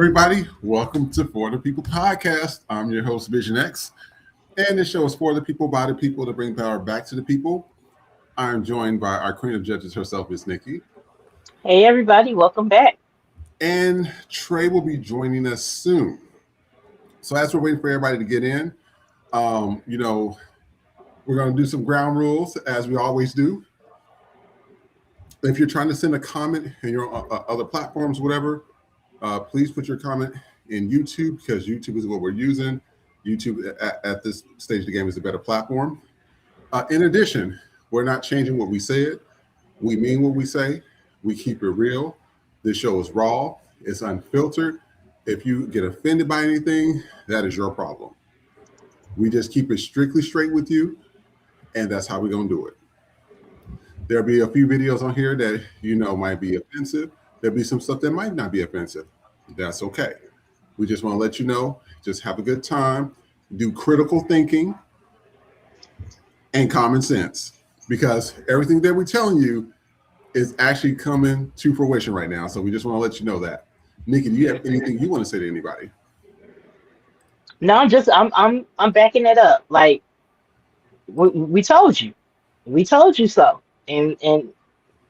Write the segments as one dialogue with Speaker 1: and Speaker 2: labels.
Speaker 1: everybody. Welcome to For the People podcast. I'm your host, Vision X, and this show is for the people, by the people, to bring power back to the people. I'm joined by our queen of judges herself, Miss Nikki.
Speaker 2: Hey everybody, welcome back.
Speaker 1: And Trey will be joining us soon. So as we're waiting for everybody to get in, we're going to do some ground rules as we always do. If you're trying to send a comment in your other platforms, whatever, please put your comment in YouTube because YouTube is what we're using. YouTube at this stage of the game is a better platform. In addition, we're not changing what we said. We mean what we say. We keep it real. This show is raw. It's unfiltered. If you get offended by anything, that is your problem. We just keep it strictly straight with you, and that's how we're going to do it. There'll be a few videos on here that might be offensive. There'll be some stuff that might not be offensive. That's okay. We just want to let you know, just have a good time, do critical thinking and common sense, because everything that we're telling you is actually coming to fruition right now. So we just want to let you know that. Nikki, do you have anything you want to say to anybody?
Speaker 2: No, I'm backing it up. Like we told you. We told you so. And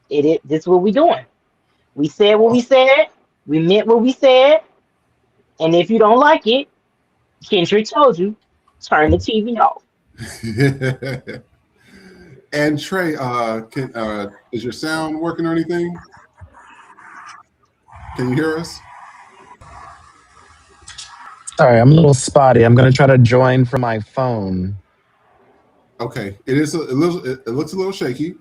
Speaker 2: this is what we're doing. We said what we said, we meant what we said, and if you don't like it, Kendrick told you, turn the TV off.
Speaker 1: And Trey, is your sound working or anything? Can you hear us?
Speaker 3: Sorry, I'm a little spotty. I'm going to try to join from my phone.
Speaker 1: Okay, it looks a little shaky,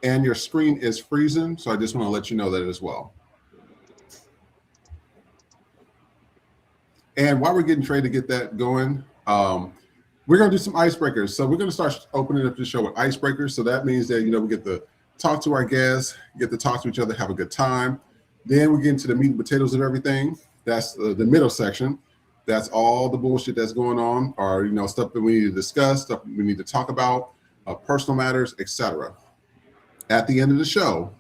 Speaker 1: and your screen is freezing, so I just want to let you know that as well. And while we're getting Trey to get that going, we're going to do some icebreakers. So we're going to start opening up the show with icebreakers. So that means that, we get to talk to our guests, get to talk to each other, have a good time. Then we get into the meat and potatoes of everything. That's the middle section. That's all the bullshit that's going on, or, stuff that we need to discuss, stuff we need to talk about, personal matters, etc. At the end of the show,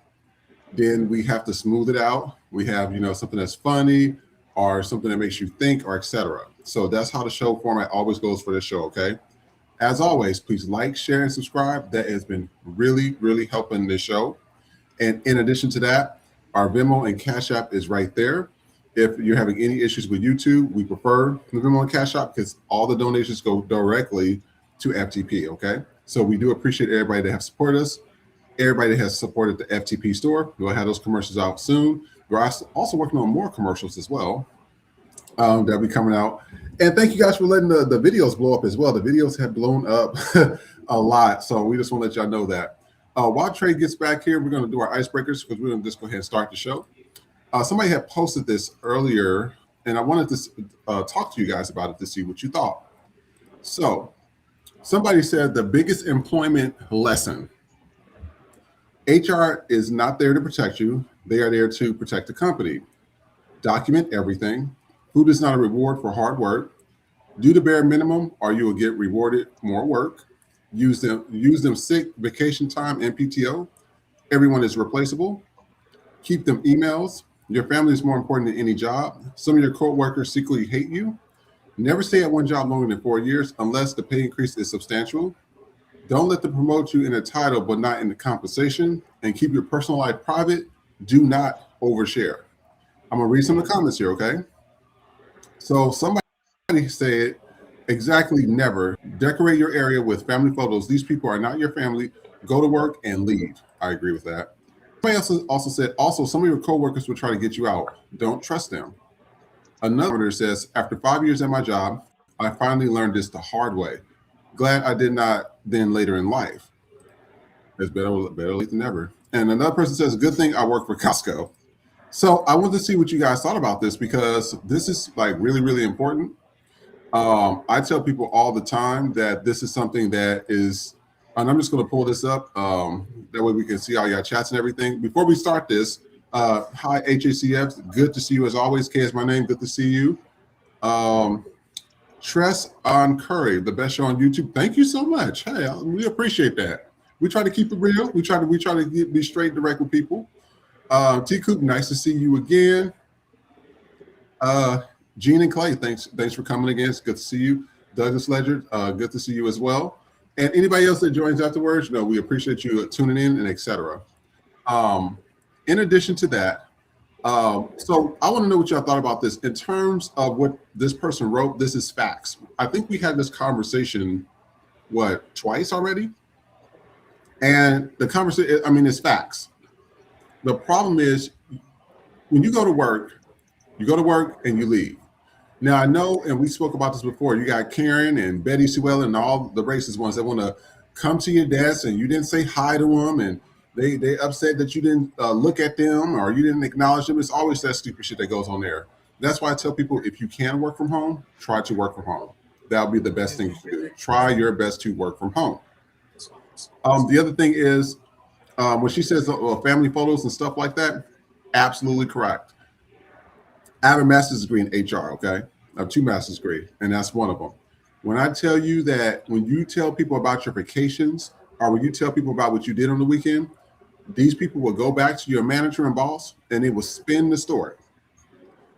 Speaker 1: then we have to smooth it out. We have, something that's funny or something that makes you think, or etc. So that's how the show format always goes for this show, okay? As always, please like, share, and subscribe. That has been really, really helping this show. And in addition to that, our Venmo and Cash App is right there. If you're having any issues with YouTube, we prefer the Venmo and Cash App because all the donations go directly to FTP, okay? So we do appreciate everybody that have supported us, everybody that has supported the FTP store. We'll have those commercials out soon. We're also working on more commercials as well that'll be coming out. And thank you guys for letting the videos blow up as well. The videos have blown up a lot, so we just want to let y'all know that. While Trey gets back here, we're going to do our icebreakers because we're going to just go ahead and start the show. Somebody had posted this earlier, and I wanted to talk to you guys about it to see what you thought. So somebody said the biggest employment lesson: HR is not there to protect you. They are there to protect the company. Document everything. Food is not a reward for hard work. Do the bare minimum or you will get rewarded more work. Use them sick, vacation time, and PTO. Everyone is replaceable. Keep them emails. Your family is more important than any job. Some of your co-workers secretly hate you. Never stay at one job longer than 4 years unless the pay increase is substantial. Don't let them promote you in a title but not in the compensation. And keep your personal life private. Do not overshare. I'm going to read some of the comments here, okay? So somebody said, exactly, never. Decorate your area with family photos. These people are not your family. Go to work and leave. I agree with that. Somebody also said, some of your coworkers will try to get you out. Don't trust them. Another says, after 5 years at my job, I finally learned this the hard way. Glad I did not then later in life. It's better late than never. And another person says, good thing I work for Costco. So I want to see what you guys thought about this because this is like really, really important. I tell people all the time that this is something that is, and I'm just going to pull this up. That way we can see all your chats and everything. Before we start this, hi HACF, good to see you as always. K is my name, good to see you. Tress on Curry, the best show on YouTube. Thank you so much. Hey, we appreciate that. We try to keep it real. We try to be straight and direct with people. T Coop, nice to see you again. Gene and Clay, thanks for coming again. It's good to see you. Douglas Ledger, good to see you as well. And anybody else that joins afterwards, we appreciate you tuning in and etc. In addition to that, so I want to know what y'all thought about this in terms of what this person wrote. This is facts. I think we had this conversation, twice already? And the conversation, it's facts. The problem is when you go to work and you leave. Now I know, and we spoke about this before, you got Karen and Betty Sue Ellen and all the racist ones that want to come to your desk and you didn't say hi to them and they upset that you didn't look at them or you didn't acknowledge them. It's always that stupid shit that goes on there. That's why I tell people, if you can work from home, try to work from home. That'll be the best thing to do. Try your best to work from home. The other thing is, when she says family photos and stuff like that, absolutely correct. I have a master's degree in HR, okay? I have 2 master's degrees, and that's one of them. When I tell you that when you tell people about your vacations or when you tell people about what you did on the weekend, these people will go back to your manager and boss and they will spin the story.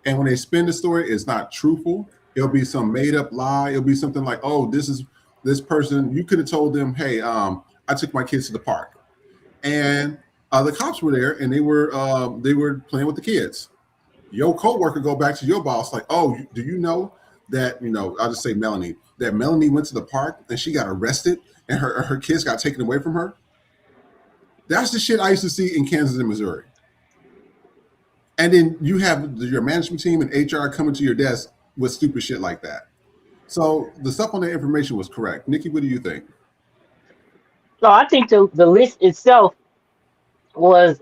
Speaker 1: And when they spin the story, it's not truthful. It'll be some made up lie. It'll be something like, oh, this person, you could have told them, hey, I took my kids to the park. And the cops were there and they were playing with the kids. Your coworker go back to your boss like, oh, do you know that, I'll just say Melanie, that Melanie went to the park and she got arrested and her kids got taken away from her? That's the shit I used to see in Kansas and Missouri. And then you have your management team and HR coming to your desk with stupid shit like that. So the stuff on the information was correct. Nikki, what do you think?
Speaker 2: So I think the list itself was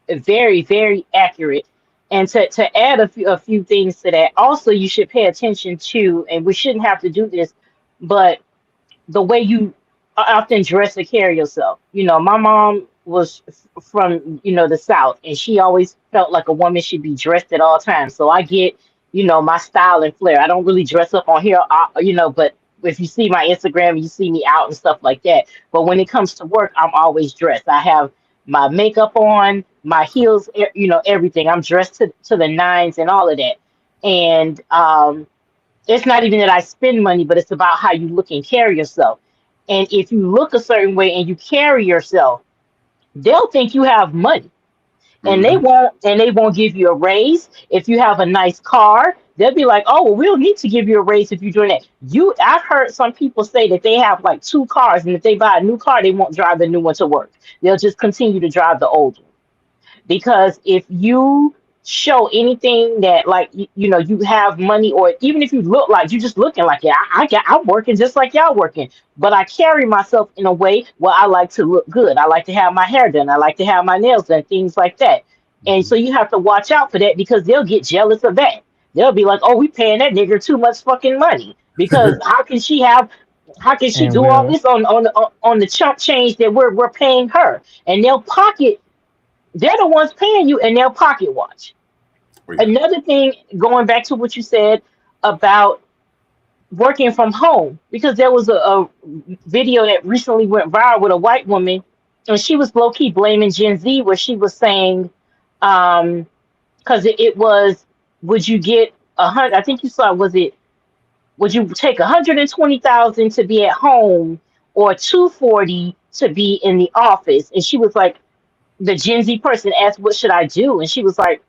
Speaker 2: very, very accurate. And to add a few things to that, also you should pay attention to, and we shouldn't have to do this, but the way you often dress or carry yourself. My mom was from, the South, and she always felt like a woman should be dressed at all times. So I get, my style and flair. I don't really dress up on here, but if you see my Instagram, you see me out and stuff like that. But when it comes to work, I'm always dressed. I have my makeup on, my heels, everything. I'm dressed to the nines and all of that. And it's not even that I spend money, but it's about how you look and carry yourself. And if you look a certain way and you carry yourself, they'll think you have money. And they won't give you a raise. If you have a nice car, they'll be like, oh, well, we don't need to give you a raise if you're doing that. I've heard some people say that they have like 2 cars, and if they buy a new car, they won't drive the new one to work. They'll just continue to drive the old one. Because if you show anything that you have money, or even if you look like you just looking like I'm working just like y'all working, but I carry myself in a way where I like to look good. I like to have my hair done. I like to have my nails done, things like that. And so you have to watch out for that, because they'll get jealous of that. They'll be like, oh, we paying that nigga too much fucking money, because how can she
Speaker 3: And
Speaker 2: do all
Speaker 3: Will,
Speaker 2: this on the chump change that we're paying her? And they're the ones paying you, and they'll pocket watch. Another thing, going back to what you said about working from home, because there was a video that recently went viral with a white woman, and she was low key blaming Gen Z, where she was saying, because it was, would you get 100? I think you saw, would you take 120,000 to be at home or 240 to be in the office? And she was like, the Gen Z person asked, what should I do? And she was like,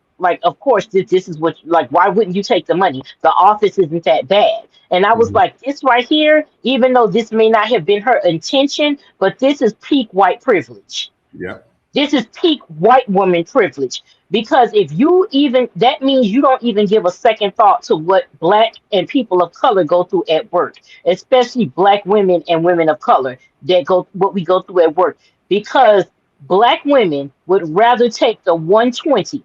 Speaker 2: of course, this is what, why wouldn't you take the money? The office isn't that bad. And I was like, this right here, even though this may not have been her intention, but this is peak white privilege.
Speaker 1: Yeah.
Speaker 2: This is peak white woman privilege. Because that means you don't even give a second thought to what Black and people of color go through at work, especially Black women and women of color what we go through at work. Because Black women would rather take the 120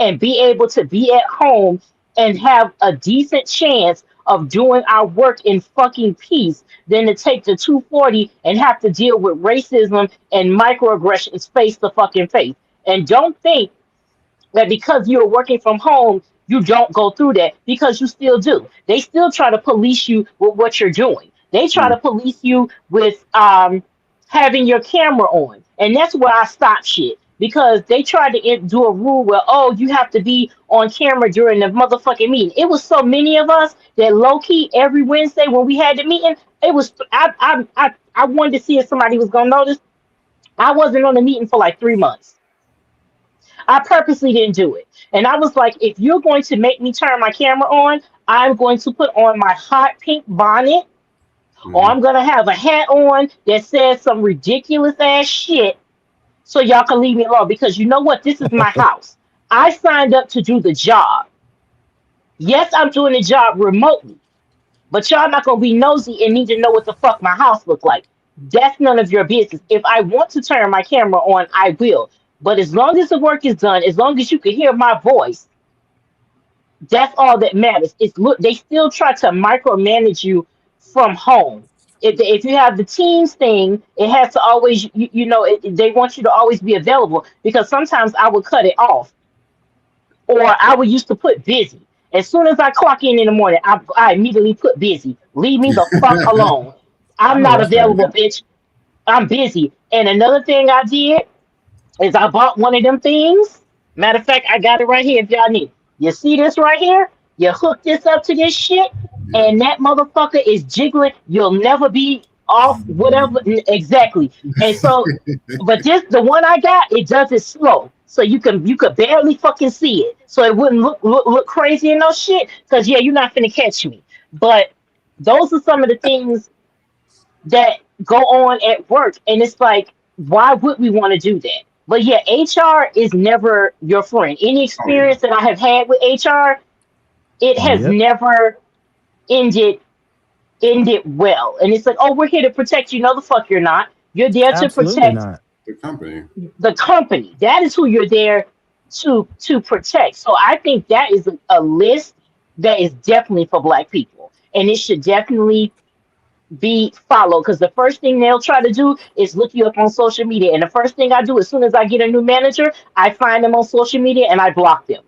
Speaker 2: and be able to be at home and have a decent chance of doing our work in fucking peace than to take the 240 and have to deal with racism and microaggressions face to fucking face. And don't think that because you're working from home, you don't go through that, because you still do. They still try to police you with what you're doing. They try to police you with having your camera on. And that's where I stop shit. because they tried to do a rule where, oh, you have to be on camera during the motherfucking meeting. It was so many of us that low key every Wednesday when we had the meeting, it was I wanted to see if somebody was gonna notice. I wasn't on the meeting for like 3 months. I purposely didn't do it. And I was like, if you're going to make me turn my camera on, I'm going to put on my hot pink bonnet, or
Speaker 1: Mhm.
Speaker 2: I'm gonna have a hat on that says some ridiculous ass shit so y'all can leave me alone. Because you know what? This is my house. I signed up to do the job. Yes, I'm doing the job remotely, but y'all not gonna be nosy and need to know what the fuck my house look like. That's none of your business. If I want to turn my camera on, I will. But as long as the work is done, as long as you can hear my voice, that's all that matters. It's look, they still try to micromanage you from home. If you have the Teams thing, it has to always, they want you to always be available, because sometimes I would cut it off, or I would used to put busy. As soon as I clock in the morning, I immediately put busy. Leave me the fuck alone.
Speaker 3: I
Speaker 2: I'm
Speaker 3: know
Speaker 2: not
Speaker 3: that's right.
Speaker 2: available, bitch. I'm busy. And another thing I did is I bought one of them things. Matter of fact, I got it right here if y'all need. You see this right here? You hook this up to this shit,
Speaker 1: Yeah.
Speaker 2: and that motherfucker is jiggling. You'll never be off, whatever. Exactly. And so, but this, the one I got, it does it slow. So you could barely fucking see it. So it wouldn't look crazy and no shit. Cause yeah, you're not gonna catch me. But those are some of the things that go on at work, and it's like, why would we want to do that? But yeah, HR is never your friend. Any
Speaker 1: Oh yeah.
Speaker 2: experience that I have had with HR, it has
Speaker 3: Yep.
Speaker 2: never ended ended well. And it's like, oh, we're here to protect you. No, the fuck you're not. You're there to
Speaker 3: Absolutely
Speaker 2: protect
Speaker 3: not.
Speaker 1: The company.
Speaker 2: the company. That is who you're there to protect. So I think that is a list that is definitely for black people, and it should definitely be followed, because the first thing they'll try to do is look you up on social media. And the first thing I do as soon as I get a new manager, I find them on social media and I block them.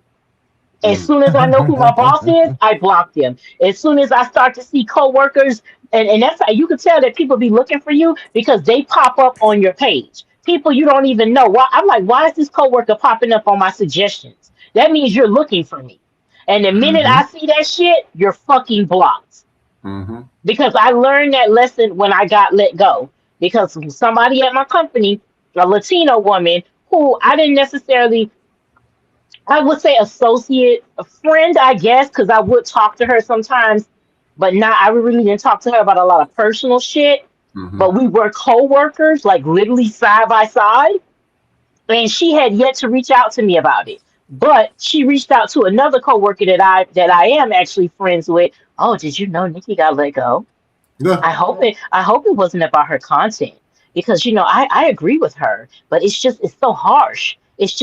Speaker 2: As
Speaker 1: Mm.
Speaker 2: soon as I know who my boss is, I block them. As soon as I start to see coworkers, and that's how you can tell that people be looking for you, because they pop up on your page. People you don't even know. Why? I'm like, why is this coworker popping up on my suggestions? That means you're looking for me. And the minute
Speaker 3: Hmm.
Speaker 2: I see that shit, you're fucking blocked,
Speaker 1: Mm-hmm.
Speaker 2: because I learned that lesson when I got let go. Because somebody at my company, a Latino woman who I didn't necessarily, I would say associate, a friend, I guess, because I would talk to her sometimes, but not, I really didn't talk to her about a lot of personal shit.
Speaker 1: Mm-hmm.
Speaker 2: But we were co-workers, like literally side by side, and she had yet to reach out to me about it. But she reached out to another coworker that I am actually friends with. Oh, did you know Nikki got let go?
Speaker 1: Yeah.
Speaker 2: I hope it wasn't about her content, because I agree with her, but it's so harsh. It's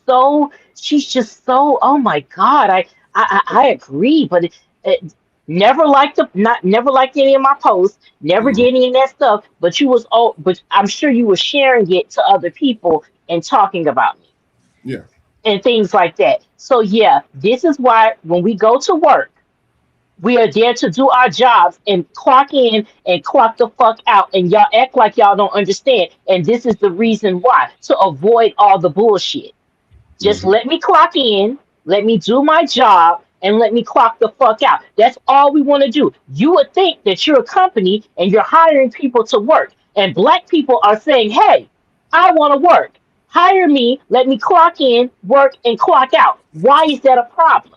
Speaker 2: so, she's just so, oh my god. I agree, but it never liked never liked any of my posts, never
Speaker 1: Mm-hmm.
Speaker 2: did any of that stuff. But but I'm sure you were sharing it to other people and talking about me
Speaker 1: Yeah.
Speaker 2: and things like that. So yeah, this is why when we go to work, we are there to do our jobs and clock in and clock the fuck out. And y'all act like y'all don't understand. And this is the reason why, to avoid all the bullshit. Just
Speaker 1: Mm-hmm.
Speaker 2: let me clock in, let me do my job, and let me clock the fuck out. That's all we want to do. You would think that you're a company and you're hiring people to work, and black people are saying, hey, I want to work. Hire me, let me clock in, work, and clock out. Why is that a problem?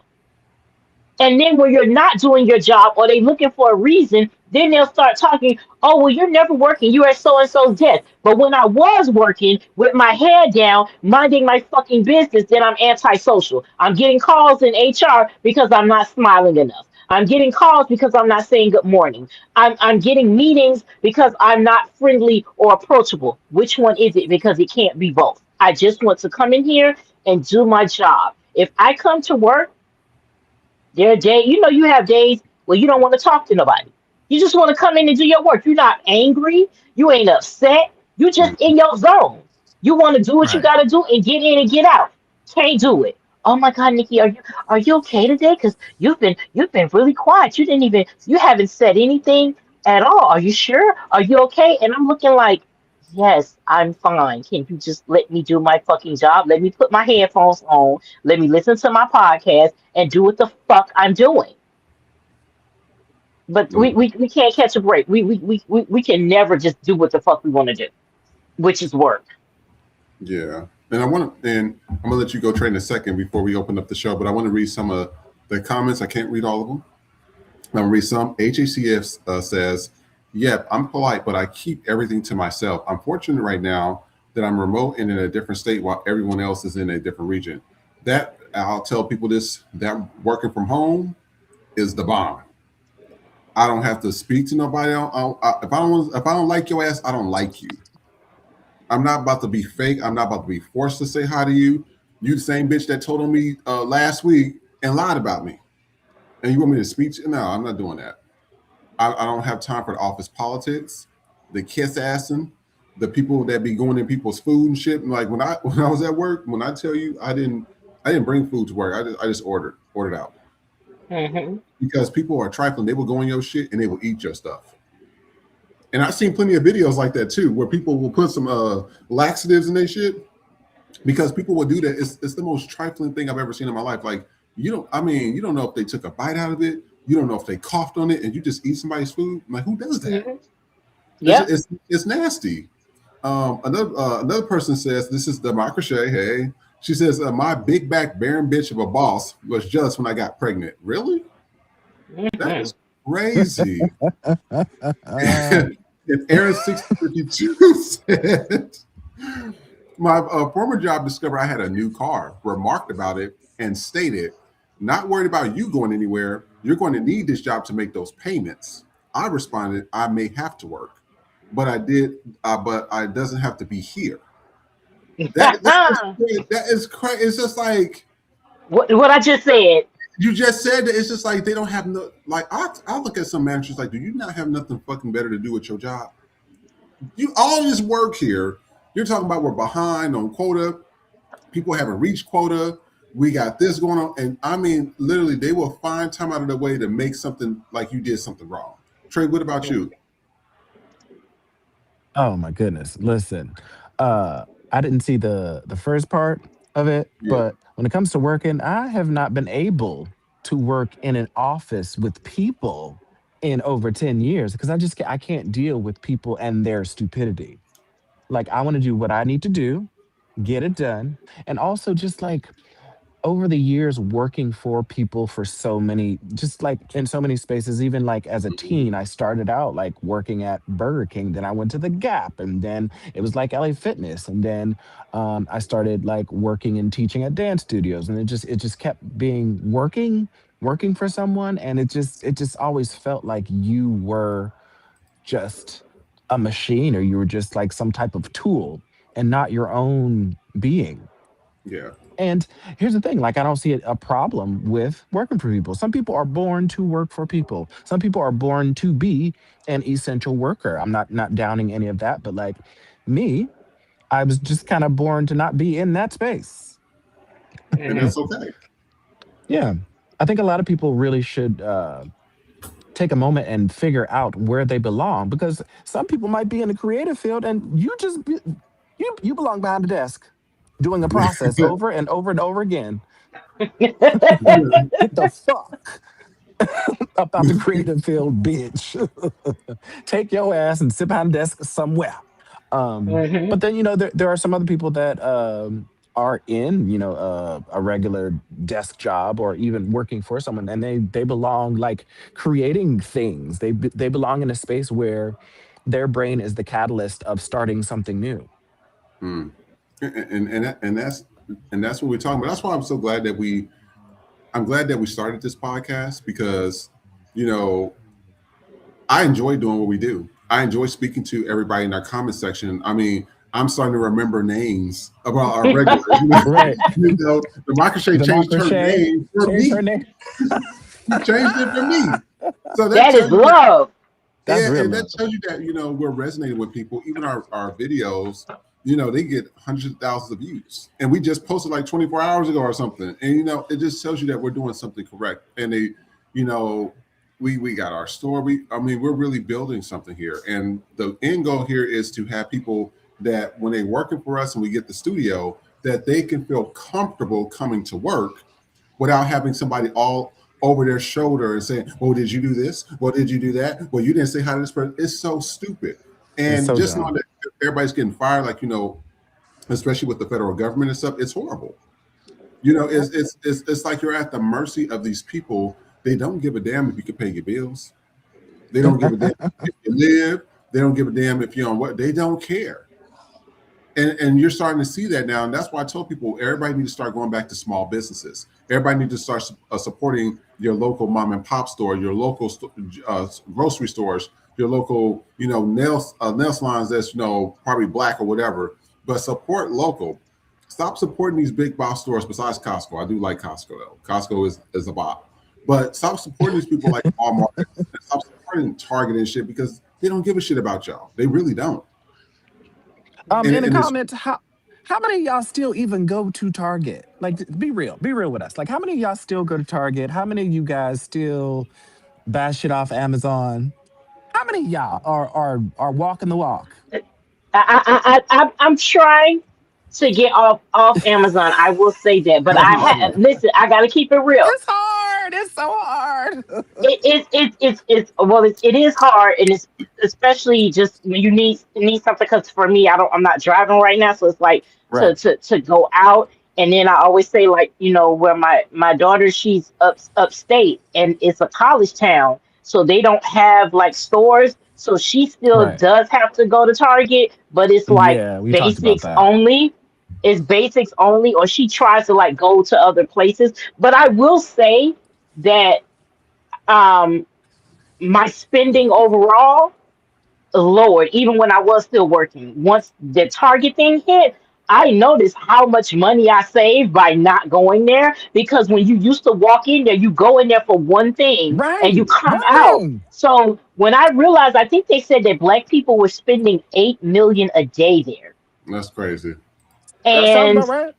Speaker 2: And then when you're not doing your job, or they looking for a reason, then they'll start talking, oh, well, you're never working. You're at so and so's desk. But when I was working with my head down, minding my fucking business, then I'm antisocial. I'm getting calls in HR because I'm not smiling enough. I'm getting calls because I'm not saying good morning. I'm getting meetings because I'm not friendly or approachable. Which one is it? Because it can't be both. I just want to come in here and do my job. If I come to work, there are days, you have days where you don't want to talk to nobody. You just want to come in and do your work. You're not angry. You ain't upset. You just in your zone. You want to do what you
Speaker 3: Right.
Speaker 2: got to do and get in and get out. Can't do it. Oh my God, Nikki, are you okay today? Because you've been really quiet. You haven't said anything at all. Are you sure? Are you okay? And I'm looking like, Yes, I'm fine. Can you just let me do my fucking job? Let me put my headphones on. Let me listen to my podcast and do what the fuck I'm doing. But we can't catch a break. We can never just do what the fuck we want to do, which is work.
Speaker 1: Yeah, and I'm gonna let you go trade in a second before we open up the show. But I want to read some of the comments. I can't read all of them. I'm gonna read some. HACF says, "Yep, I'm polite, but I keep everything to myself. I'm fortunate right now that I'm remote and in a different state while everyone else is in a different region. That I'll tell people this: that working from home is the bomb. I don't have to speak to nobody. If I don't like your ass, I don't like you. I'm not about to be fake. I'm not about to be forced to say hi to you. You the same bitch that told on me last week and lied about me. And you want me to speak? No, I'm not doing that. I don't have time for the office politics, the kiss assing, the people that be going in people's food and shit. And like when I was at work, when I tell you I didn't bring food to work. I just ordered out
Speaker 2: Hmm.
Speaker 1: because people are trifling. They will go in your shit and they will eat your stuff. And I've seen plenty of videos like that too, where people will put some laxatives in their shit because people will do that. It's the most trifling thing I've ever seen in my life. Like you don't know if they took a bite out of it. You don't know if they coughed on it, and you just eat somebody's food. Like who does that?
Speaker 2: Hmm.
Speaker 1: It's
Speaker 2: Yep.
Speaker 1: it's, it's nasty. Another person says this is democracy. Hey, she says my big back barren bitch of a boss was jealous when I got pregnant. Really? That
Speaker 2: Hmm.
Speaker 1: is crazy. And Aaron 6052 said, my former job discovered I had a new car, remarked about it, and stated, not worried about you going anywhere. You're going to need this job to make those payments. I responded, I may have to work, but I did, but I doesn't have to be here. That is crazy. It's just like
Speaker 2: What I just said.
Speaker 1: you just said that. It's just like they don't have no like. I look at some managers like, do you not have nothing fucking better to do with your job? You all this work here. You're talking about we're behind on quota. People haven't reached quota. We got this going on, and I mean, literally, they will find time out of the way to make something like you did something wrong. Trey, what about you?
Speaker 3: Oh my goodness. Listen, I didn't see the first part of it,
Speaker 1: Yeah,
Speaker 3: but when it comes to working, I have not been able to work in an office with people in over 10 years because I can't deal with people and their stupidity. Like I want to do what I need to do, get it done, and also just like over the years working for people for so many just like in so many spaces, even like as a teen, I started out like working at Burger King, then I went to the Gap, and then it was like LA Fitness, and then I started like working and teaching at dance studios, and it just kept being working for someone, and it just always felt like you were just a machine, or you were just like some type of tool and not your own being.
Speaker 1: yeah,
Speaker 3: And here's the thing, like I don't see a problem with working for people. Some people are born to work for people. Some people are born to be an essential worker. I'm not downing any of that, but like me, I was just kind of born to not be in that space.
Speaker 1: and
Speaker 2: Hmm.
Speaker 1: that's okay.
Speaker 3: Yeah. I think a lot of people really should take a moment and figure out where they belong, because some people might be in the creative field and you belong behind the desk doing a process over and over and over again. Get the fuck about the creative field, bitch. Take your ass and sit behind a desk somewhere.
Speaker 2: Hmm.
Speaker 3: But then there are some other people that are in a regular desk job or even working for someone, and they belong like creating things. They belong in a space where their brain is the catalyst of starting something new.
Speaker 1: Mm. And that's what we're talking about. That's why I'm glad that we started this podcast because you know I enjoy doing what we do. I enjoy speaking to everybody in our comment section. I mean, I'm starting to remember names about our regulars.
Speaker 3: Right.
Speaker 1: The Ricochet changed her
Speaker 3: Democracy
Speaker 1: name for
Speaker 3: changed her
Speaker 1: me.
Speaker 3: name.
Speaker 1: She changed it for me. So that
Speaker 2: That is
Speaker 1: tells you that,
Speaker 2: love.
Speaker 3: That's
Speaker 1: yeah,
Speaker 3: real
Speaker 1: and
Speaker 3: love.
Speaker 1: that tells you that we're resonating with people. Even our videos, they get hundreds of thousands of views, and we just posted like 24 hours ago or something. And it just tells you that we're doing something correct. And you know, we got our store. I mean, we're really building something here, and the end goal here is to have people that when they're working for us and we get the studio, that they can feel comfortable coming to work without having somebody all over their shoulder and saying, "Well, did you do this? Well, did you do that? Well, you didn't say hi to this person." It's so stupid.
Speaker 3: It's
Speaker 1: And
Speaker 3: so
Speaker 1: just knowing
Speaker 3: dumb.
Speaker 1: that everybody's getting fired, like, especially with the federal government and stuff, it's horrible. It's like you're at the mercy of these people. They don't give a damn if you can pay your bills. They don't give a damn if you live. They don't give a damn if you're on what. They don't care. And you're starting to see that now, and that's why I told people everybody needs to start going back to small businesses. Everybody needs to start supporting your local mom and pop store, your local grocery stores, your local nail salons that's probably black or whatever. But support local. Stop supporting these big box stores. Besides Costco, I do like Costco though. Costco is a bop. But stop supporting these people like Walmart. And stop supporting Target and shit because they don't give a shit about y'all. They really don't.
Speaker 3: In the
Speaker 1: And it's
Speaker 3: comments, how many of y'all still even go to Target? Like, be real with us. Like, how many of y'all still go to Target? How many of you guys still buy shit off Amazon? How many of y'all are walking the walk?
Speaker 2: I'm trying to get off Amazon. I will say that, but
Speaker 1: I do too.
Speaker 2: listen. I gotta keep it real.
Speaker 3: It's hard. It's so hard.
Speaker 2: It is hard, and it's especially just when you need something. Because for me, I'm not driving right now, so it's like
Speaker 3: Right.
Speaker 2: to go out. And then I always say, like, where my daughter, she's upstate, and it's a college town, so they don't have like stores. So she still
Speaker 3: Right.
Speaker 2: does have to go to Target, but it's like
Speaker 3: Yeah, we talked about
Speaker 2: basics
Speaker 3: that.
Speaker 2: only. It's basics only, or she tries to like go to other places. But I will say that um my spending overall lowered even when I was still working. Once the Target thing hit, I noticed how much money I saved by not going there, because when you used to walk in there, you go in there for one thing and you
Speaker 3: Right.
Speaker 2: come
Speaker 3: One
Speaker 2: out.
Speaker 3: thing.
Speaker 2: So when I realized, I think they said that black people were spending 8 million a day there.
Speaker 1: That's crazy.
Speaker 3: That sounds about
Speaker 2: And
Speaker 3: right.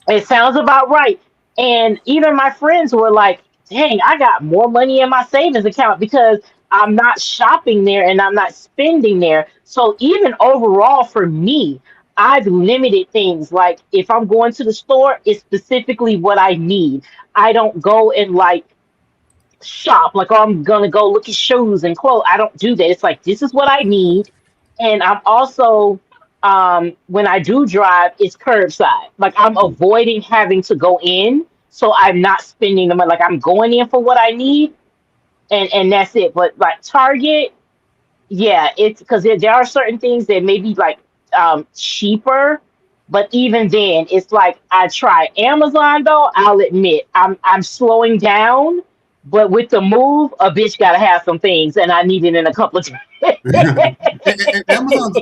Speaker 2: it sounds about right. And even my friends were like, dang, I got more money in my savings account because I'm not shopping there and I'm not spending there. So even overall for me, I've limited things. Like if I'm going to the store, it's specifically what I need. I don't go and like shop like, oh, I'm gonna go look at shoes and clothes. I don't do that. It's like this is what I need. And I'm also when I do drive, it's curbside. Like I'm avoiding having to go in, so I'm not spending the money. Like I'm going in for what I need, and that's it. But like Target, yeah, it's because there are certain things that may be like cheaper, but even then, it's like I try Amazon though. I'll admit I'm slowing down, but with the move, a bitch gotta have some things, and I need it in a couple of
Speaker 1: And Amazon's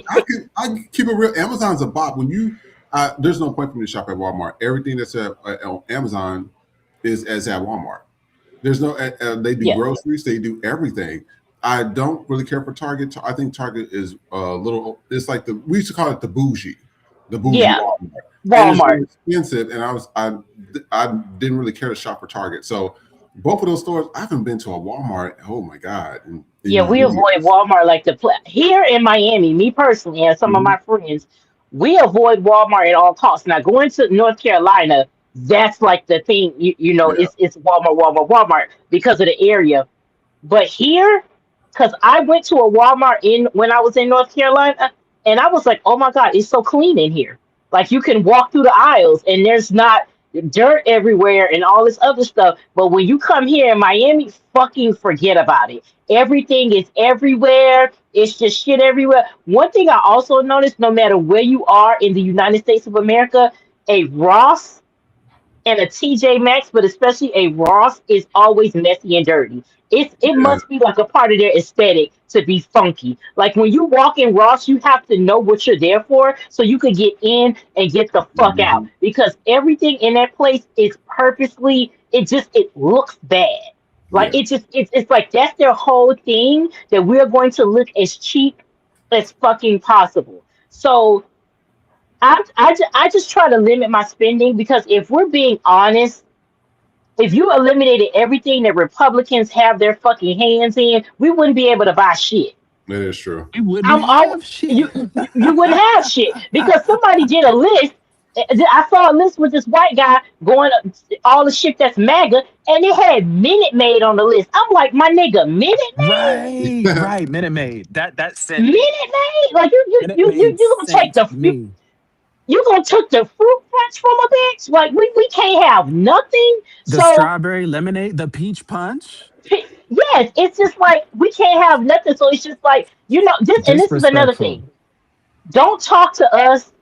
Speaker 1: I keep it real. Amazon's a bot. When you there's no point for me to shop at Walmart. Everything that's on Amazon is as at Walmart. There's no they do
Speaker 2: yeah,
Speaker 1: groceries, they do everything. I don't really care for Target. I think Target is a little. It's like we used to call it the bougie
Speaker 2: yeah,
Speaker 1: Walmart, and it's
Speaker 2: Walmart.
Speaker 1: really expensive. And I didn't really care to shop for Target. So both of those stores, I haven't been to a Walmart. Oh my god, in
Speaker 2: Yeah, we avoid
Speaker 1: years.
Speaker 2: Walmart like here in Miami. Me personally, and some of
Speaker 1: Mhm.
Speaker 2: my friends, we avoid Walmart at all costs. Now, going to North Carolina, that's like the thing.
Speaker 1: Yeah.
Speaker 2: It's Walmart, Walmart, Walmart because of the area. But here, because I went to a Walmart in when I was in North Carolina, and I was like, oh my God, it's so clean in here. Like you can walk through the aisles and there's not dirt everywhere and all this other stuff. But when you come here in Miami, fucking forget about it. Everything is everywhere. It's just shit everywhere. One thing I also noticed, no matter where you are in the United States of America, a Ross and a TJ Maxx, but especially a Ross, is always messy and dirty. It
Speaker 1: Yeah.
Speaker 2: must be like a part of their aesthetic to be funky. Like when you walk in Ross, you have to know what you're there for, so you can get in and get the fuck out.
Speaker 1: Mhm.
Speaker 2: Because everything in that place is purposely. It looks bad. Like
Speaker 1: Yeah.
Speaker 2: it's like that's their whole thing, that we're going to look as cheap as fucking possible. So I just try to limit my spending, because if we're being honest, if you eliminated everything that Republicans have their fucking hands in, we wouldn't be able to buy shit.
Speaker 1: It is true.
Speaker 3: We wouldn't
Speaker 2: I'm all
Speaker 3: have shit.
Speaker 2: you wouldn't have shit because somebody did a list. I saw a list with this white guy going all the shit that's MAGA, and it had Minute Maid on the list. I'm like, my nigga, Minute Maid,
Speaker 3: Right, right. Minute Maid. That sent
Speaker 2: Minute
Speaker 3: me.
Speaker 2: Maid, like
Speaker 3: Minute Maid
Speaker 2: you gonna take
Speaker 3: sent me.
Speaker 2: you gonna take the fruit punch from a bitch? Like we can't have nothing.
Speaker 3: The
Speaker 2: So
Speaker 3: strawberry lemonade, the peach punch.
Speaker 2: yes, it's just like we can't have nothing. So it's just like this, and this is another
Speaker 3: Disrespectful.
Speaker 2: thing. Don't talk to us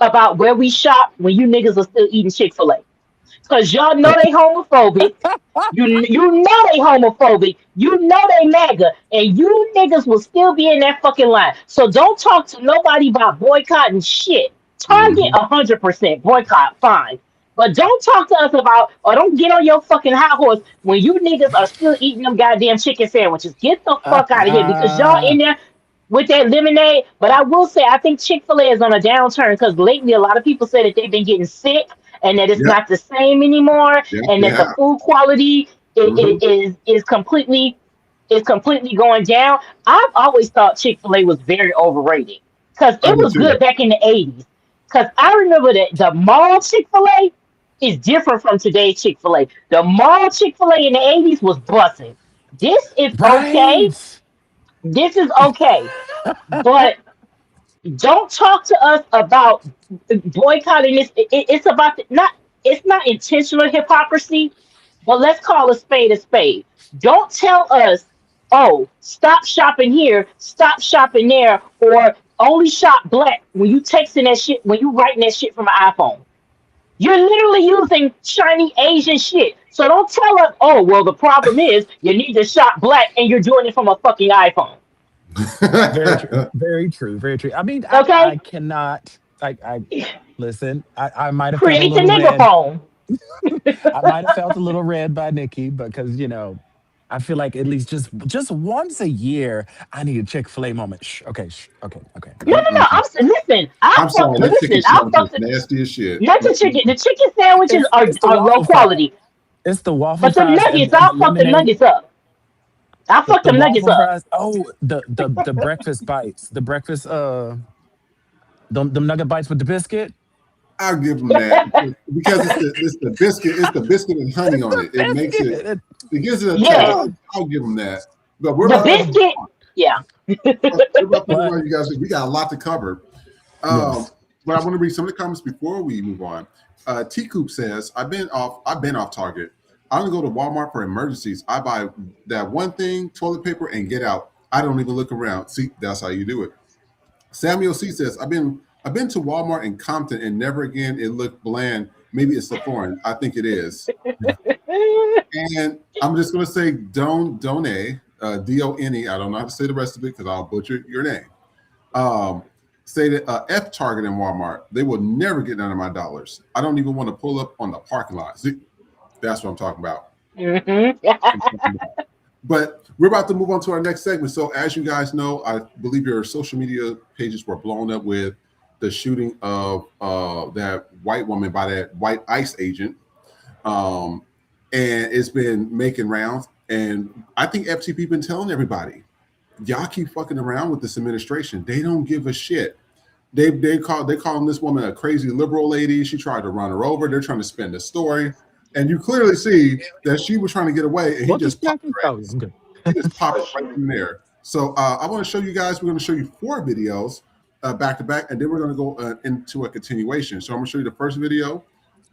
Speaker 2: about where we shop when you niggas are still eating Chick-fil-A. Cause y'all know they homophobic. You know they homophobic. You know they MAGA. And you niggas will still be in that fucking line. So don't talk to nobody about boycotting shit. Target
Speaker 1: Mhm.
Speaker 2: 100% boycott, fine. But don't talk to us about or don't get on your fucking high horse when you niggas are still eating them goddamn chicken sandwiches. Get the fuck out of here because y'all in there with that lemonade. But I will say, I think Chick-fil-A is on a downturn because lately a lot of people say that they've been getting sick and that it's
Speaker 1: Yep.
Speaker 2: not the same anymore,
Speaker 1: Yep.
Speaker 2: and
Speaker 1: They
Speaker 2: that the
Speaker 1: have.
Speaker 2: food quality
Speaker 1: Mhm.
Speaker 2: is completely going down. I've always thought Chick-fil-A was very overrated because
Speaker 1: I
Speaker 2: it
Speaker 1: do
Speaker 2: was
Speaker 1: too.
Speaker 2: good back in the 80s. Because I remember that the mall Chick-fil-A is different from today's Chick-fil-A. The mall Chick-fil-A in the 80s was busting. This is okay.
Speaker 3: Right.
Speaker 2: This is okay. But don't talk to us about boycotting this. It's about not. It's not intentional hypocrisy, but let's call a spade a spade. Don't tell us, oh, stop shopping here, stop shopping there, or only shop black when you texting that shit when you writing that shit from an iPhone. You're literally using shiny Asian shit. So don't tell us, oh, well, the problem is you need to shop black and you're doing it from a fucking iPhone.
Speaker 3: Very true. Very true. Very true. I mean, I
Speaker 2: Okay?
Speaker 3: cannot. I listen. I might have felt a
Speaker 2: Create the
Speaker 3: little
Speaker 2: nigga
Speaker 3: red.
Speaker 2: phone.
Speaker 3: I might have felt a little red by Nikki because I feel like at least just once a year I need a Chick-fil-A moment. Shh, okay, okay, okay.
Speaker 2: No, no, no.
Speaker 1: Mm-mm.
Speaker 2: Listen.
Speaker 1: I'm sorry, that chicken sandwich is nasty as shit.
Speaker 2: Not the chicken. The chicken sandwiches
Speaker 3: It's the
Speaker 2: are low
Speaker 3: waffle fries.
Speaker 2: quality,
Speaker 3: It's the waffle
Speaker 2: but the
Speaker 3: fries and
Speaker 2: nuggets,
Speaker 3: and the
Speaker 2: I'll fuck the
Speaker 3: lemonade.
Speaker 2: nuggets up. I'll fuck
Speaker 3: The
Speaker 2: them nuggets
Speaker 3: waffle
Speaker 2: up.
Speaker 3: fries. Oh, the breakfast bites. The breakfast them nugget bites with the biscuit.
Speaker 1: I'll give them that because it's the biscuit. It's the biscuit and honey
Speaker 3: It's
Speaker 1: on
Speaker 3: the
Speaker 1: it. It makes it.
Speaker 3: biscuit.
Speaker 1: It gives it a touch.
Speaker 2: Yes,
Speaker 1: I'll give them that. But we're
Speaker 2: the
Speaker 1: about to move
Speaker 2: biscuit.
Speaker 1: on.
Speaker 2: Yeah.
Speaker 1: We're about to move
Speaker 3: But
Speaker 1: on, you guys. We got a lot to cover.
Speaker 3: yes.
Speaker 1: But I want to read some of the comments before we move on. T Coop says, I've been off target. I only go to Walmart for emergencies. I buy that one thing, toilet paper, and get out. I don't even look around. See, that's how you do it. Samuel C says, I've been to Walmart in Compton and never again it looked bland. Maybe it's a foreign. I think it is. And I'm just gonna say Done, D-O-N-E. I don't know how to say the rest of it because I'll butcher your name. Say that F Target and Walmart, they will never get none of my dollars. I don't even want to pull up on the parking lot. See, that's what I'm talking about.
Speaker 2: Mhm.
Speaker 1: But we're about to move on to our next segment. So as you guys know, I believe your social media pages were blown up with the shooting of that white woman by that white ICE agent. And it's been making rounds. And I think FTP been telling everybody, y'all keep fucking around with this administration. They don't give a shit. They calling this woman a crazy liberal lady. She tried to run her over. They're trying to spin the story. And you clearly see that she was trying to get away and he
Speaker 3: What the
Speaker 1: just popped
Speaker 3: second?
Speaker 1: her
Speaker 3: Oh,
Speaker 1: ass.
Speaker 3: I'm good.
Speaker 1: He just popped right in there. So I want to show you guys, we're going to show you 4 videos back to back, and then we're going to go into a continuation. So I'm going to show you the first video.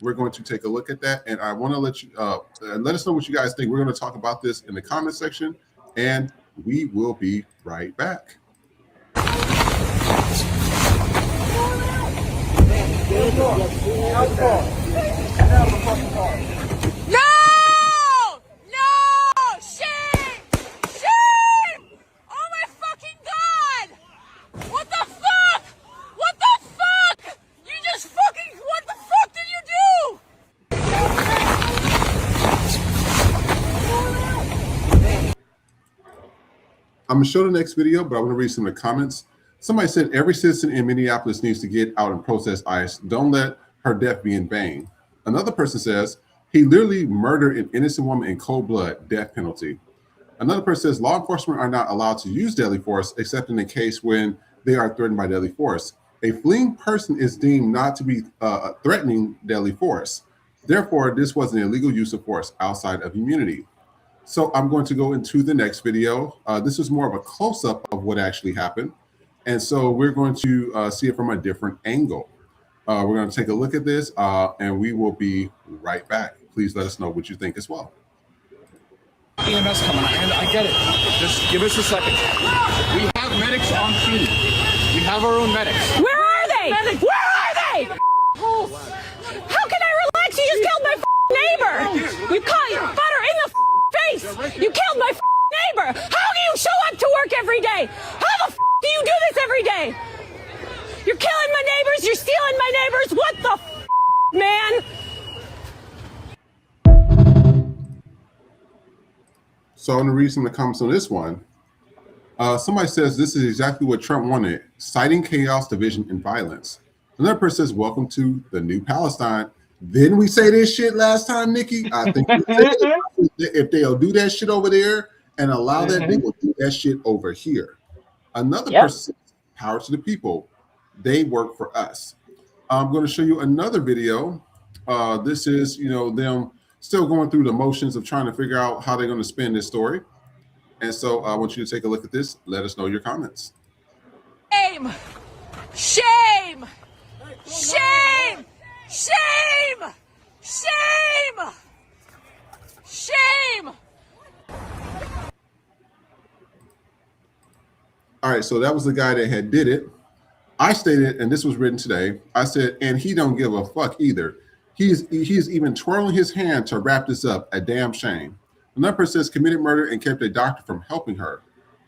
Speaker 1: We're going to take a look at that, and I want to let you let us know what you guys think. We're going to talk about this in the comment section, and we will be right back.
Speaker 4: No! No! Shame! Shame! Oh my fucking god! What the fuck? What the fuck? You just fucking, what the fuck did you
Speaker 1: I'm going to show the next video, but I want to read some of the comments. Somebody said, every citizen in Minneapolis needs to get out and protest ICE. Don't let her death be in vain. Another person says, he literally murdered an innocent woman in cold blood, death penalty. Another person says law enforcement are not allowed to use deadly force except in the case when they are threatened by deadly force. A fleeing person is deemed not to be threatening deadly force. Therefore, this was an illegal use of force outside of immunity. So I'm going to go into the next video. This is more of a close-up of what actually happened. And so we're going to see it from a different angle. We're going to take a look at this and we will be right back. Please let us know what you think as well.
Speaker 5: EMS coming, I get it. Just give us a second. We have medics on scene. We have our own medics.
Speaker 4: Where are they? Where are they? How can I relax? You just killed my neighbor. You caught your butter in the face. You killed my neighbor. How do you show up to work every day? How the do you do this every day? You're killing my neighbors. You're stealing my neighbors. What the man?
Speaker 1: So in the reason the comments on this one, somebody says this is exactly what Trump wanted, citing chaos, division, and violence. Another person says, welcome to the new Palestine. Didn't we say this shit last time, Nikki? I think if they'll do that shit over there and allow that, they will do that shit over here. Another person says, power to the people. They work for us. I'm going to show you another video. This is, them still going through the motions of trying to figure out how they're going to spin this story. And so I want you to take a look at this. Let us know your comments.
Speaker 4: Shame! Shame! Shame! Shame! Shame! Shame!
Speaker 1: All right, so that was the guy that had did it. I stated, and this was written today, I said, and he don't give a fuck either. He's even twirling his hand to wrap this up. A damn shame. Another person says committed murder and kept a doctor from helping her.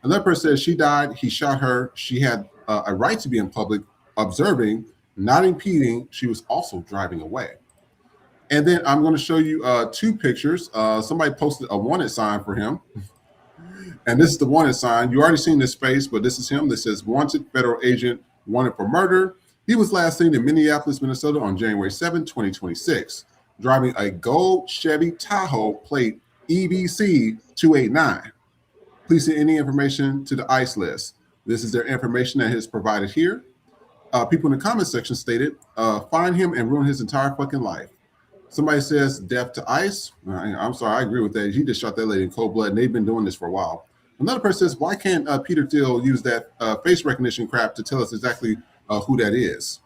Speaker 1: Another person says she died. He shot her. She had a right to be in public, observing, not impeding. She was also driving away. And then I'm going to show you two pictures. Somebody posted a wanted sign for him. And this is the wanted sign. You already seen this face, but this is him. This says wanted federal agent wanted for murder. He was last seen in Minneapolis, Minnesota on January 7, 2026, driving a gold Chevy Tahoe plate EBC 289. Please send any information to the ICE list. This is their information that is provided here. People in the comment section stated, find him and ruin his entire fucking life. Somebody says death to ICE. I'm sorry, I agree with that. He just shot that lady in cold blood, and they've been doing this for a while. Another person says, why can't Peter Thiel use that face recognition crap to tell us exactly who that is?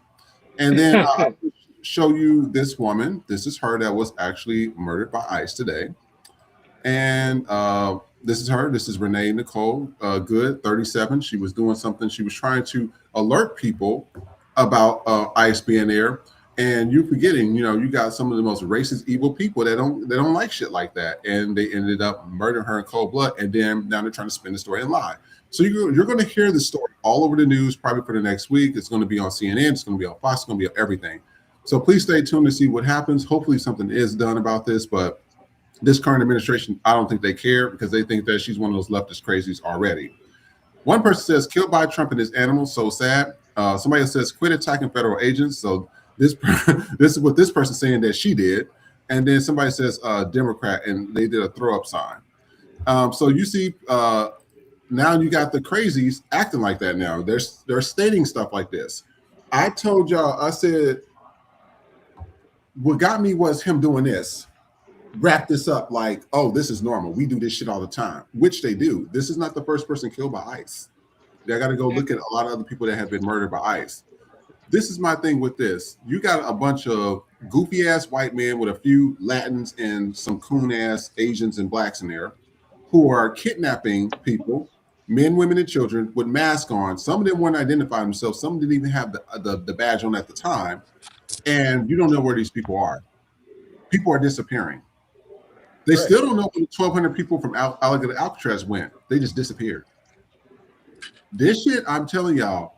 Speaker 1: And then I'll show you this woman. This is her that was actually murdered by ICE today. And this is her. This is Renee Nicole Good, 37. She was doing something. She was trying to alert people about ICE being there. And you're forgetting, you got some of the most racist, evil people that don't like shit like that. And they ended up murdering her in cold blood. And then now they're trying to spin the story and lie. So you're going to hear the story all over the news, probably for the next week. It's going to be on CNN. It's going to be on Fox. It's going to be on everything. So please stay tuned to see what happens. Hopefully something is done about this. But this current administration, I don't think they care because they think that she's one of those leftist crazies already. One person says, killed by Trump and his animals. So sad. Somebody else says, quit attacking federal agents. So this is what this person's saying that she did. And then somebody says Democrat, and they did a throw up sign. So you see, now you got the crazies acting like that now. They're stating stuff like this. I told y'all, I said, what got me was him doing this. Wrap this up like, oh, this is normal. We do this shit all the time, which they do. This is not the first person killed by ICE. I got to go look at a lot of other people that have been murdered by ICE. This is my thing with this. You got a bunch of goofy ass white men with a few Latins and some coon ass Asians and blacks in there who are kidnapping people, men, women, and children with masks on. Some of them weren't identifying themselves. Some didn't even have the badge on at the time. And you don't know where these people are. People are disappearing. They still don't know where the 1,200 people from Alligator Alcatraz went. They just disappeared. This shit, I'm telling y'all,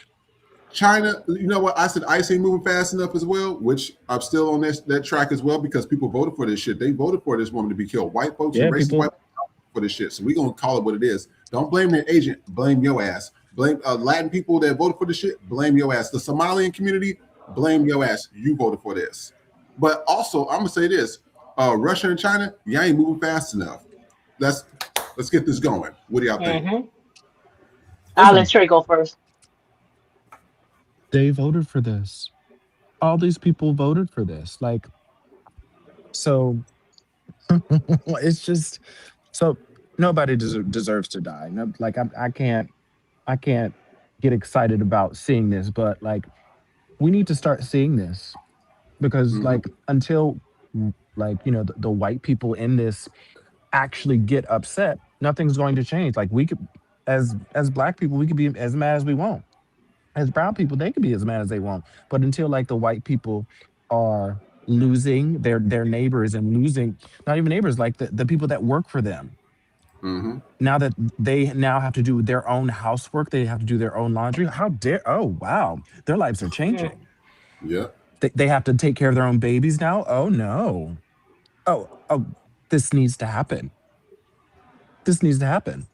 Speaker 1: China, you know what? I said ICE ain't moving fast enough as well, which I'm still on that track as well because people voted for this shit. They voted for this woman to be killed. White folks and racist white folks for this shit. So we're going to call it what it is. Don't blame their agent. Blame your ass. Blame Latin people that voted for this shit. Blame your ass. The Somalian community, blame your ass. You voted for this. But also, I'm going to say this. Russia and China, y'all ain't moving fast enough. Let's get this going. What do y'all think?
Speaker 2: Mm-hmm. I'll let Trey go first.
Speaker 3: They voted for this. All these people voted for this. Like, so it's just so nobody deserves to die. No, like I can't get excited about seeing this, but like we need to start seeing this because
Speaker 1: Mm-hmm.
Speaker 3: like until like the white people in this actually get upset, nothing's going to change. Like we could, as black people, we could be as mad as we want. As brown people, they could be as mad as they want. But until like the white people are losing their neighbors and losing not even neighbors, like the people that work for them.
Speaker 1: Mm-hmm.
Speaker 3: Now that they now have to do their own housework, they have to do their own laundry. How dare oh wow. Their lives are
Speaker 2: Mm.
Speaker 3: changing.
Speaker 1: Yeah.
Speaker 3: They have to take care of their own babies now. Oh no. Oh, this needs to happen. This needs to happen.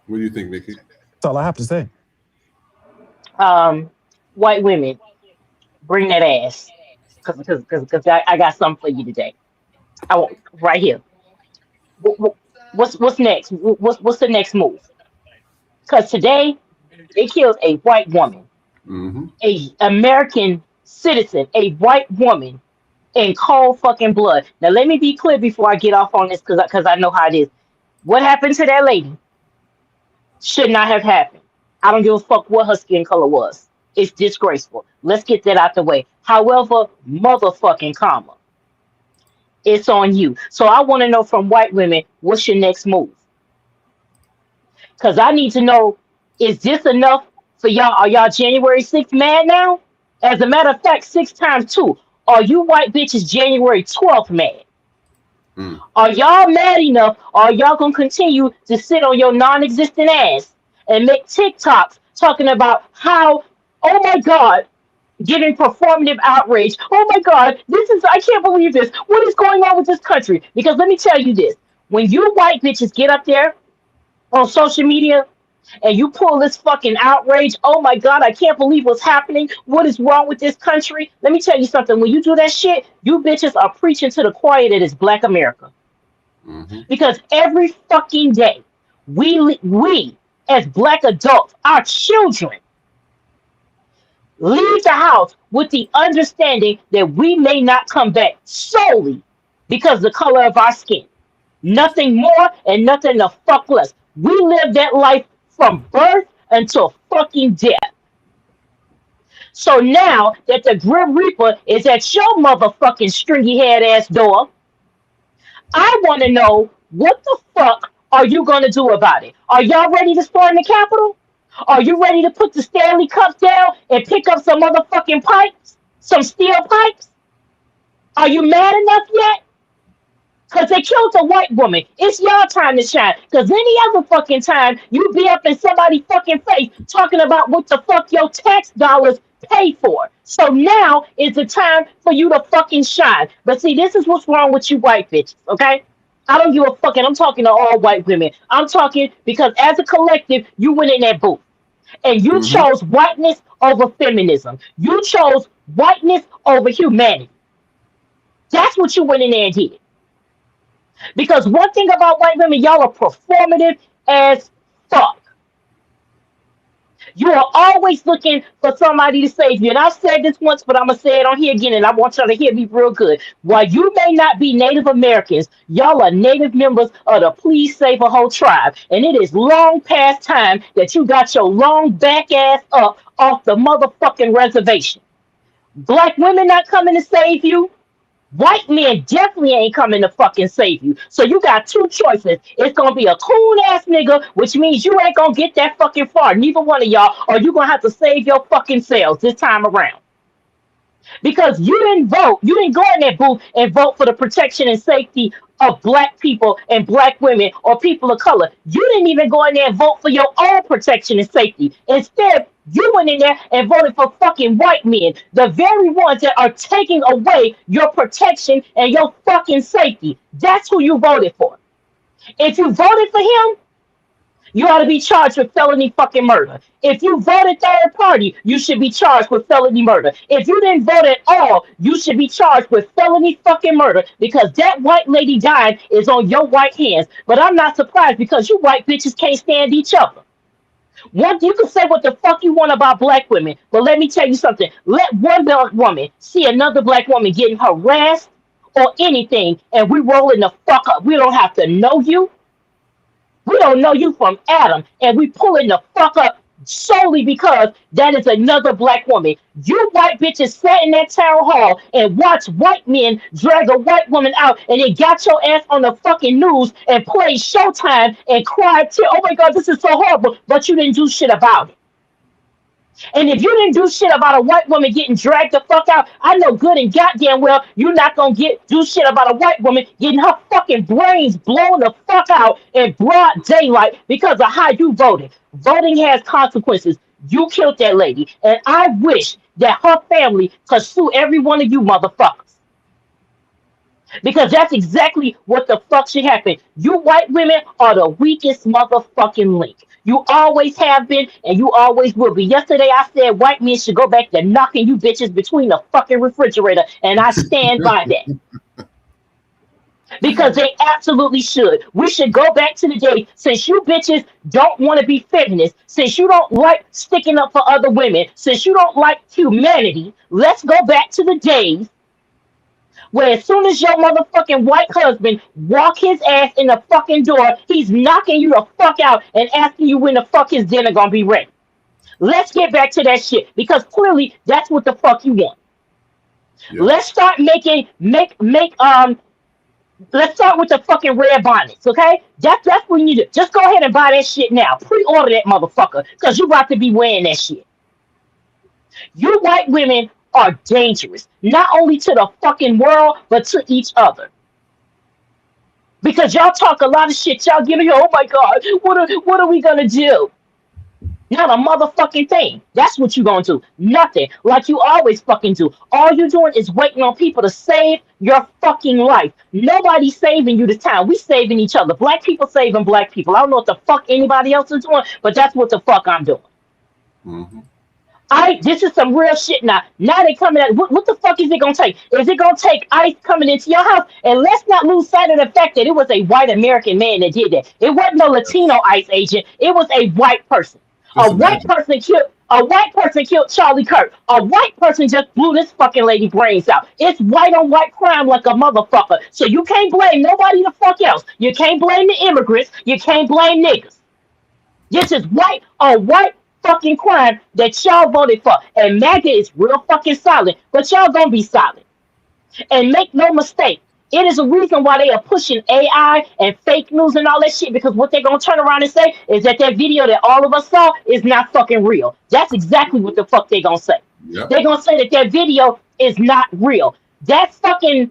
Speaker 1: What do you think, Nikki?
Speaker 3: That's all I have to say.
Speaker 2: White women, bring that ass, cause I got something for you today. I want right here. What's next? What's the next move? Cause today they killed a white woman,
Speaker 1: Mm-hmm.
Speaker 2: a American citizen, a white woman in cold fucking blood. Now let me be clear before I get off on this, cause I know how it is. What happened to that lady should not have happened. I don't give a fuck what her skin color was. It's disgraceful. Let's get that out the way. However, motherfucking comma, it's on you. So I want to know from white women, what's your next move? Because I need to know, is this enough for y'all? Are y'all January 6th mad now? As a matter of fact, 6 times 2. Are you white bitches January 12th mad?
Speaker 1: Mm.
Speaker 2: Are y'all mad enough? Or are y'all gonna continue to sit on your non-existent ass and make TikToks talking about how, oh my God, giving performative outrage. Oh my God, I can't believe this. What is going on with this country? Because let me tell you this. When you white bitches get up there on social media and you pull this fucking outrage, oh my God, I can't believe what's happening. What is wrong with this country? Let me tell you something. When you do that shit, you bitches are preaching to the choir that is Black America.
Speaker 1: Mm-hmm.
Speaker 2: Because every fucking day, we as Black adults, our children, leave the house with the understanding that we may not come back solely because of the color of our skin. Nothing more and nothing the fuck less. We live that life from birth until fucking death. So now that the Grim Reaper is at your motherfucking stringy head ass door, I want to know what the fuck are you going to do about it? Are y'all ready to storm the Capitol? Are you ready to put the Stanley Cups down and pick up some motherfucking pipes? Some steel pipes? Are you mad enough yet? Because they killed a white woman. It's your time to shine. Because any other fucking time, you be up in somebody's fucking face talking about what the fuck your tax dollars pay for. So now is the time for you to fucking shine. But see, this is what's wrong with you white bitches, okay? I don't give a fuck, and I'm talking to all white women. I'm talking because as a collective, you went in that booth and you
Speaker 1: Mm-hmm.
Speaker 2: chose whiteness over feminism. You chose whiteness over humanity. That's what you went in there and did. Because one thing about white women, y'all are performative as fuck. You are always looking for somebody to save you. And I've said this once, but I'm going to say it on here again, and I want y'all to hear me real good. While you may not be Native Americans, y'all are native members of the Please Save a Whole tribe. And it is long past time that you got your long back ass up off the motherfucking reservation. Black women not coming to save you. White men definitely ain't coming to fucking save you. So you got two choices. It's gonna be a coon ass nigga, which means you ain't gonna get that fucking far. Neither one of y'all, or you gonna have to save your fucking selves this time around. Because you didn't vote. You didn't go in that booth and vote for the protection and safety of black people and black women or people of color. You didn't even go in there and vote for your own protection and safety. Instead, you went in there and voted for fucking white men, the very ones that are taking away your protection and your fucking safety. That's who you voted for. If you voted for him, You ought to be charged with felony fucking murder. If you voted third party, you should be charged with felony murder. If you didn't vote at all, you should be charged with felony fucking murder because that white lady dying is on your white hands. But I'm not surprised because you white bitches can't stand each other. One, you can say what the fuck you want about black women, but let me tell you something. Let one black woman see another black woman getting harassed or anything, and we rolling the fuck up. We don't have to know you. We don't know you from Adam, and we pulling the fuck up solely because that is another black woman. You white bitches sat in that town hall and watched white men drag a white woman out, and then got your ass on the fucking news and played Showtime and cried, oh my God, this is so horrible, but you didn't do shit about it. And if you didn't do shit about a white woman getting dragged the fuck out, I know good and goddamn well you're not gonna do shit about a white woman getting her fucking brains blown the fuck out in broad daylight because of how you voted. Voting has consequences. You killed that lady, and I wish that her family could sue every one of you motherfuckers. Because that's exactly what the fuck should happen. You white women are the weakest motherfucking link. You always have been, and you always will be. Yesterday I said white men should go back to knocking you bitches between the fucking refrigerator, and I stand by that. Because they absolutely should. We should go back to the day, since you bitches don't want to be feminists, since you don't like sticking up for other women, since you don't like humanity, let's go back to the days where as soon as your motherfucking white husband walk his ass in the fucking door, he's knocking you the fuck out and asking you when the fuck his dinner gonna be ready. Let's get back to that shit because clearly that's what the fuck you want. Yeah. Let's start let's start with the fucking red bonnets, okay? That's what you do. Just go ahead and buy that shit now. Pre-order that motherfucker because you about to be wearing that shit. You white women are dangerous, not only to the fucking world, but to each other. Because y'all talk a lot of shit. Y'all give me, oh my God, what are we gonna do? Not a motherfucking thing. That's what you gonna do. Nothing. Like you always fucking do. All you doing is waiting on people to save your fucking life. Nobody's saving you this time. We saving each other. Black people saving black people. I don't know what the fuck anybody else is doing, but that's what the fuck I'm doing. Mm-hmm. This is some real shit now. Now they coming at what the fuck is it gonna take? Is it gonna take ICE coming into your house? And let's not lose sight of the fact that it was a white American man that did that. It wasn't no Latino ICE agent. It was a white person. A white person killed Charlie Kirk. A white person just blew this fucking lady brains out. It's white on white crime like a motherfucker. So you can't blame nobody the fuck else. You can't blame the immigrants. You can't blame niggas. This is white on white fucking crime that y'all voted for. And MAGA is real fucking silent, but y'all gonna be silent. And make no mistake, it is a reason why they are pushing AI and fake news and all that shit, because what they're gonna turn around and say is that video that all of us saw is not fucking real. That's exactly what the fuck they're gonna say. Yep. They're gonna say that video is not real. That fucking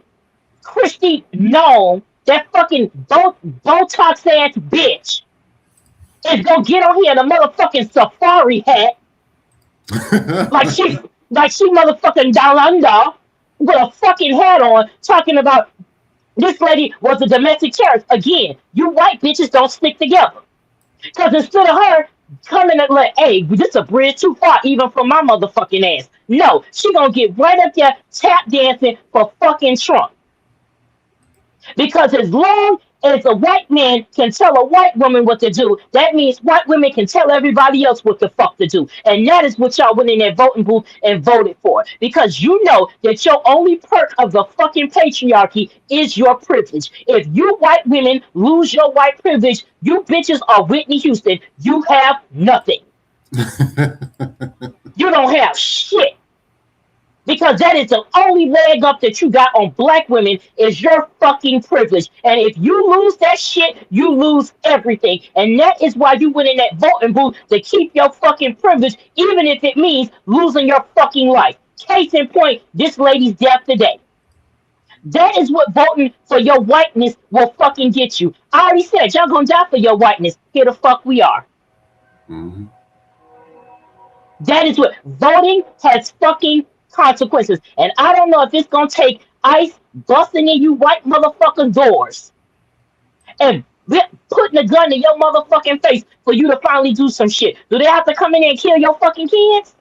Speaker 2: Christy Gnome, that fucking Botox ass bitch, is gonna get on here in a motherfucking safari hat, like she motherfucking down under with a fucking hat on, talking about this lady was a domestic terrorist. Again, you white bitches don't stick together, because instead of her coming and like, hey, this is a bridge too far even for my motherfucking ass. No, she gonna get right up there tap dancing for fucking Trump. Because as long as a white man can tell a white woman what to do, that means white women can tell everybody else what the fuck to do. And that is what y'all went in that voting booth and voted for. Because you know that your only perk of the fucking patriarchy is your privilege. If you white women lose your white privilege, you bitches are Whitney Houston. You have nothing. You don't have shit. Because that is the only leg up that you got on black women is your fucking privilege. And if you lose that shit, you lose everything. And that is why you went in that voting booth, to keep your fucking privilege, even if it means losing your fucking life. Case in point, this lady's death today. That is what voting for your whiteness will fucking get you. I already said, y'all gonna die for your whiteness. Here the fuck we are. Mm-hmm. That is what voting has fucking consequences. And I don't know if it's gonna take ICE busting in you white motherfuckers' doors and putting a gun in your motherfucking face for you to finally do some shit. Do they have to come in and kill your fucking kids?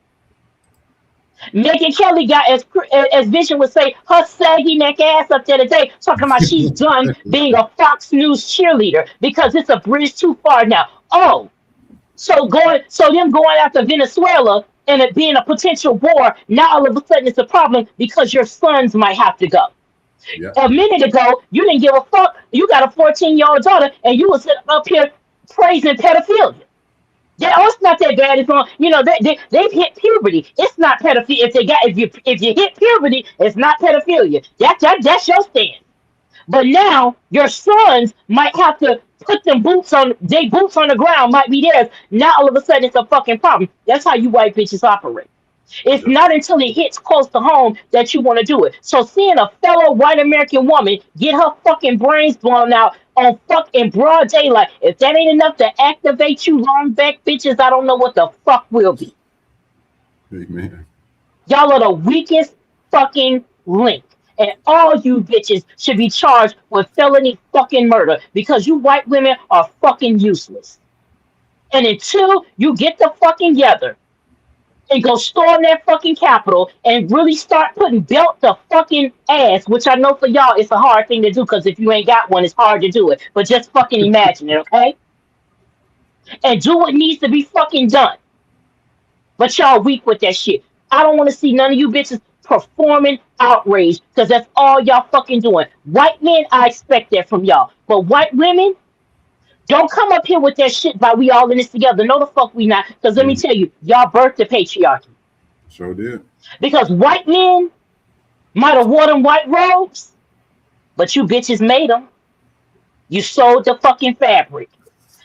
Speaker 2: Megan Kelly got, as Vision would say, her saggy neck ass up there today talking about she's done being a Fox News cheerleader because it's a bridge too far now. Oh, so them going after Venezuela and it being a potential war, now all of a sudden it's a problem because your sons might have to go.
Speaker 1: Yeah.
Speaker 2: A minute ago, you didn't give a fuck. You got a 14-year-old daughter and you was up here praising pedophilia. It's not that bad. It's on, they've hit puberty. It's not pedophilia. If you hit puberty, it's not pedophilia. That's your stand. But now your sons might have to put them boots on. They boots on the ground might be theirs. Now all of a sudden it's a fucking problem. That's how you white bitches operate. It's not until it hits close to home that you want to do it. So seeing a fellow white American woman get her fucking brains blown out on fucking broad daylight, if that ain't enough to activate you long back bitches, I don't know what the fuck will be.
Speaker 1: Amen.
Speaker 2: Y'all are the weakest fucking link. And all you bitches should be charged with felony fucking murder because you white women are fucking useless. And until you get the fucking together and go storm that fucking Capitol and really start putting belt to fucking ass, which I know for y'all it's a hard thing to do because if you ain't got one, it's hard to do it. But just fucking imagine it, okay? And do what needs to be fucking done. But y'all weak with that shit. I don't want to see none of you bitches performing outrage because that's all y'all fucking doing. White men, I expect that from y'all. But white women, don't come up here with that shit by we all in this together. No, the fuck we not. Because let me tell you, y'all birthed the patriarchy.
Speaker 1: Sure did.
Speaker 2: Because white men might have wore them white robes, but you bitches made them. You sold the fucking fabric.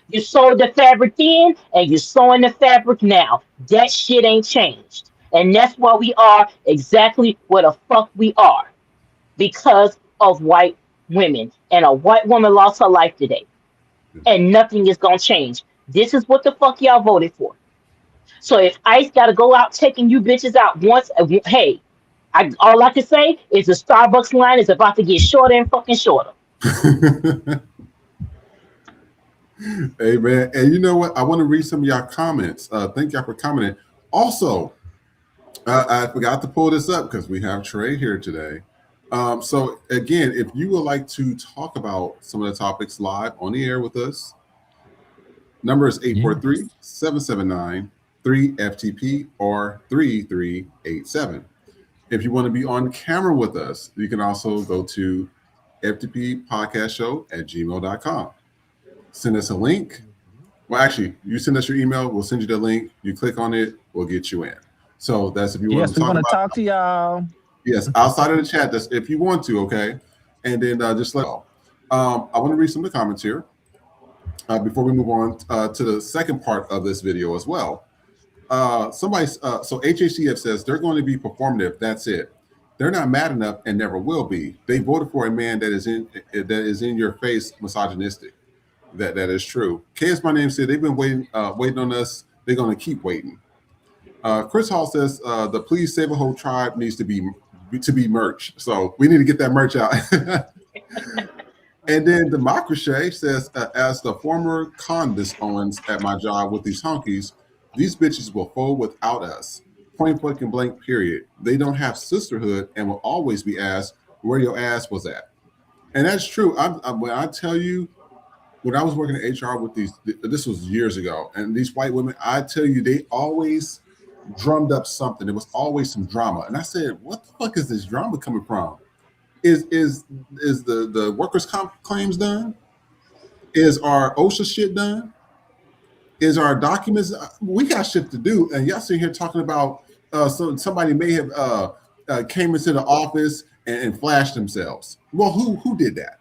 Speaker 2: You sold the fabric then, and you're sewing the fabric now. That shit ain't changed. And that's why we are exactly where the fuck we are. Because of white women. And a white woman lost her life today. And nothing is going to change. This is what the fuck y'all voted for. So if ICE got to go out taking you bitches out once, hey, all I can say is the Starbucks line is about to get shorter and fucking shorter.
Speaker 1: Hey, man. And you know what? I want to read some of y'all comments. Thank y'all for commenting. Also, I forgot to pull this up because we have Trey here today. So again, if you would like to talk about some of the topics live on the air with us, number is 843-779-3FTP or 3387. If you want to be on camera with us, you can also go to ftppodcastshow@gmail.com. Send us a link. Well, actually, you send us your email, we'll send you the link. You click on it, we'll get you in. So that's if you want to talk about.
Speaker 3: Talk to y'all.
Speaker 1: Yes, outside of the chat, that's if you want to, okay? And then just let go. I want to read some of the comments here before we move on to the second part of this video as well. So HHCF says they're going to be performative. That's it. They're not mad enough and never will be. They voted for a man that is in your face misogynistic. That is true. KS My Name said they've been waiting on us. They're going to keep waiting. Chris Hall says the Please Save a Whole Tribe needs to be merch. So we need to get that merch out. And then Democracy says, as the former condis owns at my job with these honkies, these bitches will fold without us. Point fucking blank, period. They don't have sisterhood and will always be asked where your ass was at. And that's true. When I tell you, when I was working in HR with this was years ago, and these white women, I tell you, they always drummed up something. There was always some drama. And I said, what the fuck is this drama coming from? Is the workers' comp claims done? Is our OSHA shit done? Is our documents? We got shit to do. And y'all sitting here talking about somebody may have came into the office and flashed themselves. Well, who did that?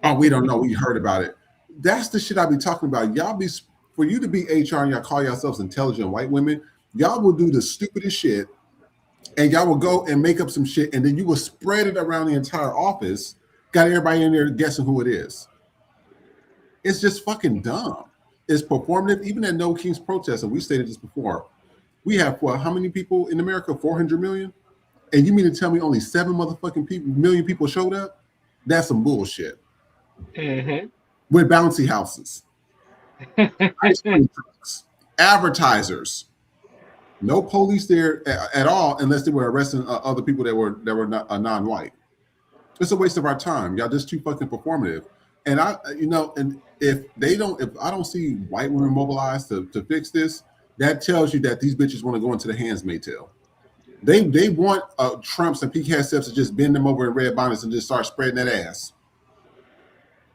Speaker 1: Oh, we don't know. We heard about it. That's the shit I be talking about. For you to be HR and y'all call yourselves intelligent white women, y'all will do the stupidest shit and y'all will go and make up some shit and then you will spread it around the entire office, got everybody in there guessing who it is. It's just fucking dumb. It's performative. Even at No King's protest, and we stated this before, we have how many people in America? 400 million? And you mean to tell me only 7 motherfucking million people showed up? That's some bullshit.
Speaker 2: Mm-hmm.
Speaker 1: with bouncy houses, ice cream trucks, advertisers. No police there at all, unless they were arresting other people that were not non-white. It's a waste of our time. Y'all just too fucking performative. And and if I don't see white women mobilized to fix this, that tells you that these bitches want to go into the Handmaid's Tale. They want Trumps and Pete Hegseth to just bend them over in red bonnets and just start spreading that ass,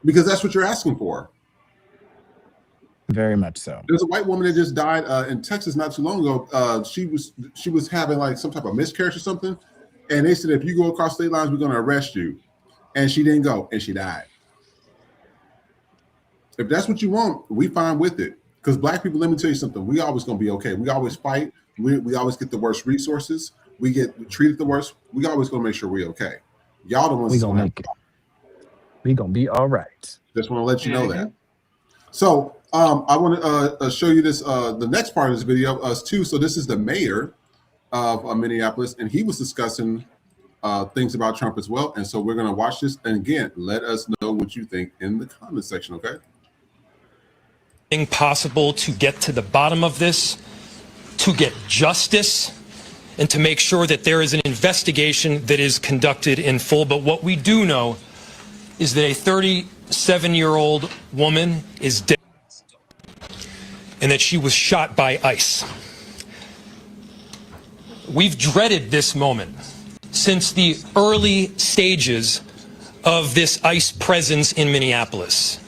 Speaker 1: because that's what you're asking for.
Speaker 3: Very much so.
Speaker 1: There's a white woman that just died in Texas not too long ago. She was having like some type of miscarriage or something, and they said if you go across state lines, we're going to arrest you. And she didn't go, and she died. If that's what you want, we fine with it. Because black people, let me tell you something, we always going to be okay. We always fight. We always get the worst resources. We get treated the worst. We always going to make sure we're okay. Y'all the ones
Speaker 3: we gonna make it. We gonna be all right.
Speaker 1: Just want to let you know that. So I want to show you this, the next part of this video, us too. So this is the mayor of Minneapolis, and he was discussing things about Trump as well. And so we're going to watch this. And again, let us know what you think in the comment section, okay?
Speaker 6: Possible to get to the bottom of this, to get justice, and to make sure that there is an investigation that is conducted in full. But what we do know is that a 37-year-old woman is dead and that she was shot by ICE. We've dreaded this moment since the early stages of this ICE presence in Minneapolis.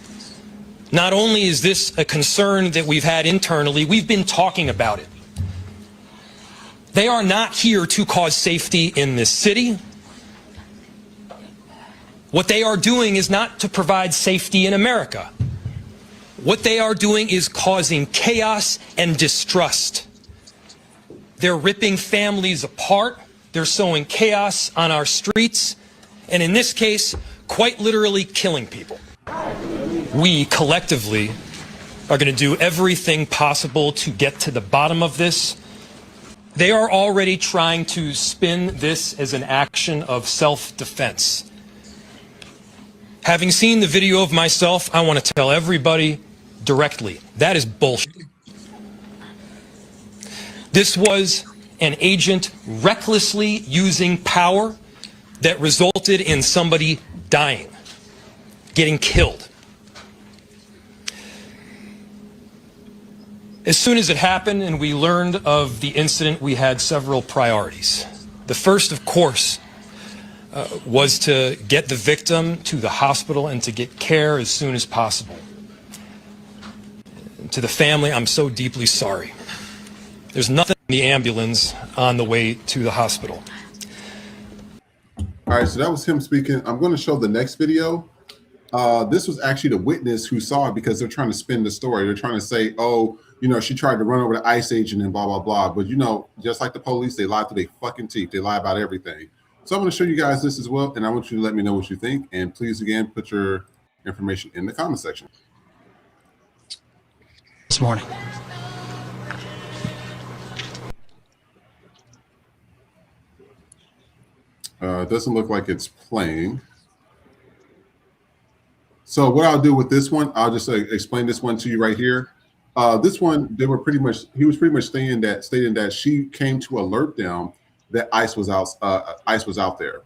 Speaker 6: Not only is this a concern that we've had internally, we've been talking about it. They are not here to cause safety in this city. What they are doing is not to provide safety in America. What they are doing is causing chaos and distrust. They're ripping families apart. They're sowing chaos on our streets. And in this case, quite literally killing people. We collectively are going to do everything possible to get to the bottom of this. They are already trying to spin this as an action of self-defense. Having seen the video of myself, I want to tell everybody directly, that is bullshit. This was an agent recklessly using power that resulted in somebody dying, getting killed. As soon as it happened and we learned of the incident, we had several priorities. The first, of course, was to get the victim to the hospital and to get care as soon as possible. To the family, I'm so deeply sorry. There's nothing in the ambulance on the way to the hospital.
Speaker 1: All right, so that was him speaking. I'm going to show the next video. This was actually the witness who saw it, because they're trying to spin the story. They're trying to say, oh, you know, she tried to run over the ICE agent and blah, blah, blah. But, you know, just like the police, they lie to their fucking teeth. They lie about everything. So I'm going to show you guys this as well, and I want you to let me know what you think. And please, again, put your information in the comment section.
Speaker 7: This morning.
Speaker 1: It doesn't look like it's playing. So what I'll do with this one, I'll just explain this one to you right here. This one, he was pretty much stating that she came to alert them that ICE was out there.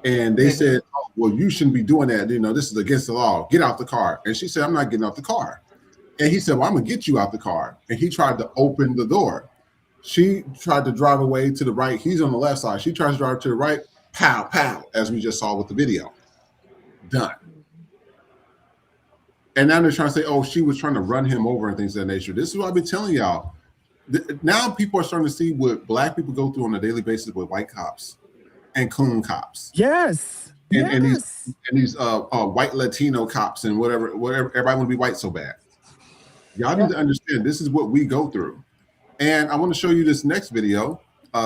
Speaker 1: And they said, oh, well, you shouldn't be doing that. You know, this is against the law. Get out the car. And she said, I'm not getting out the car. And he said, well, I'm going to get you out the car. And he tried to open the door. She tried to drive away to the right. He's on the left side. She tries to drive to the right. Pow, pow, as we just saw with the video. Done. And now they're trying to say, oh, she was trying to run him over and things of that nature. This is what I've been telling y'all. Now people are starting to see what black people go through on a daily basis with white cops and coon cops.
Speaker 3: Yes.
Speaker 1: And these white Latino cops and whatever. Everybody want to be white so bad. Y'all need to understand this is what we go through. And I want to show you this next video.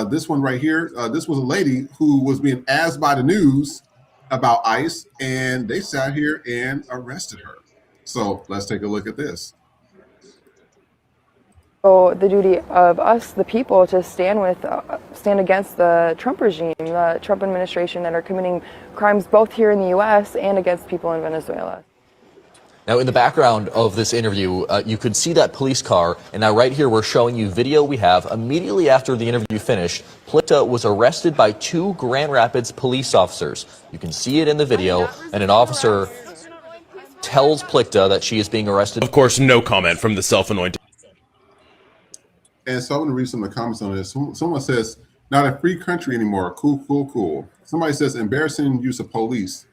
Speaker 1: This one right here. This was a lady who was being asked by the news about ICE, and they sat here and arrested her. So let's take a look at this.
Speaker 8: So the duty of us, the people, to stand against the Trump regime, the Trump administration, that are committing crimes both here in the U.S. and against people in Venezuela.
Speaker 7: Now, in the background of this interview, you could see that police car, and now right here we're showing you video we have. Immediately after the interview finished, Plickta was arrested by 2 Grand Rapids police officers. You can see it in the video, and an officer tells Plickta that she is being arrested.
Speaker 9: Of course, no comment from the self-anointed.
Speaker 1: And so I'm going to read some of the comments on this. Someone says, not a free country anymore. Cool, cool, cool. Somebody says, embarrassing use of police.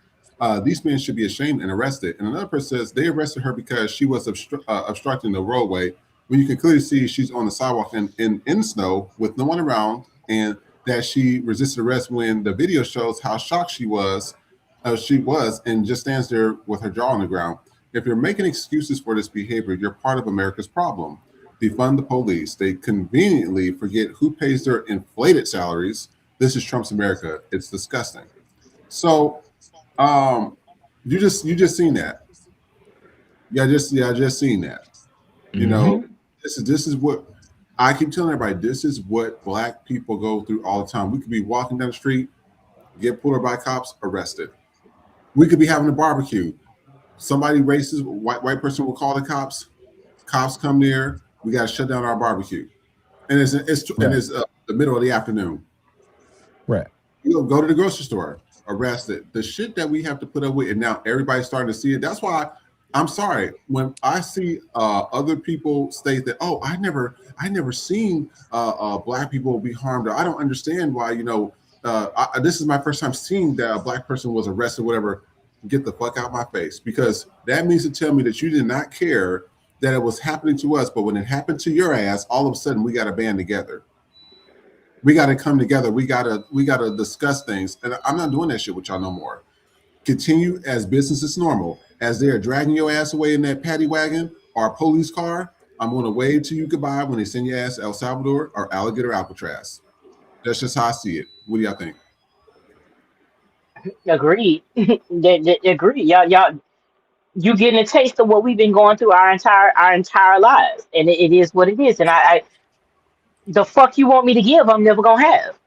Speaker 1: These men should be ashamed and arrested. And another person says they arrested her because she was obstructing the roadway, when you can clearly see she's on the sidewalk in snow with no one around, and that she resisted arrest when the video shows how shocked she was, and just stands there with her jaw on the ground. If you're making excuses for this behavior, you're part of America's problem. Defund the police. They conveniently forget who pays their inflated salaries. This is Trump's America. It's disgusting. So, you just seen that. I just seen that. You know, this is what I keep telling everybody. This is what Black people go through all the time. We could be walking down the street, get pulled over by cops, arrested. We could be having a barbecue. Somebody racist, white person will call the cops. Cops come there. We got to shut down our barbecue, and it's the middle of the afternoon.
Speaker 3: Right.
Speaker 1: You go to the grocery store, arrested. The shit that we have to put up with, and now everybody's starting to see it. That's why I'm sorry when I see other people state that, oh, I never seen Black people be harmed. Or I don't understand why. This is my first time seeing that a Black person was arrested. Whatever. Get the fuck out of my face, because that means to tell me that you did not care that it was happening to us, but when it happened to your ass, all of a sudden we got to band together. We got to come together. We got to discuss things. And I'm not doing that shit with y'all no more. Continue as business as normal. As they're dragging your ass away in that paddy wagon or a police car, I'm going to wave to you goodbye when they send your ass to El Salvador or Alligator Alcatraz. That's just how I see it. What do y'all think?
Speaker 2: Agreed. Agreed. Y'all, you getting a taste of what we've been going through our entire lives, and it is what it is. And I the fuck you want me to give, I'm never gonna have.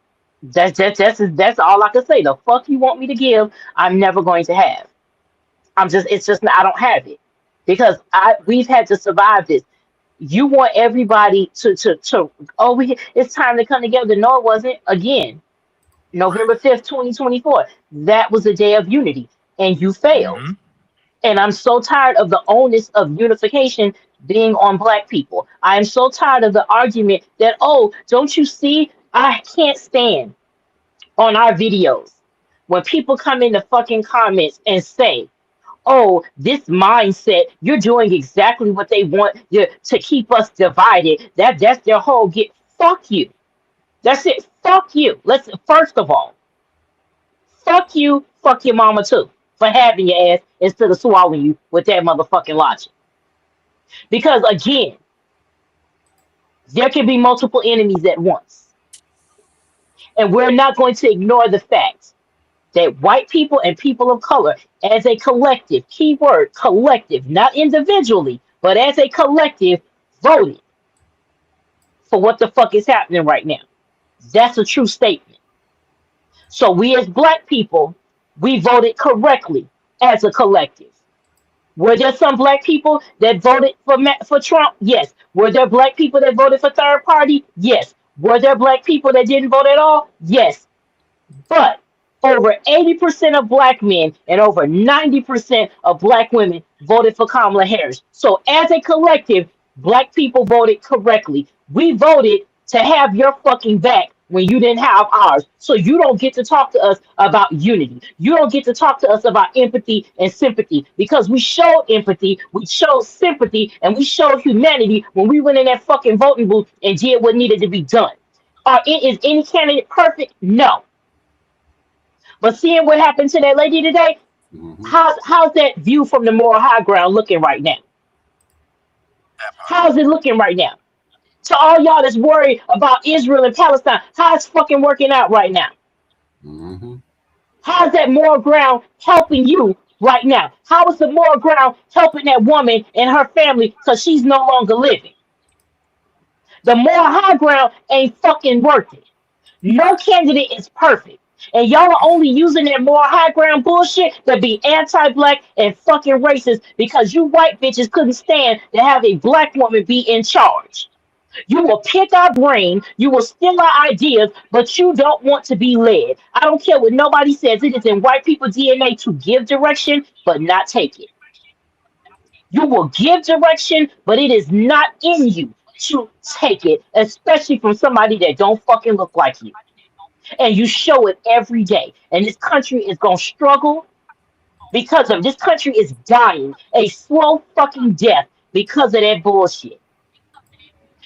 Speaker 2: That's all I can say. The fuck you want me to give, I'm never going to have. It's just I don't have it, because we've had to survive this. You want everybody to it's time to come together. No, it wasn't. Again, November 5th, 2024. That was a day of unity, and you failed. And I'm so tired of the onus of unification being on Black people. I'm so tired of the argument that, oh, don't you see? I can't stand on our videos when people come in the fucking comments and say, oh, this mindset, you're doing exactly what they want to keep us divided. That's their whole fuck you. That's it. Fuck you. First of all, fuck you, fuck your mama too, for having your ass instead of swallowing you with that motherfucking logic. Because again, there can be multiple enemies at once. And we're not going to ignore the fact that white people and people of color, as a collective, keyword collective, not individually, but as a collective, voted for what the fuck is happening right now. That's a true statement. So we as Black people, we voted correctly as a collective. Were there some Black people that voted for Trump? Yes. Were there Black people that voted for third party? Yes. Were there Black people that didn't vote at all? Yes. But over 80% of Black men and over 90% of Black women voted for Kamala Harris. So as a collective, Black people voted correctly. We voted to have your fucking back when you didn't have ours. So you don't get to talk to us about unity. You don't get to talk to us about empathy and sympathy, because we showed empathy, we showed sympathy, and we showed humanity when we went in that fucking voting booth and did what needed to be done. Is any candidate perfect? No. But seeing what happened to that lady today, how's that view from the moral high ground looking right now? How's it looking right now? To all y'all that's worried about Israel and Palestine, how's it fucking working out right now? How's that moral ground helping you right now? How is the moral ground helping that woman and her family because she's no longer living? The moral high ground ain't fucking working. No candidate is perfect. And y'all are only using that more high ground bullshit to be anti-black and fucking racist because you white bitches couldn't stand to have a black woman be in charge. You will pick our brain, you will steal our ideas, but you don't want to be led. I don't care what nobody says. It is in white people's DNA to give direction, but not take it. You will give direction, but it is not in you to take it, especially from somebody that don't fucking look like you. And you show it every day. And this country is gonna struggle because of this country is dying a slow fucking death because of that bullshit.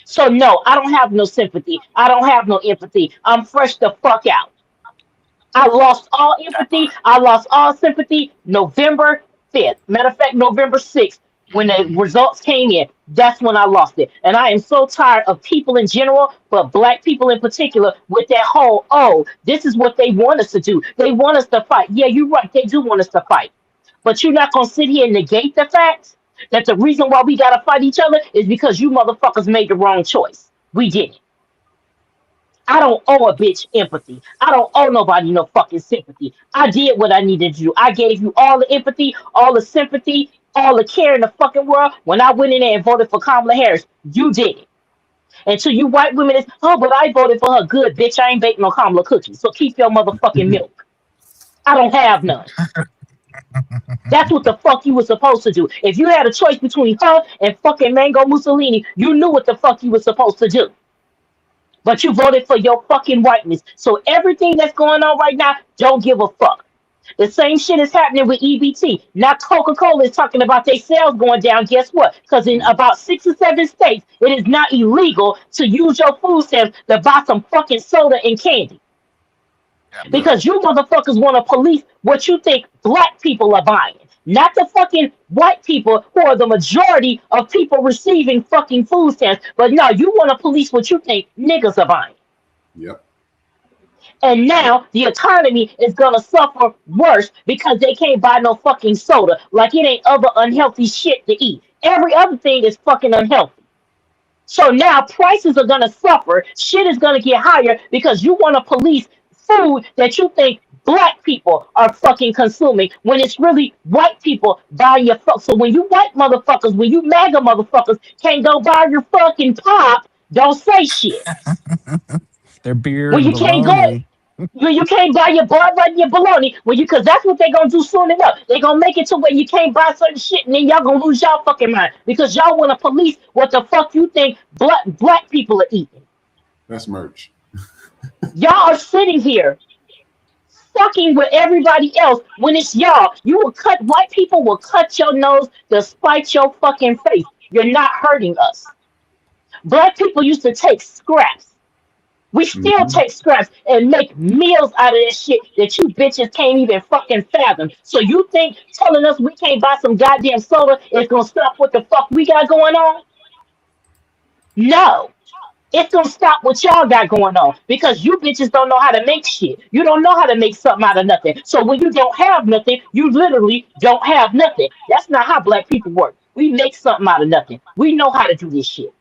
Speaker 2: So no, I don't have no sympathy. I don't have no empathy. I'm fresh the fuck out. I lost all empathy. I lost all sympathy November 5th. Matter of fact, November 6th, when the results came in, that's when I lost it. And I am so tired of people in general, but black people in particular, with that whole, oh, this is what they want us to do. They want us to fight. Yeah, you're right. They do want us to fight. But you're not going to sit here and negate the fact that the reason why we got to fight each other is because you motherfuckers made the wrong choice. We didn't. I don't owe a bitch empathy. I don't owe nobody no fucking sympathy. I did what I needed to do. I gave you all the empathy, all the sympathy, all the care in the fucking world when I went in there and voted for Kamala Harris. You did it. And to you white women, it's, oh, but I voted for her. Good, bitch. I ain't baking no Kamala cookies. So keep your motherfucking milk. I don't have none. That's what the fuck you were supposed to do. If you had a choice between her and fucking Mango Mussolini, you knew what the fuck you were supposed to do. But you voted for your fucking whiteness. So everything that's going on right now, don't give a fuck. The same shit is happening with EBT. Now Coca-Cola is talking about their sales going down. Guess what? Because in about 6 or 7 states, it is not illegal to use your food stamps to buy some fucking soda and candy. Because you motherfuckers want to police what you think black people are buying. Not the fucking white people who are the majority of people receiving fucking food stamps. But no, you want to police what you think niggas are buying.
Speaker 1: Yep.
Speaker 2: And now the economy is going to suffer worse because they can't buy no fucking soda. Like it ain't other unhealthy shit to eat. Every other thing is fucking unhealthy. So now prices are going to suffer. Shit is going to get higher because you want to police food that you think black people are fucking consuming when it's really white people buying your fuck. So when you white motherfuckers, when you MAGA motherfuckers can't go buy your fucking pop, don't say shit.
Speaker 3: Their beer
Speaker 2: When
Speaker 3: and
Speaker 2: you can't go,
Speaker 3: bologna.
Speaker 2: when you can't buy your Bud Light and your bologna, when you, cause that's what they gonna do soon enough. They gonna make it to where you can't buy certain shit, and then y'all gonna lose y'all fucking mind because y'all want to police what the fuck you think black people are eating.
Speaker 1: That's merch.
Speaker 2: Y'all are sitting here fucking with everybody else when it's y'all. You will cut, white people will cut your nose to spite your fucking face. You're not hurting us. Black people used to take scraps. We still take scraps and make meals out of this shit that you bitches can't even fucking fathom. So you think telling us we can't buy some goddamn soda is gonna stop what the fuck we got going on? No. It's gonna stop what y'all got going on because you bitches don't know how to make shit. You don't know how to make something out of nothing. So when you don't have nothing, you literally don't have nothing. That's not how black people work. We make something out of nothing. We know how to do this shit.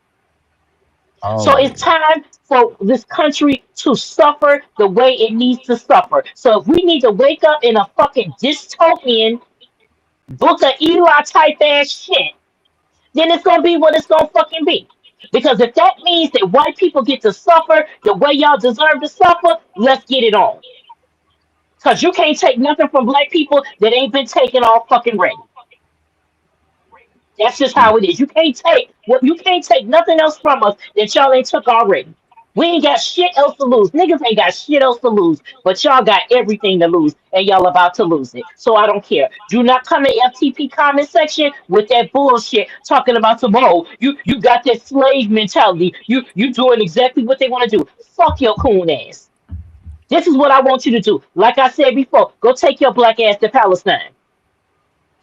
Speaker 2: So
Speaker 3: Always.
Speaker 2: it's time for this country to suffer the way it needs to suffer. So if we need to wake up in a fucking dystopian Book of Eli type ass shit, then it's gonna be what it's gonna fucking be. Because if that means that white people get to suffer the way y'all deserve to suffer, let's get it on. Because you can't take nothing from black people that ain't been taken all fucking ready. That's just how it is. You can't take nothing else from us that y'all ain't took already. We ain't got shit else to lose. Niggas ain't got shit else to lose. But y'all got everything to lose. And y'all about to lose it. So I don't care. Do not come in FTP comment section with that bullshit talking about some, oh, you got that slave mentality. You doing exactly what they want to do. Fuck your coon ass. This is what I want you to do. Like I said before, go take your black ass to Palestine.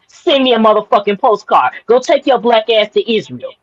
Speaker 2: Send me a motherfucking postcard. Go take your black ass to Israel.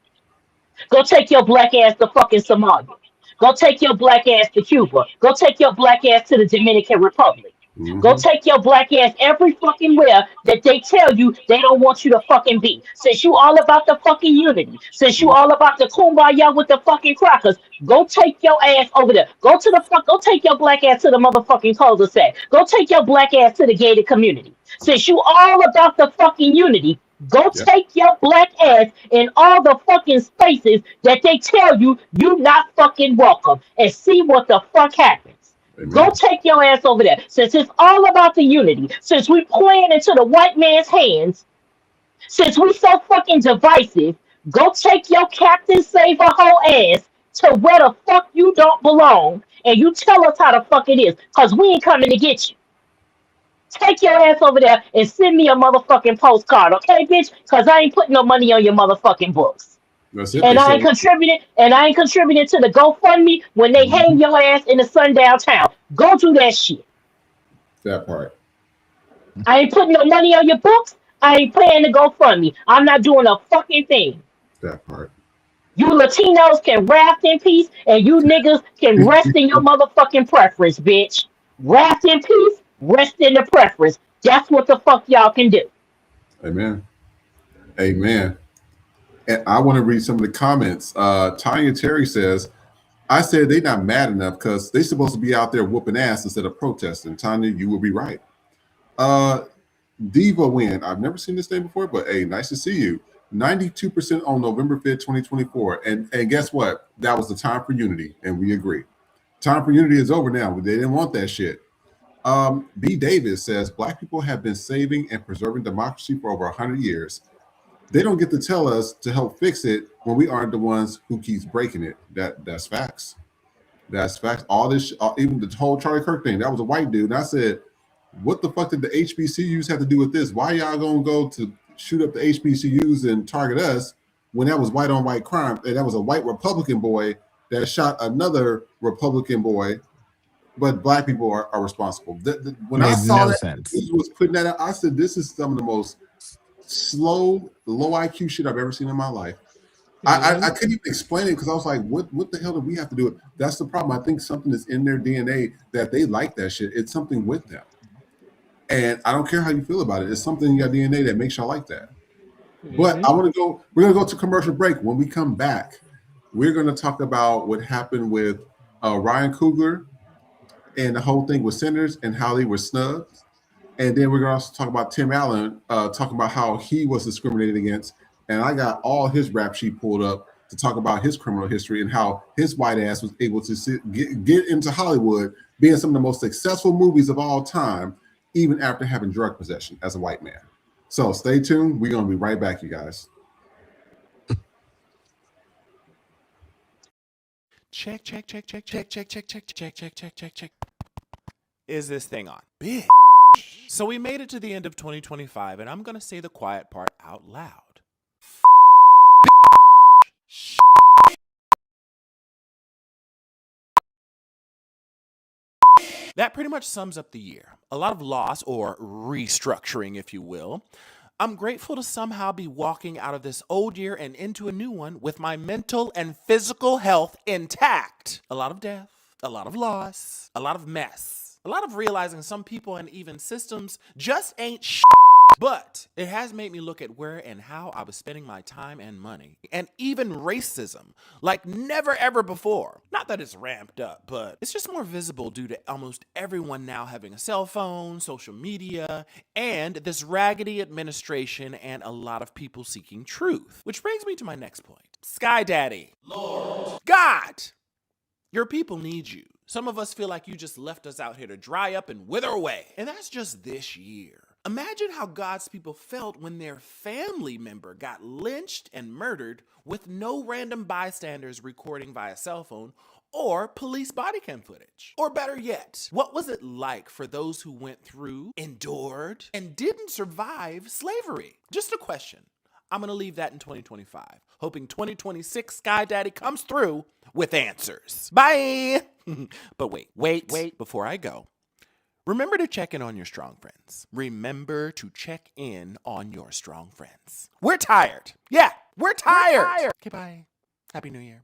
Speaker 2: Go take your black ass to fucking Somalia. Go take your black ass to Cuba. Go take your black ass to the Dominican Republic. Go take your black ass every fucking where that they tell you they don't want you to fucking be. Since you all about the fucking unity, since you all about the kumbaya with the fucking crackers, go take your ass over there. Go take your black ass to the motherfucking cul-de-sac. Go take your black ass to the gated community. Since you all about the fucking unity, go
Speaker 1: Yep.
Speaker 2: take your black ass in all the fucking spaces that they tell you not fucking welcome and see what the fuck happens. Go
Speaker 1: Amen.
Speaker 2: take your ass over there. Since it's all about the unity, since we playing into the white man's hands, since we so fucking divisive, go take your Captain Save a whole ass to where the fuck you don't belong, and you tell us how the fuck it is, cause we ain't coming to get you. Take your ass over there and send me a motherfucking postcard, okay, bitch? Cause I ain't putting no money on your motherfucking books.
Speaker 1: That's it. They
Speaker 2: And I
Speaker 1: said
Speaker 2: ain't contributing to the GoFundMe when they hang your ass in the sundown town. Go do that shit.
Speaker 1: that part.
Speaker 2: I ain't putting no money on your books. I ain't paying the GoFundMe. I'm not doing a fucking thing.
Speaker 1: That part.
Speaker 2: You Latinos can raft in peace, and you niggas can rest in your motherfucking preference, bitch. Raft in peace, rest in the preference. That's what the fuck y'all can do.
Speaker 1: Amen. Amen. And I want to read some of the comments. Tanya Terry says, I said they not mad enough because they supposed to be out there whooping ass instead of protesting. Tanya, you will be right. Diva Win. I've never seen this name before, but hey, nice to see you. 92% on November 5th, 2024. And guess what? That was the time for unity, and we agree. Time for unity is over now. They didn't want that shit. B. Davis says, Black people have been saving and preserving democracy for over 100 years. They don't get to tell us to help fix it when we aren't the ones who keeps breaking it. That's facts. That's facts. All this, even the whole Charlie Kirk thing, that was a white dude. And I said, what the fuck did the HBCUs have to do with this? Why y'all gonna go to shoot up the HBCUs and target us when that was white on white crime? And that was a white Republican boy that shot another Republican boy, but Black people are responsible. When I
Speaker 3: Made
Speaker 1: saw
Speaker 3: no
Speaker 1: that
Speaker 3: sense.
Speaker 1: he was putting that out, I said, this is some of the most slow, low IQ shit I've ever seen in my life. I couldn't even explain it because I was like, what the hell do we have to do it? That's the problem. I think something is in their DNA that they like that shit. It's something with them. And I don't care how you feel about it. It's something in your DNA that makes y'all like that. But I want to go, we're going to go to commercial break. When we come back, we're going to talk about what happened with Ryan Coogler and the whole thing with senators and how they were snubbed. And then we're going to also talk about Tim Allen, talking about how he was discriminated against. And I got all his rap sheet pulled up to talk about his criminal history and how his white ass was able to get into Hollywood, being some of the most successful movies of all time, even after having drug possession as a white man. So stay tuned. We're going to be right back, you guys.
Speaker 10: Check. Is this thing on? Bitch. So we made it to the end of 2025, and I'm going to say the quiet part out loud. That pretty much sums up the year. A lot of loss, or restructuring, if you will. I'm grateful to somehow be walking out of this old year and into a new one with my mental and physical health intact. A lot of death, a lot of loss, a lot of mess, a lot of realizing some people and even systems just ain't shit. But it has made me look at where and how I was spending my time and money. And even racism, like never ever before. Not that it's ramped up, but it's just more visible due to almost everyone now having a cell phone, social media, and this raggedy administration and a lot of people seeking truth. Which brings me to my next point. Sky Daddy. Lord. God! Your people need you. Some of us feel like you just left us out here to dry up and wither away. And that's just this year. Imagine how God's people felt when their family member got lynched and murdered with no random bystanders recording via cell phone or police body cam footage. Or better yet, what was it like for those who went through, endured, and didn't survive slavery? Just a question. I'm going to leave that in 2025, hoping 2026 Sky Daddy comes through with answers. Bye! But wait, before I go. Remember to check in on your strong friends. Remember to check in on your strong friends. We're tired. Yeah, we're tired. Okay, bye. Happy New Year.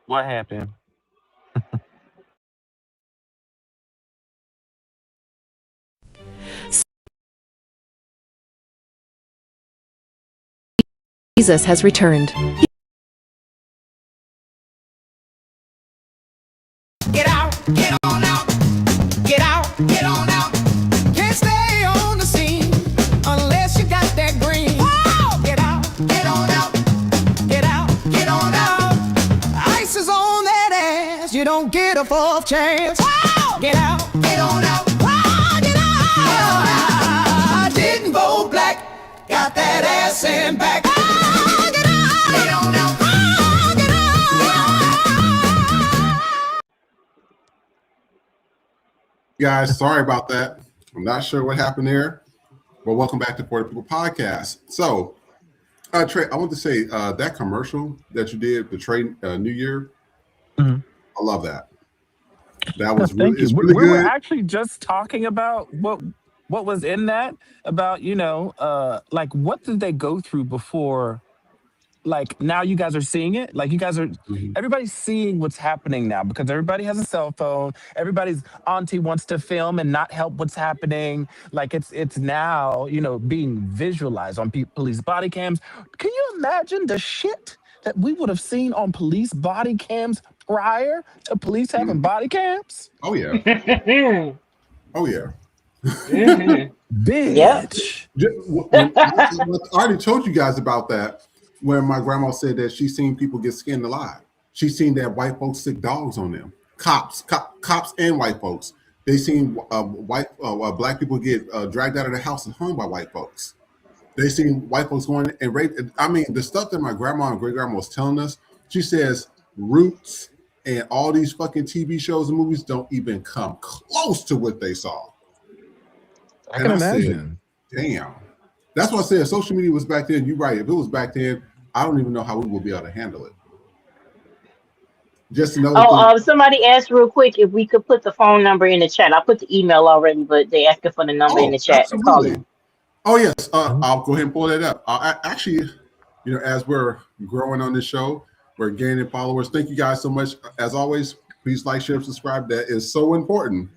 Speaker 3: What happened?
Speaker 11: Jesus has returned.
Speaker 4: Get out, get on out, get out, get on out. Can't stay on the scene unless you got that green. Whoa! Get out, get on out, get out, get on out. Ice is on that ass, you don't get a fourth chance. Whoa! Get out, get on out, whoa, get out. I didn't vote black, got that ass in back. Whoa, get out, get on out, whoa, get out.
Speaker 1: Guys, sorry about that. I'm not sure what happened there, but welcome back to For the People podcast. So, Trey, I want to say that commercial that you did, the Trey New Year,
Speaker 3: Mhm.
Speaker 1: I love that. That was
Speaker 3: Thank
Speaker 1: really, it's
Speaker 3: you.
Speaker 1: really
Speaker 3: We were
Speaker 1: good.
Speaker 3: actually just talking about what was in that, about, like, what did they go through before? Like, now you guys are seeing it. Like, you guys are,
Speaker 1: Mhm.
Speaker 3: everybody's seeing what's happening now because everybody has a cell phone. Everybody's auntie wants to film and not help what's happening. Like, it's now, being visualized on police body cams. Can you imagine the shit that we would have seen on police body cams prior to police having body cams?
Speaker 1: Oh yeah,
Speaker 2: Mhm.
Speaker 1: oh yeah.
Speaker 2: Mhm. Yep.
Speaker 3: Bitch.
Speaker 1: I already told you guys about that when my grandma said that she seen people get skinned alive. She seen that white folks sick dogs on them. Cops and white folks. They seen black people get dragged out of the house and hung by white folks. They seen white folks going and rape. I mean, the stuff that my grandma and great grandma was telling us. She says Roots and all these fucking TV shows and movies don't even come close to what they saw.
Speaker 3: I
Speaker 1: And
Speaker 3: can
Speaker 1: I said,
Speaker 3: imagine.
Speaker 1: damn. That's why I said social media was back then. You're right. If it was back then, I don't even know how we will be able to handle it. Just another thing.
Speaker 2: Somebody asked real quick if we could put the phone number in the chat. I put the email already, but they asking for the number in the
Speaker 1: Oh,
Speaker 2: chat to call
Speaker 1: absolutely.
Speaker 2: in.
Speaker 1: Oh, yes.
Speaker 3: Mhm.
Speaker 1: I'll go ahead and pull that up. Actually, as we're growing on this show, we're gaining followers. Thank you guys so much. As always, please like, share, subscribe. That is so important.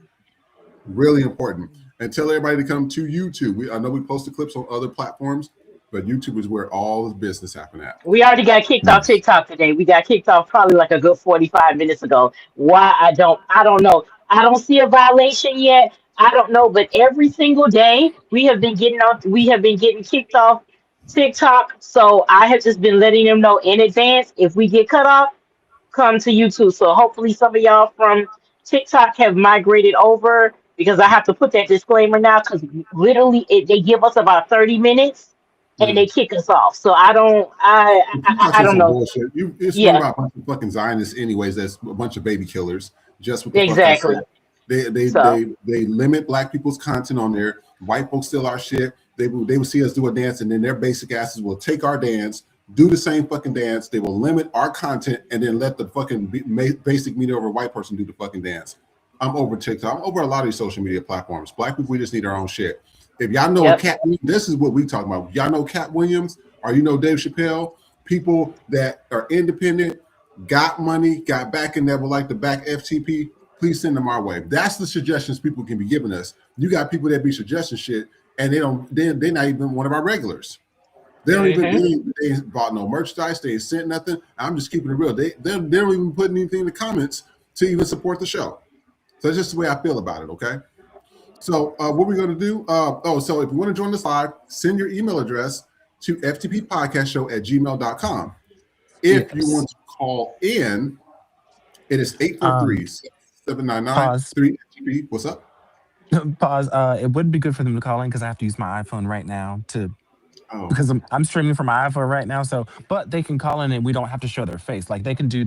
Speaker 1: Really important. And tell everybody to come to YouTube. I know we post the clips on other platforms, but YouTube is where all the business happen at.
Speaker 2: We already got kicked off
Speaker 3: Yes.
Speaker 2: TikTok today. We got kicked off probably like a good 45 minutes ago. Why I don't know. I don't see a violation yet. I don't know, but every single day we have been getting kicked off TikTok. So I have just been letting them know in advance if we get cut off, come to YouTube. So hopefully some of y'all from TikTok have migrated over because I have to put that disclaimer now because literally they give us about 30 minutes and they kick us off. So I don't I
Speaker 1: That's
Speaker 2: don't
Speaker 1: some
Speaker 2: know.
Speaker 1: bullshit. It's run
Speaker 2: Yeah,
Speaker 1: by a bunch of fucking Zionists anyways. That's a bunch of baby killers. Just what the fuck I
Speaker 2: exactly.
Speaker 1: said.
Speaker 2: So
Speaker 1: They limit black people's content on there. White folks steal our shit. They will see us do a dance and then their basic asses will take our dance, do the same fucking dance. They will limit our content and then let the fucking basic mediocre white person do the fucking dance. I'm over TikTok. I'm over a lot of these social media platforms. Black people, we just need our own shit. If y'all know
Speaker 2: yep.
Speaker 1: Cat, this is what we talking about. Y'all know Cat Williams or Dave Chappelle, people that are independent, got money, got backing that would like to back FTP, please send them our way. That's the suggestions people can be giving us. You got people that be suggesting shit and they're not even one of our regulars. They don't even they ain't bought no merchandise, they ain't sent nothing. I'm just keeping it real. They don't even put anything in the comments to even support the show. So that's just the way I feel about it, okay? So what we're going to do, so if you want to join us live, send your email address to ftppodcastshow@gmail.com. If you
Speaker 3: Yes.
Speaker 1: want to call in, it is
Speaker 3: Um,
Speaker 1: 843-799-3
Speaker 3: pause.
Speaker 1: FTP. What's up?
Speaker 3: Pause. It wouldn't be good for them to call in because I have to use my iPhone right now
Speaker 1: Oh,
Speaker 3: because I'm streaming from my iPhone right now. So, but they can call in and we don't have to show their face. Like they can do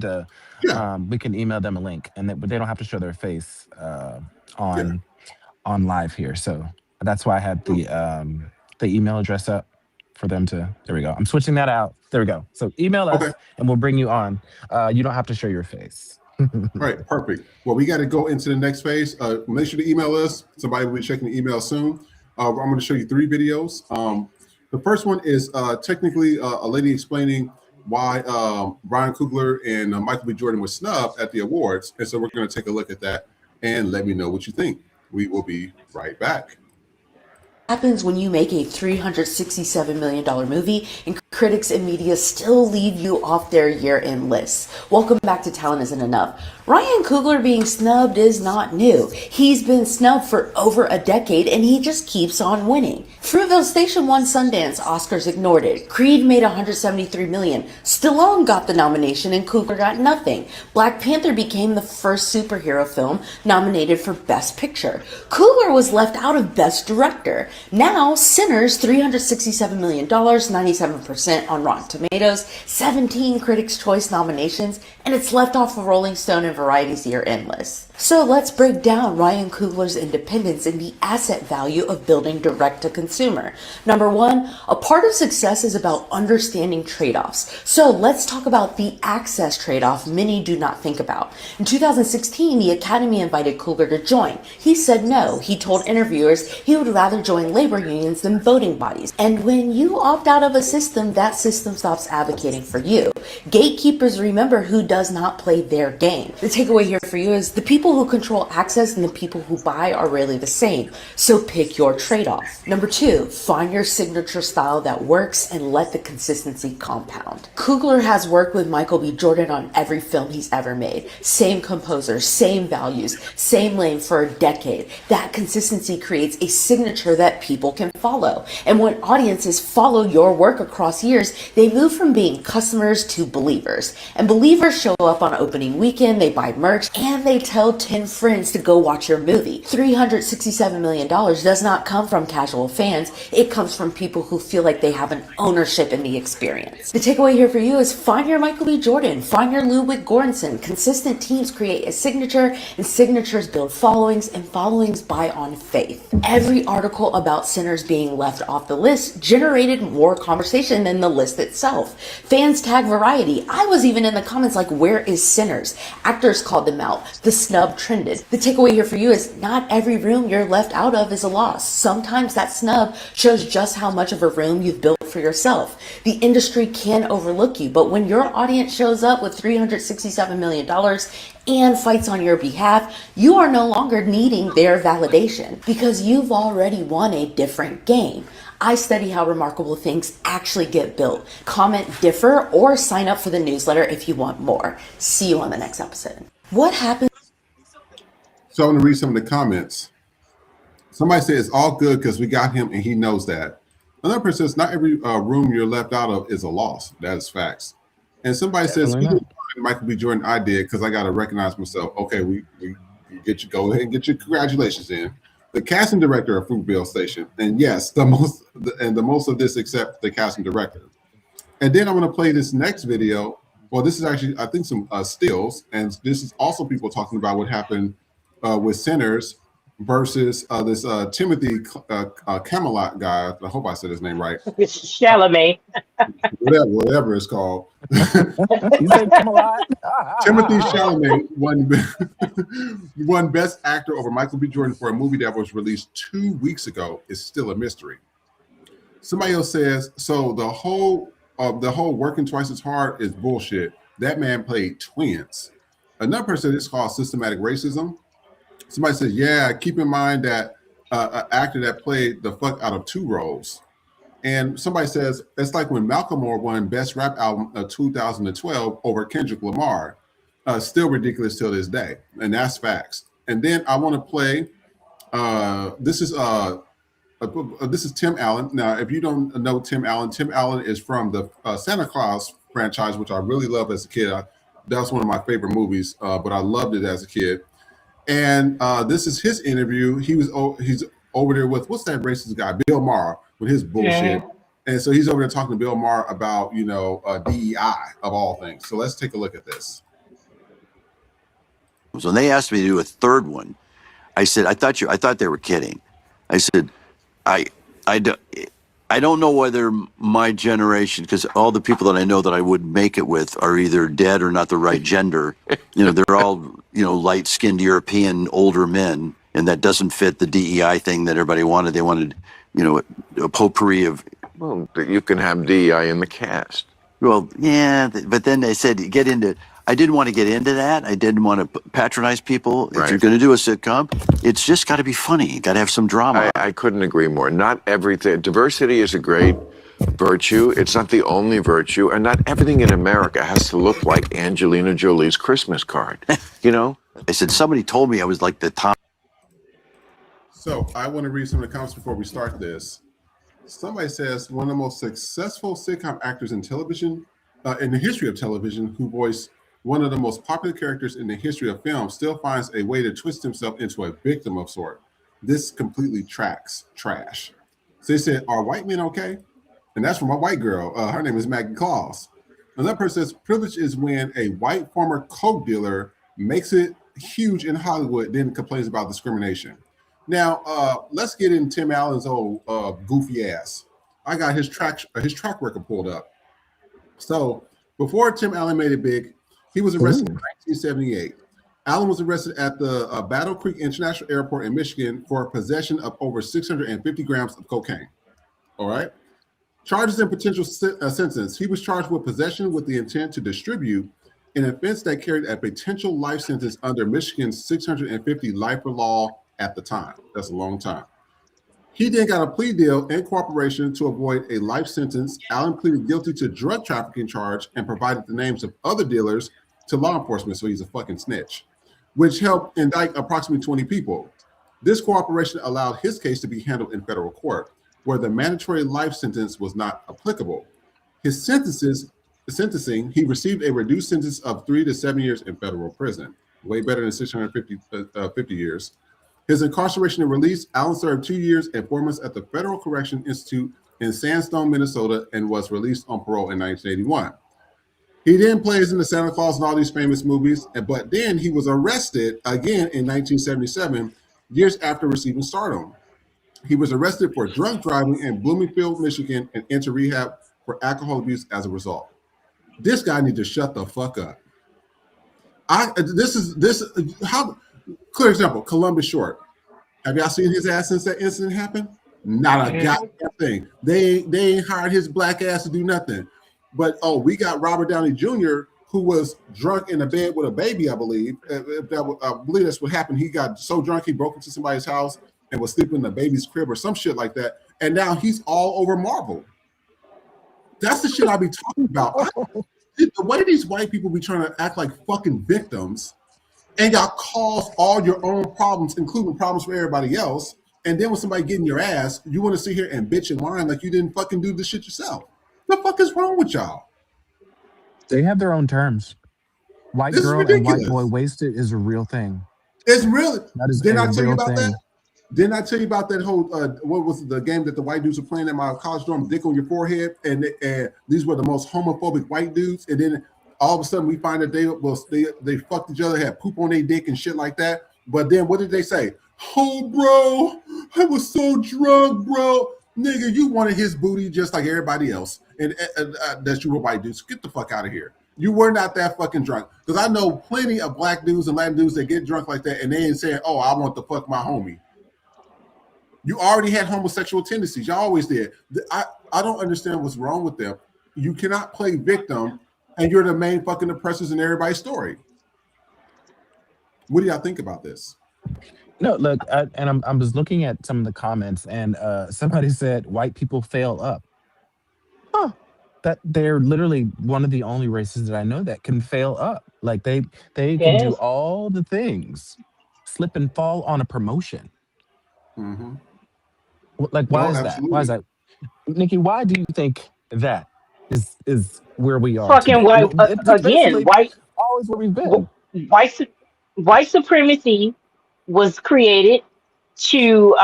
Speaker 1: yeah,
Speaker 3: we can email them a link and they don't have to show their face
Speaker 1: yeah.
Speaker 3: on live here. So that's why I had the email address up for them to. There we go. I'm switching that out. There we go. So email
Speaker 1: Okay,
Speaker 3: us and we'll bring you on. You don't have to show your face.
Speaker 1: all right, perfect. Well, we got to go into the next phase. Make sure to email us. Somebody will be checking the email soon. I'm going to show you 3 videos. The first one is technically a lady explaining why Ryan Coogler and Michael B. Jordan were snubbed at the awards. And so we're going to take a look at that and let me know what you think. We will be right back.
Speaker 12: Happens when you make a $367 million movie and critics and media still leave you off their year-end lists. Welcome back to Talent Isn't Enough. Ryan Coogler being snubbed is not new. He's been snubbed for over a decade and he just keeps on winning. Fruitvale Station won Sundance, Oscars ignored it. Creed made $173 million. Stallone got the nomination and Coogler got nothing. Black Panther became the first superhero film nominated for Best Picture. Coogler was left out of Best Director. Now, Sinners, $367 million, 97% on Rotten Tomatoes, 17 Critics' Choice nominations, and it's left off of Rolling Stone and Variety's year-end list. So let's break down Ryan Coogler's independence and the asset value of building direct-to-consumer. Number one, a part of success is about understanding trade-offs. So let's talk about the access trade-off many do not think about. In 2016, the Academy invited Coogler to join. He said no. He told interviewers he would rather join labor unions than voting bodies. And when you opt out of a system, that system stops advocating for you. Gatekeepers remember who does not play their game. The takeaway here for you is the people who control access and the people who buy are really the same. So pick your trade-off. Number two, find your signature style that works and let the consistency compound. Coogler has worked with Michael B. Jordan on every film he's ever made. Same composer, same values, same lane for a decade. That consistency creates a signature that people can follow. And when audiences follow your work across years, they move from being customers to believers. And believers show up on opening weekend, they buy merch, and they tell 10 friends to go watch your movie. $367 million does not come from casual fans. It comes from people who feel like they have an ownership in the experience. The takeaway here for you is find your Michael B. Jordan, find your Ludwig Göransson. Consistent teams create a signature, and signatures build followings, and followings buy on faith. Every article about Sinners being left off the list generated more conversation than the list itself. Fans tag Variety. I was even in the comments like, where is Sinners? Actors called them out. The snub trended. The takeaway here for you is not every room you're left out of is a loss. Sometimes that snub shows just how much of a room you've built for yourself. The industry can overlook you, but when your audience shows up with $367 million and fights on your behalf, you are no longer needing their validation because you've already won a different game. I study how remarkable things actually get built. Comment differ or sign up for the newsletter if you want more. See you on the next episode. What happens?
Speaker 1: So I'm going to read some of the comments. Somebody said it's all good because we got him and he knows that. Another person says not every room you're left out of is a loss. That is facts. And somebody says, Michael B. Jordan, I did because I got to recognize myself. Okay, we get you, go ahead and get your congratulations in. The casting director of Fruitvale Station. And yes, the most of this except the casting director. And then I'm going to play this next video. Well, this is actually, I think, some stills. And this is also people talking about what happened with Sinners versus this Timothy Camelot guy. I hope I said his name right.
Speaker 2: Chalamet.
Speaker 1: whatever it's called. Timothy Chalamet won Best Actor over Michael B. Jordan for a movie that was released 2 weeks ago. Is still a mystery. Somebody else says, so the whole working twice as hard is bullshit. That man played twins. Another person, it's called systematic racism. Somebody says, yeah, keep in mind that an actor that played the fuck out of 2 roles. And somebody says, it's like when Macklemore won Best Rap Album of 2012 over Kendrick Lamar. Still ridiculous till this day. And that's facts. And then I want to play, this is Tim Allen. Now, if you don't know Tim Allen is from the Santa Claus franchise, which I really loved as a kid. That's one of my favorite movies, but I loved it as a kid. And this is his interview. He's over there with, what's that racist guy, Bill Maher, with his bullshit. Yeah. And so he's over there talking to Bill Maher about, DEI of all things. So let's take a look at this.
Speaker 13: So when they asked me to do a third one, I said, I thought they were kidding. I said, I don't know whether my generation, because all the people that I know that I would make it with are either dead or not the right gender. They're all, light-skinned European older men, and that doesn't fit the DEI thing that everybody wanted. They wanted, a potpourri of...
Speaker 14: Well, you can have DEI in the cast.
Speaker 13: Well, yeah, but then they said get into. I didn't want to get into that. I didn't want to patronize people. If you're going to do a sitcom, it's just got to be funny. Got to have some drama.
Speaker 14: I couldn't agree more. Not everything. Diversity is a great virtue. It's not the only virtue, and not everything in America has to look like Angelina Jolie's Christmas card. You know?
Speaker 13: I said somebody told me I was like the top.
Speaker 1: So I want to read some of the comments before we start this. Somebody says one of the most successful sitcom actors in television, in the history of television, who voiced one of the most popular characters in the history of film, still finds a way to twist himself into a victim of sort. This completely trash. So they said, "Are white men okay?" And that's from a white girl. Her name is Maggie Claus. Another person says, "Privilege is when a white former coke dealer makes it huge in Hollywood, then complains about discrimination." Now, let's get in Tim Allen's old goofy ass. I got his track record pulled up. So before Tim Allen made it big, he was arrested in 1978. Allen was arrested at the Battle Creek International Airport in Michigan for possession of over 650 grams of cocaine. All right. Charges and potential sentence. He was charged with possession with the intent to distribute, an offense that carried a potential life sentence under Michigan's 650 lifer law at the time. That's a long time. He then got a plea deal in cooperation to avoid a life sentence. Allen pleaded guilty to drug trafficking charge and provided the names of other dealers to law enforcement, so he's a fucking snitch, which helped indict approximately 20 people. This cooperation allowed his case to be handled in federal court, where the mandatory life sentence was not applicable. His sentencing, he received a reduced sentence of 3 to 7 years in federal prison, way better than 650 years. His incarceration and release, Allen served 2 years and 4 months at the Federal Correction Institute in Sandstone, Minnesota, and was released on parole in 1981. He then plays in the Santa Claus and all these famous movies, but then he was arrested again in 1977, years after receiving stardom. He was arrested for drunk driving in Bloomingfield, Michigan, and entered rehab for alcohol abuse as a result. This guy needs to shut the fuck up. Clear example, Columbus Short. Have y'all seen his ass since that incident happened? Not a goddamn thing. They ain't hired his black ass to do nothing. But we got Robert Downey Jr., who was drunk in a bed with a baby, I believe. I believe that's what happened. He got so drunk he broke into somebody's house and was sleeping in the baby's crib or some shit like that. And now he's all over Marvel. That's the shit I be talking about. The way these white people be trying to act like fucking victims, and y'all cause all your own problems, including problems for everybody else. And then when somebody get in your ass, you want to sit here and bitch and whine like you didn't fucking do this shit yourself. What the fuck is wrong with y'all?
Speaker 3: They have their own terms. White
Speaker 1: This
Speaker 3: girl
Speaker 1: is
Speaker 3: and white
Speaker 1: ridiculous.
Speaker 3: boy wasted is a real thing.
Speaker 1: It's really.
Speaker 3: That is
Speaker 1: Didn't
Speaker 3: a
Speaker 1: I tell you
Speaker 3: real
Speaker 1: about
Speaker 3: thing.
Speaker 1: that? Didn't I tell you about that whole, what was the game that the white dudes were playing at my college dorm, Dick on Your Forehead? And these were the most homophobic white dudes. And then all of a sudden we find that they fucked each other, had poop on their dick and shit like that. But then what did they say? "Oh, bro, I was so drunk, bro." Nigga, you wanted his booty just like everybody else. And that you were white dudes. Get the fuck out of here. You were not that fucking drunk. Because I know plenty of black dudes and Latin dudes that get drunk like that and they ain't saying, "Oh, I want to fuck my homie." You already had homosexual tendencies. Y'all always did. I don't understand what's wrong with them. You cannot play victim and you're the main fucking oppressors in everybody's story. What do y'all think about this?
Speaker 3: No, look, I'm just looking at some of the comments, and somebody said white people fail up. Huh. That they're literally one of the only races that I know that can fail up. Like they can do all the things, slip and fall on a promotion.
Speaker 1: Mm-hmm.
Speaker 3: Like, why is that? Why is that? Nikki, why do you think that is where we are
Speaker 2: Fucking
Speaker 3: today?
Speaker 2: white
Speaker 3: It's
Speaker 2: again.
Speaker 3: basically always where we've been.
Speaker 2: White supremacy was created to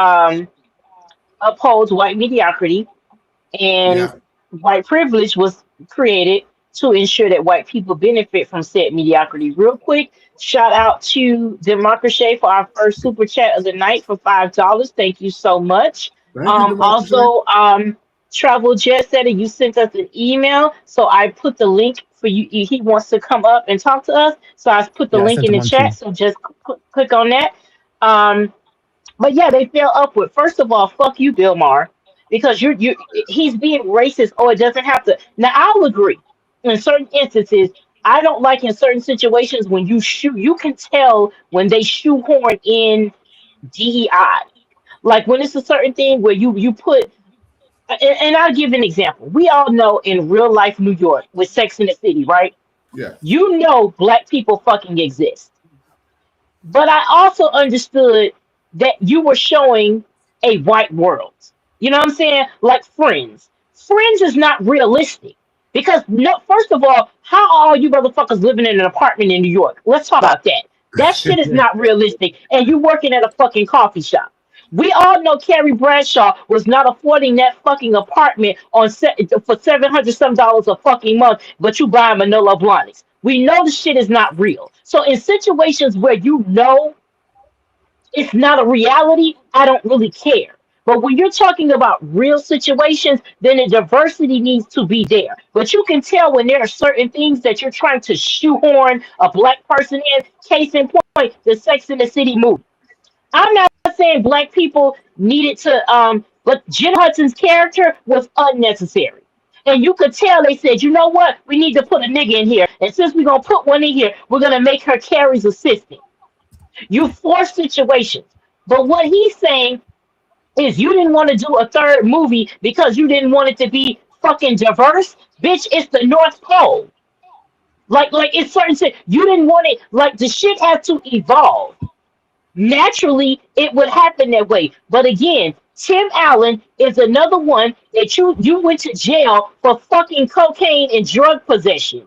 Speaker 2: uphold white mediocrity, and white privilege was created to ensure that white people benefit from said mediocrity. Real quick, shout out to Democracy for our first super chat of the night for $5. Thank you so much. Also, Travel Jet said that you sent us an email, so I put the link for you. He wants to come up and talk to us, so I put the link in the chat. So just click on that. But yeah, they fell upward. First of all, fuck you, Bill Maher, because he's being racist. Oh, it doesn't have to. Now I'll agree. in certain instances, I don't like in certain situations when you can tell when they shoehorn in DEI. Like when it's a certain thing where you put, and I'll give an example. We all know in real life New York with Sex in the City, right?
Speaker 1: Yeah.
Speaker 2: You know black people fucking exist. But I also understood that you were showing a white world. You know what I'm saying? Like Friends. Friends is not realistic. Because no, first of all, how are you motherfuckers living in an apartment in New York? Let's talk about that. That shit is not realistic. And you working at a fucking coffee shop. We all know Carrie Bradshaw was not affording that fucking apartment on for $700 a fucking month, but you buy Manila Blahniks. We know the shit is not real. So in situations where you know it's not a reality, I don't really care. But when you're talking about real situations, then the diversity needs to be there. But you can tell when there are certain things that you're trying to shoehorn a black person in. Case in point, the Sex and the City movie. I'm not saying black people needed to, but Jen Hudson's character was unnecessary. And you could tell they said, you know what? We need to put a nigga in here. And since we're going to put one in here, we're going to make her Carrie's assistant. You force situations. But what he's saying is you didn't want to do a third movie because you didn't want it to be fucking diverse. Bitch, it's the North Pole. Like it's certain shit. You didn't want it. Like the shit has to evolve. Naturally, it would happen that way. But again, Tim Allen is another one that you went to jail for fucking cocaine and drug possession.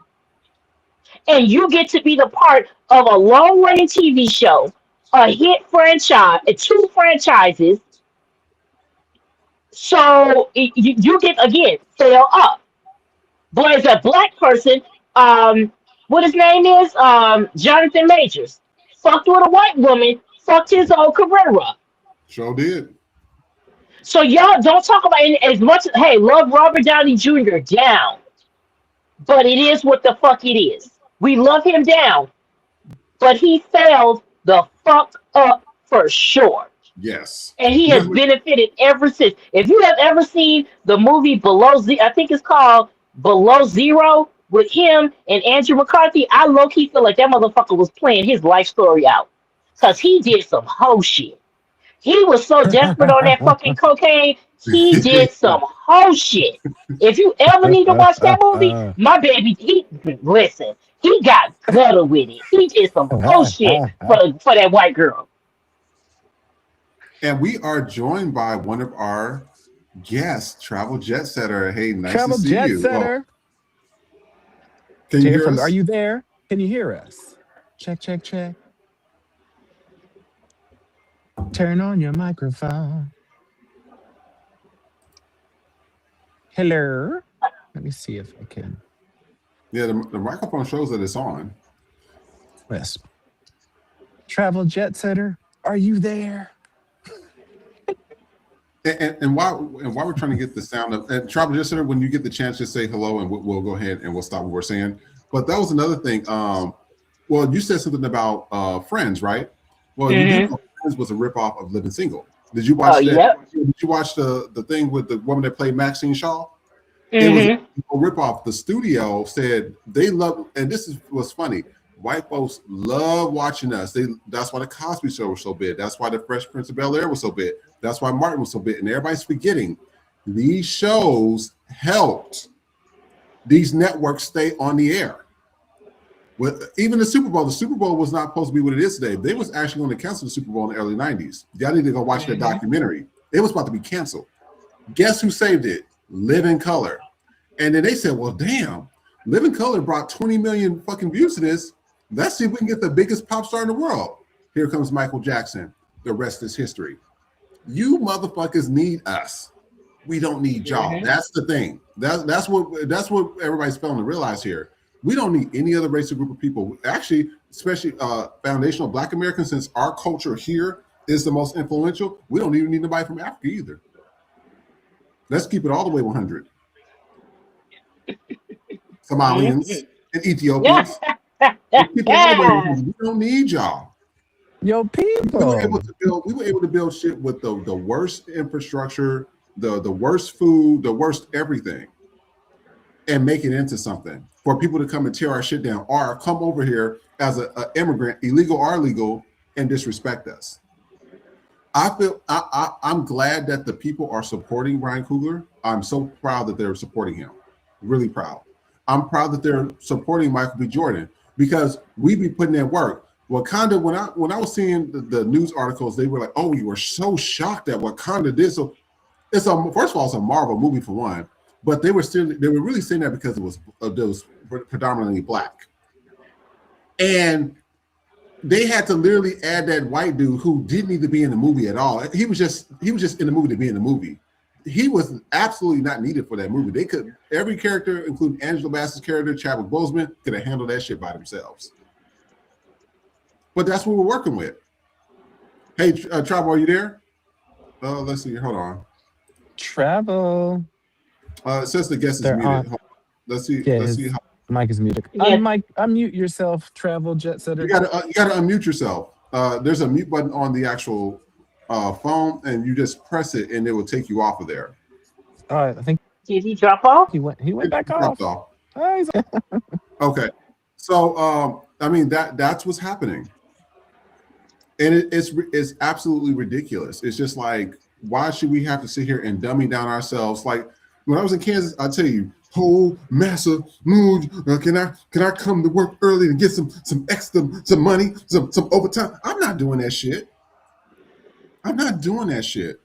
Speaker 2: And you get to be the part of a long running TV show, a hit franchise, two franchises. So you get again fail up. But as a black person, what his name is, Jonathan Majors, fucked with a white woman, fucked his old Carrera.
Speaker 1: Sure did.
Speaker 2: So y'all don't talk about it as much. Hey, love Robert Downey Jr. down, but it is what the fuck it is. We love him down, but he failed the fuck up for sure.
Speaker 1: Yes.
Speaker 2: And he has benefited ever since. If you have ever seen the movie Below Zero, I think it's called Below Zero with him and Andrew McCarthy, I low key feel like that motherfucker was playing his life story out. Because he did some hoe shit. He was so desperate on that fucking cocaine, he did some hoe shit. If you ever need to watch that movie, my baby, listen, he got gutter with it. He did some hoe shit for that white girl.
Speaker 1: And we are joined by one of our guests, Travel Jet Setter. Hey, nice
Speaker 3: Travel
Speaker 1: to see
Speaker 3: Jet
Speaker 1: you.
Speaker 3: Setter.
Speaker 1: Can you hear us?
Speaker 3: Are you there? Can you hear us? Check, check, check. Turn on your microphone. Hello. Let me see if I can.
Speaker 1: Yeah, the microphone shows that it's on.
Speaker 3: Yes. Travel Jet Setter, are you there?
Speaker 1: And while we're trying to get the sound of, and Travel Jet Setter, when you get the chance, just say hello, and we'll go ahead and we'll stop what we're saying. But that was another thing. Well, you said something about Friends, right? Well, you know Friends was a ripoff of Living Single. Did you watch that?
Speaker 2: Yep.
Speaker 1: Did you watch the thing with the woman that played Maxine Shaw? It was a ripoff. The studio said they love, and this was funny. White folks love watching us. That's why the Cosby Show was so big. That's why the Fresh Prince of Bel-Air was so big. That's why Martin was so big. And everybody's forgetting these shows helped these networks stay on the air. With even the Super Bowl was not supposed to be what it is today. They was actually going to cancel the Super Bowl in the early 90s. Y'all need to go watch that documentary. It was about to be canceled. Guess who saved it? Living Color. And then they said, well, damn, Living Color brought 20 million fucking views to this. Let's see if we can get the biggest pop star in the world. Here comes Michael Jackson. The rest is history. You motherfuckers need us. We don't need y'all. That's the thing. That's what everybody's failing to realize here. We don't need any other race or group of people. Actually, especially foundational Black Americans, since our culture here is the most influential, we don't even need nobody from Africa either. Let's keep it all the way 100. Somalians and Ethiopians. We don't need y'all.
Speaker 3: Yo, people.
Speaker 1: We were able to build shit with the worst infrastructure, the worst food, the worst everything. and make it into something. For people to come and tear our shit down, or come over here as an immigrant, illegal or legal, and disrespect us. I'm glad that the people are supporting Ryan Coogler. I'm so proud that they're supporting him. Really proud. I'm proud that they're supporting Michael B. Jordan, because we be putting in work. Wakanda, when I was seeing the news articles, they were like, "Oh, you were so shocked that Wakanda did so." First of all, it's a Marvel movie for one, but they were really saying that because it was predominantly black, and they had to literally add that white dude who didn't need to be in the movie at all. He was just in the movie to be in the movie. He was absolutely not needed for that movie. Every character, including Angela Bassett's character, Chadwick Boseman, could have handled that shit by themselves. But that's what we're working with. Hey, Travel, are you there? Let's see. Hold on.
Speaker 3: Travel.
Speaker 1: It says the guest is muted. Let's see.
Speaker 3: Yeah,
Speaker 1: let's see how.
Speaker 3: Mic is muted.
Speaker 2: Yeah.
Speaker 3: Unmute yourself, Travel Jet Setter.
Speaker 1: You gotta unmute yourself. There's a mute button on the actual phone, and you just press it, and it will take you off of there.
Speaker 3: I think.
Speaker 2: Did he drop off?
Speaker 3: He went back off.
Speaker 1: Oh,
Speaker 3: he's...
Speaker 1: Okay, so I mean that's what's happening, and it's absolutely ridiculous. It's just like, why should we have to sit here and dummy down ourselves? Like when I was in Kansas, I tell you, whole massa mood. Can I come to work early and get some extra money, some overtime? I'm not doing that shit. I'm not doing that shit.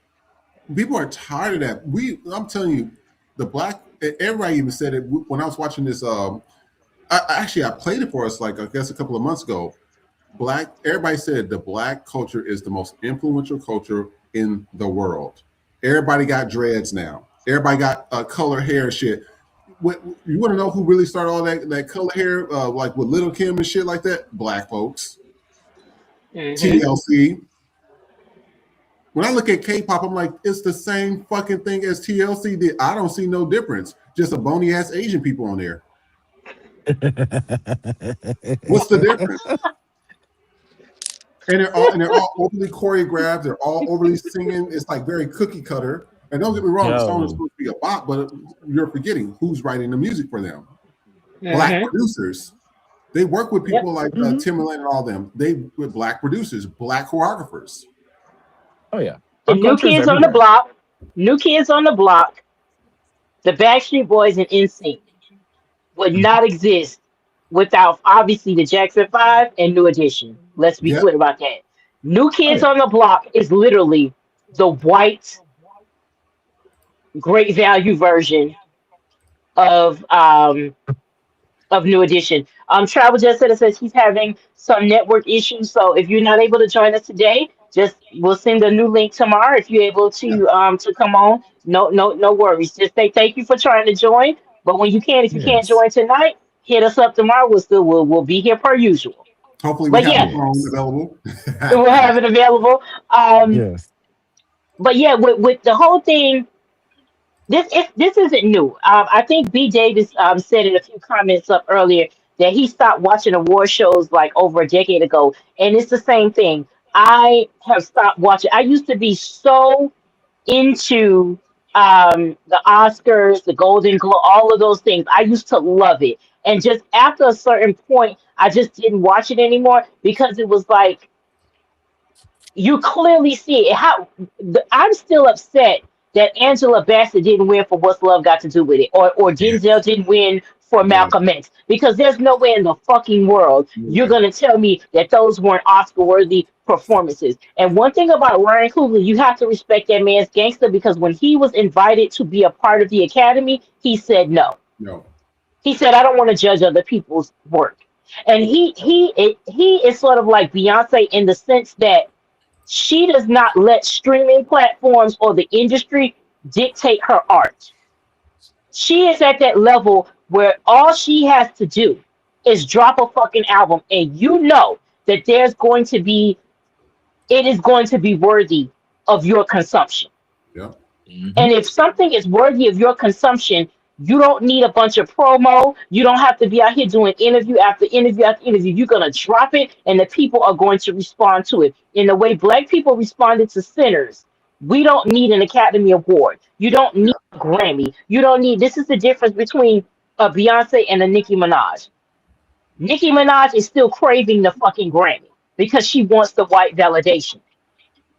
Speaker 1: People are tired of that. I'm telling you, everybody even said it when I was watching this. I played it for us like, I guess, a couple of months ago. Everybody said the black culture is the most influential culture in the world. Everybody got dreads now. Everybody got color hair shit. You want to know who really started all that color hair, like with Little Kim and shit like that? Black folks. TLC. When I look at K-pop, I'm like, it's the same fucking thing as TLC did. I don't see no difference. Just a bony ass Asian people on there. What's the difference? And they're all overly choreographed. They're all overly singing. It's like very cookie cutter. And don't get me wrong, the song is supposed to be a bop, but you're forgetting who's writing the music for them. Black producers. They work with people like Timberland and all them. With black producers, black choreographers.
Speaker 3: Oh yeah.
Speaker 2: The New Kids on the Block, the Backstreet Boys and NSYNC would not exist without obviously the Jackson 5 and New Edition. Let's be clear about that. New Kids on the Block is literally the white great value version of New Edition. Travel Just says he's having some network issues, so if you're not able to join us today, we'll send a new link tomorrow if you're able to come on. No worries. Just say thank you for trying to join. But when you can, if you can't join tonight, hit us up tomorrow. We'll be here per usual.
Speaker 1: Hopefully we have the phone available.
Speaker 2: We'll have it available.
Speaker 3: Yes.
Speaker 2: But yeah, with the whole thing, this isn't new. I think B. Davis said in a few comments up earlier that he stopped watching award shows like over a decade ago, and it's the same thing. I have stopped watching. I used to be so into the Oscars, the Golden Globe, all of those things. I used to love it, and just after a certain point, I just didn't watch it anymore because it was like you clearly see it. I'm still upset that Angela Bassett didn't win for What's Love Got to Do with It, or Denzel didn't win for Malcolm X, because there's no way in the fucking world you're gonna tell me that those weren't Oscar-worthy performances. And one thing about Ryan Coogler, you have to respect that man's gangster, because when he was invited to be a part of the Academy, he said no. He said, I don't want to judge other people's work. And he is sort of like Beyonce in the sense that she does not let streaming platforms or the industry dictate her art. She is at that level where all she has to do is drop a fucking album, and you know that it is going to be worthy of your consumption.
Speaker 1: Yeah.
Speaker 2: And if something is worthy of your consumption, you don't need a bunch of promo. You don't have to be out here doing interview after interview after interview. You're going to drop it, and the people are going to respond to it. In the way Black people responded to Sinners, we don't need an Academy Award. You don't need a Grammy. You don't need. This is the difference between a Beyonce and a Nicki Minaj. Nicki Minaj is still craving the fucking Grammy because she wants the white validation.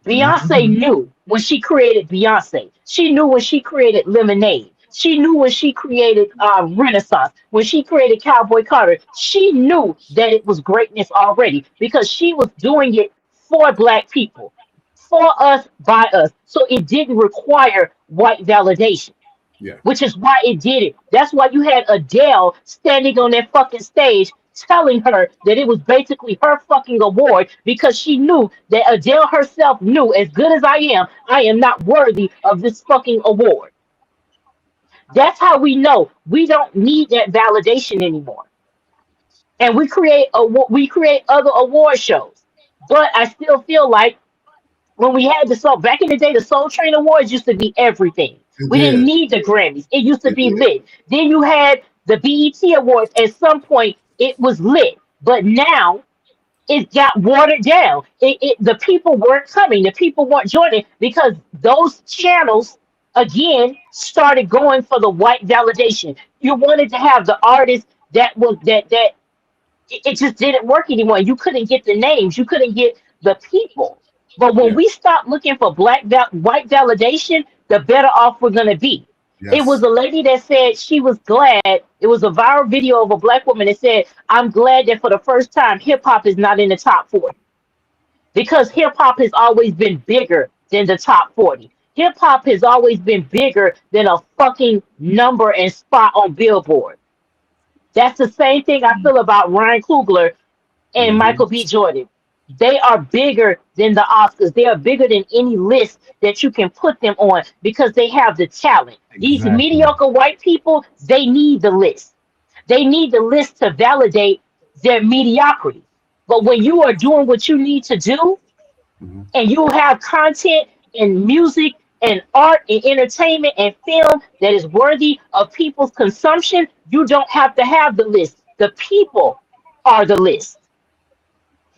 Speaker 2: Beyonce knew when she created Beyonce. She knew when she created Lemonade. She knew when she created Renaissance. When she created Cowboy Carter, she knew that it was greatness already because she was doing it for Black people, for us, by us. So it didn't require white validation,
Speaker 1: Yeah.
Speaker 2: which is why it did it. That's why you had Adele standing on that fucking stage telling her that it was basically her fucking award because she knew that Adele herself knew, as good as I am not worthy of this fucking award. That's how we know we don't need that validation anymore. And we create other award shows. But I still feel like when we had the soul back in the day, the Soul Train Awards used to be everything.
Speaker 1: It
Speaker 2: We didn't
Speaker 1: did.
Speaker 2: need the Grammys. It used to
Speaker 1: It
Speaker 2: be
Speaker 1: did.
Speaker 2: lit. Then you had the BET Awards. At some point, it was lit. But now it got watered down. The people weren't coming. The people weren't joining because those channels again started going for the white validation. You wanted to have the artist that was that it just didn't work anymore. You couldn't get the names, you couldn't get the people. But when
Speaker 1: Yeah.
Speaker 2: we stop looking for white validation, the better off we're gonna be. It was
Speaker 1: Yes.
Speaker 2: a lady that said she was glad. It was a viral video of a Black woman that said, "I'm glad that for the first time, hip hop is not in the top 40 because hip hop has always been bigger than the top 40. Hip hop has always been bigger than a fucking number and spot on Billboard." That's the same thing I feel about Ryan Coogler and
Speaker 1: Hmm.
Speaker 2: Michael B. Jordan. They are bigger than the Oscars. They are bigger than any list that you can put them on because they have the talent. These
Speaker 3: Exactly.
Speaker 2: mediocre white people, they need the list. They need the list to validate their mediocrity. But when you are doing what you need to do
Speaker 1: Hmm.
Speaker 2: and you have content and music and art and entertainment and film that is worthy of people's consumption, you don't have to have the list. The people are the list.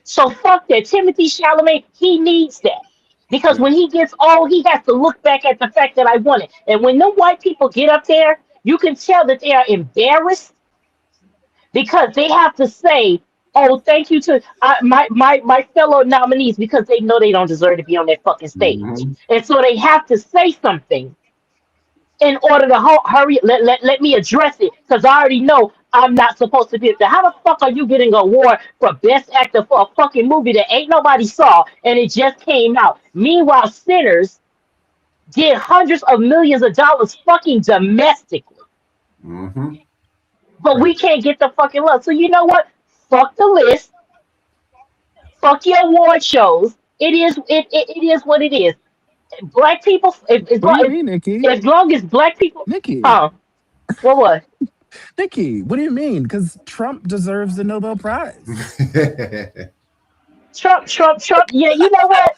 Speaker 2: So fuck that. Timothy Chalamet, he needs that. Because
Speaker 1: Yeah.
Speaker 2: when he gets old, he has to look back at the fact that I won it. And when the white people get up there, you can tell that they are embarrassed because they have to say, "Oh, thank you to my fellow nominees," because they know they don't deserve to be on that fucking stage.
Speaker 1: Hmm.
Speaker 2: And so they have to say something in order to hurry. Let me address it because I already know I'm not supposed to be up there. How the fuck are you getting an award for best actor for a fucking movie that ain't nobody saw and it just came out? Meanwhile, Sinners did hundreds of millions of dollars fucking domestically,
Speaker 1: Hmm.
Speaker 2: but
Speaker 1: Right.
Speaker 2: we can't get the fucking love. So you know what? Fuck the list. Fuck your award shows. It is what it is. Black people,
Speaker 3: What do you mean, Nikki?
Speaker 2: as long as black people,
Speaker 3: Nikki,
Speaker 2: huh? What was?
Speaker 3: Nikki, what do you mean? Because Trump deserves the Nobel Prize.
Speaker 2: Trump. Yeah, you know what?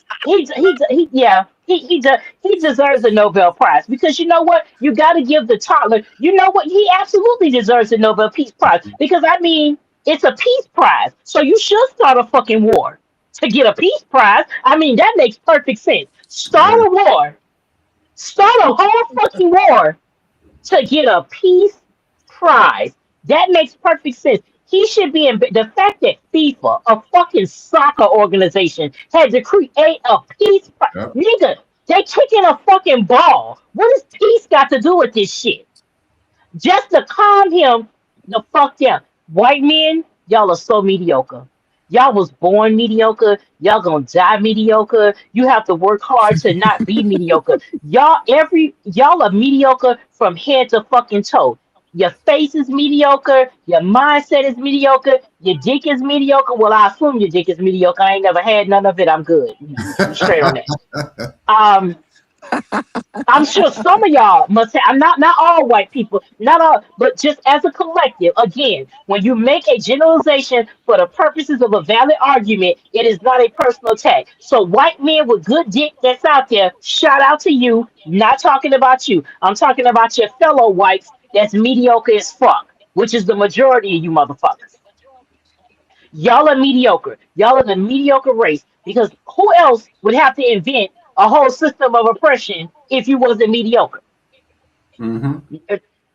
Speaker 2: Yeah, he deserves a Nobel Prize because you know what? You got to give the toddler. You know what? He absolutely deserves a Nobel Peace Prize because I mean, it's a peace prize, so you should start a fucking war to get a peace prize. I mean, that makes perfect sense. Start
Speaker 1: Yeah.
Speaker 2: a war. Start a whole fucking war to get a peace prize. That makes perfect sense. He should be in the fact that FIFA, a fucking soccer organization, had to create a peace prize.
Speaker 1: Yep.
Speaker 2: Nigga, they kicking a fucking ball. What does peace got to do with this shit? Just to calm him the fuck down. White men, y'all are so mediocre. Y'all was born mediocre. Y'all gonna die mediocre. You have to work hard to not be mediocre. Y'all are mediocre from head to fucking toe. Your face is mediocre. Your mindset is mediocre. Your dick is mediocre. Well, I assume your dick is mediocre. I ain't never had none of it. I'm good. I'm straight on that. Um, I'm sure some of y'all must have. I'm not all white people, not all, but just as a collective. Again, when you make a generalization for the purposes of a valid argument, it is not a personal attack. So, white men with good dick that's out there, shout out to you. Not talking about you. I'm talking about your fellow whites that's mediocre as fuck, which is the majority of you motherfuckers. Y'all are mediocre. Y'all are the mediocre race because who else would have to invent a whole system of oppression if you wasn't mediocre?
Speaker 1: Hmm.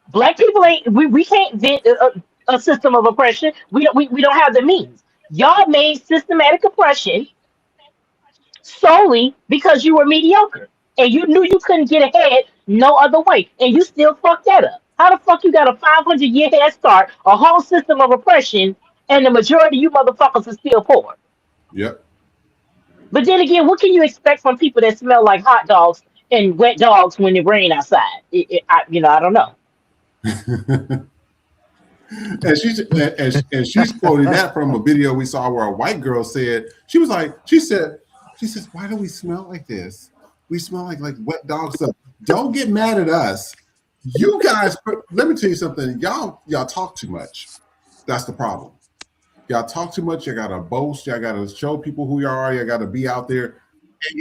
Speaker 2: Black people ain't. We can't invent a system of oppression. We don't have the means. Y'all made systematic oppression solely because you were mediocre and you knew you couldn't get ahead no other way, and you still fucked that up. How the fuck you got a 500-year head start, a whole system of oppression, and the majority of you motherfuckers are still poor?
Speaker 1: Yep.
Speaker 2: But then again, what can you expect from people that smell like hot dogs and wet dogs when it rain outside? I don't know.
Speaker 1: And she's quoting that from a video we saw where a white girl said, she says, why do we smell like this? We smell like wet dog stuff. Don't get mad at us. You guys, let me tell you something. Y'all talk too much. That's the problem. Y'all talk too much. You gotta boast. Y'all gotta show people who you are. You gotta be out there.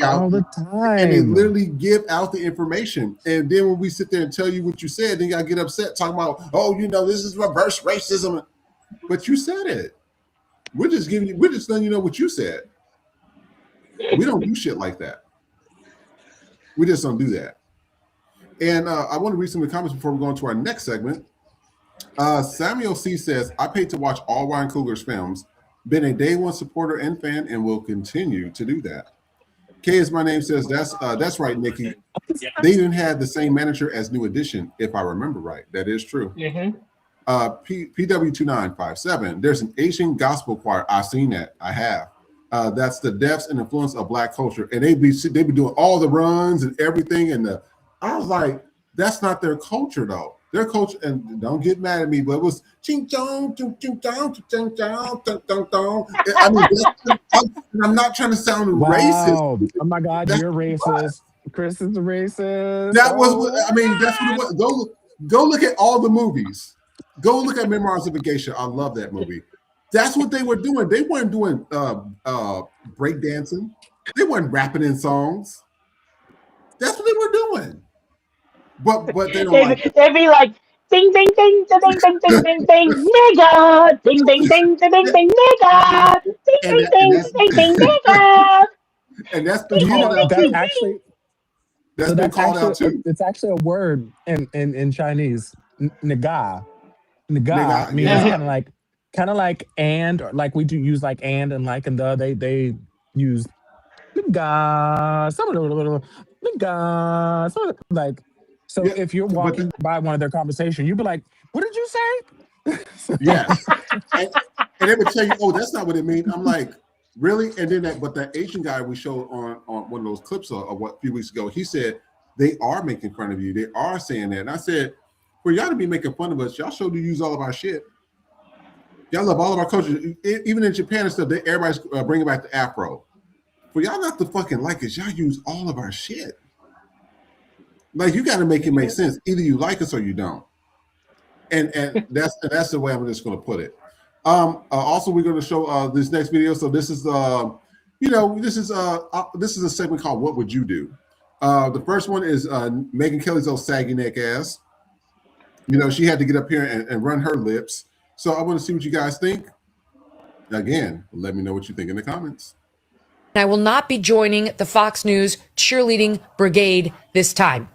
Speaker 3: All the time.
Speaker 1: And they literally give out the information. And then when we sit there and tell you what you said, then y'all get upset talking about, oh, this is reverse racism. But you said it. We're just letting you know what you said. We don't do shit like that. We just don't do that. And I want to read some of the comments before we go into our next segment. Samuel C. says, I paid to watch all Ryan Coogler's films. Been a day one supporter and fan and will continue to do that. K is my name says, that's right, Nikki. They even had the same manager as New Edition, if I remember right. That is true.
Speaker 2: Mm-hmm.
Speaker 1: PW2957, there's an Asian gospel choir. I've seen that. I have. That's the depths and influence of Black culture. And they be doing all the runs and everything. And I was like, that's not their culture, though. Their culture, and don't get mad at me, but it was ching chong, ching ching chong, ching chong, ching chong, chong. I mean, I'm not trying to sound racist.
Speaker 3: Oh my God, you're racist. Chris is a racist.
Speaker 1: That was, I mean, that's what it was. Go look at all the movies. Go look at Memoirs of a Geisha. I love that movie. That's what they were doing. They weren't doing break dancing. They weren't rapping in songs. That's what they were doing. But they don't
Speaker 2: They'd be like, ding ding ding ding ding ding ding ding ding nigga, ding ding ding ding ding ding nigga, ding ding ding ding ding nigga.
Speaker 1: And that's been called out. That's been called out too.
Speaker 3: It's actually a word in Chinese. Naga. Naga means kind of like and, or like we do use like and like and they use naga. Like. So if you're walking by one of their conversations, you'd be like, what did you say?
Speaker 1: Yes. and they would tell you, oh, that's not what it means. I'm like, really? And then that Asian guy we showed on one of those clips a few weeks ago, he said, they are making fun of you. They are saying that. And I said, for y'all to be making fun of us, y'all show to use all of our shit. Y'all love all of our culture. Even in Japan and stuff, everybody's bringing back the Afro. For y'all not to fucking like us, y'all use all of our shit. Like, you got to make it make sense. Either you like us or you don't. And that's the way I'm just going to put it. Also, we're going to show this next video. So this is this is a segment called "What Would You Do?" The first one is Megyn Kelly's old saggy neck ass. She had to get up here and run her lips. So I want to see what you guys think. Again, let me know what you think in the comments.
Speaker 15: I will not be joining the Fox News cheerleading brigade this time.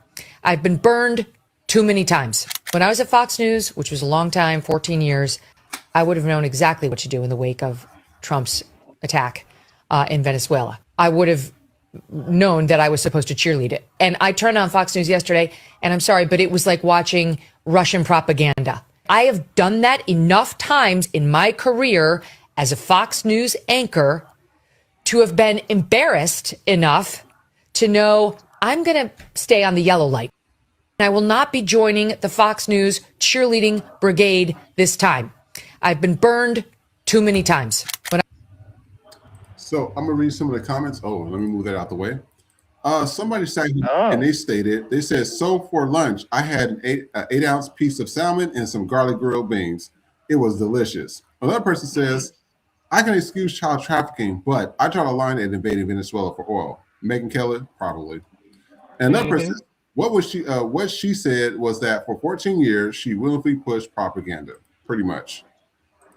Speaker 15: I've been burned too many times. When I was at Fox News, which was a long time, 14 years, I would have known exactly what to do in the wake of Trump's attack in Venezuela. I would have known that I was supposed to cheerlead it. And I turned on Fox News yesterday, and I'm sorry, but it was like watching Russian propaganda. I have done that enough times in my career as a Fox News anchor to have been embarrassed enough to know I'm going to stay on the yellow light. I will not be joining the Fox News cheerleading brigade this time. I've been burned too many times.
Speaker 1: So I'm going to read some of the comments. Oh, let me move that out the way. Somebody said, and they said, so for lunch, I had an 8-ounce piece of salmon and some garlic grilled beans. It was delicious. Another person says, I can excuse child trafficking, but I draw a line at invading Venezuela for oil. Megyn Kelly, probably. And another person, what she said was that for 14 years, she willfully pushed propaganda, pretty much,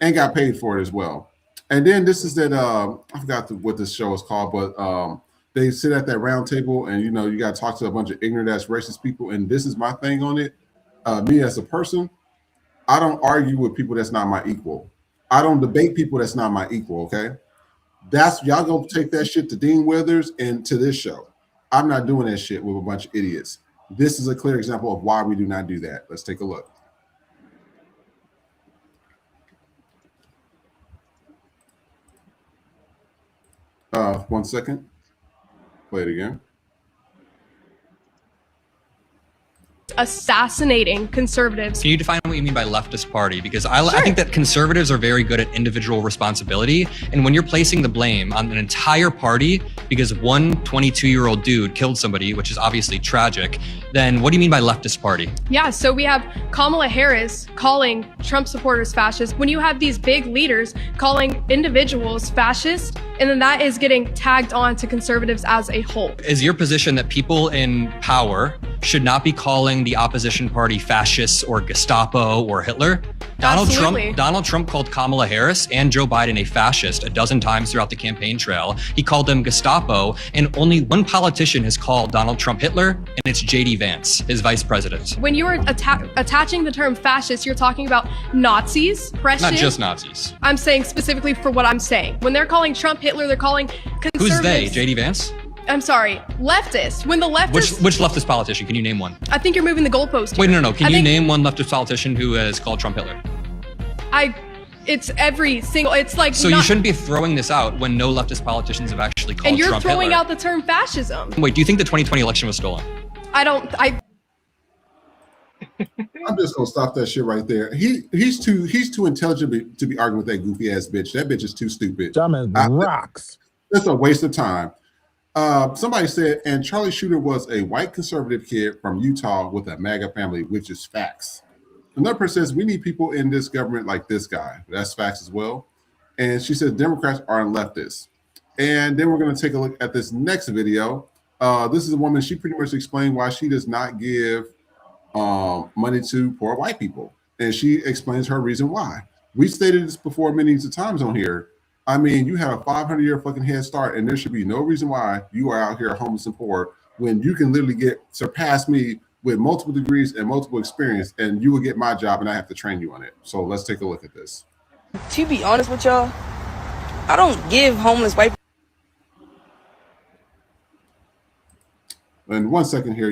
Speaker 1: and got paid for it as well. And then this is that, I forgot what this show is called, but they sit at that round table and, you got to talk to a bunch of ignorant ass racist people. And this is my thing on it. me as a person, I don't argue with people that's not my equal. I don't debate people that's not my equal, okay? That's y'all gonna take that shit to Dean Withers and to this show. I'm not doing that shit with a bunch of idiots. This is a clear example of why we do not do that. Let's take a look. 1 second. Play it again.
Speaker 16: Assassinating conservatives.
Speaker 17: Can you define what you mean by leftist party? Because I think that conservatives are very good at individual responsibility. And when you're placing the blame on an entire party because one 22-year-old dude killed somebody, which is obviously tragic, then what do you mean by leftist party?
Speaker 16: Yeah, so we have Kamala Harris calling Trump supporters fascist. When you have these big leaders calling individuals fascist, and then that is getting tagged on to conservatives as a whole.
Speaker 17: Is your position that people in power should not be calling the opposition party fascists or Gestapo or Hitler?
Speaker 16: Absolutely.
Speaker 17: Donald Trump called Kamala Harris and Joe Biden a fascist a dozen times throughout the campaign trail. He called them Gestapo, and only one politician has called Donald Trump Hitler, and it's J.D. Vance, his vice president.
Speaker 16: When you are attaching the term fascist, you're talking about Nazis, Prussian.
Speaker 17: Not just Nazis.
Speaker 16: I'm saying specifically for what I'm saying. When they're calling Trump Hitler, they're calling conservatives.
Speaker 17: Who's they? J.D. Vance?
Speaker 16: I'm sorry, leftist. When the leftists...
Speaker 17: Which leftist politician? Can you name one?
Speaker 16: I think you're moving the goalpost
Speaker 17: Wait,
Speaker 16: here.
Speaker 17: no. Can you name one leftist politician who has called Trump Hitler?
Speaker 16: It's every single... It's like...
Speaker 17: So you shouldn't be throwing this out when no leftist politicians have actually called
Speaker 16: And you're
Speaker 17: Trump
Speaker 16: throwing
Speaker 17: Hitler.
Speaker 16: out the term fascism.
Speaker 17: Wait, do you think the 2020 election was stolen?
Speaker 1: I'm just gonna stop that shit right there. He's too intelligent to be arguing with that goofy ass bitch. That bitch is too stupid.
Speaker 3: Dumb as rocks.
Speaker 1: That's a waste of time. Somebody said, and Charlie Shooter was a white conservative kid from Utah with a MAGA family, which is facts. Another person says, we need people in this government like this guy. That's facts as well. And she says, Democrats aren't leftists. And then we're going to take a look at this next video. This is a woman, she pretty much explained why she does not give money to poor white people. And she explains her reason why. We stated this before many times on here. I mean, you have a 500-year fucking head start, and there should be no reason why you are out here homeless and poor when you can literally surpass me with multiple degrees and multiple experience, and you will get my job, and I have to train you on it. So let's take a look at this.
Speaker 18: To be honest with y'all, I don't give homeless white people.
Speaker 1: And 1 second here,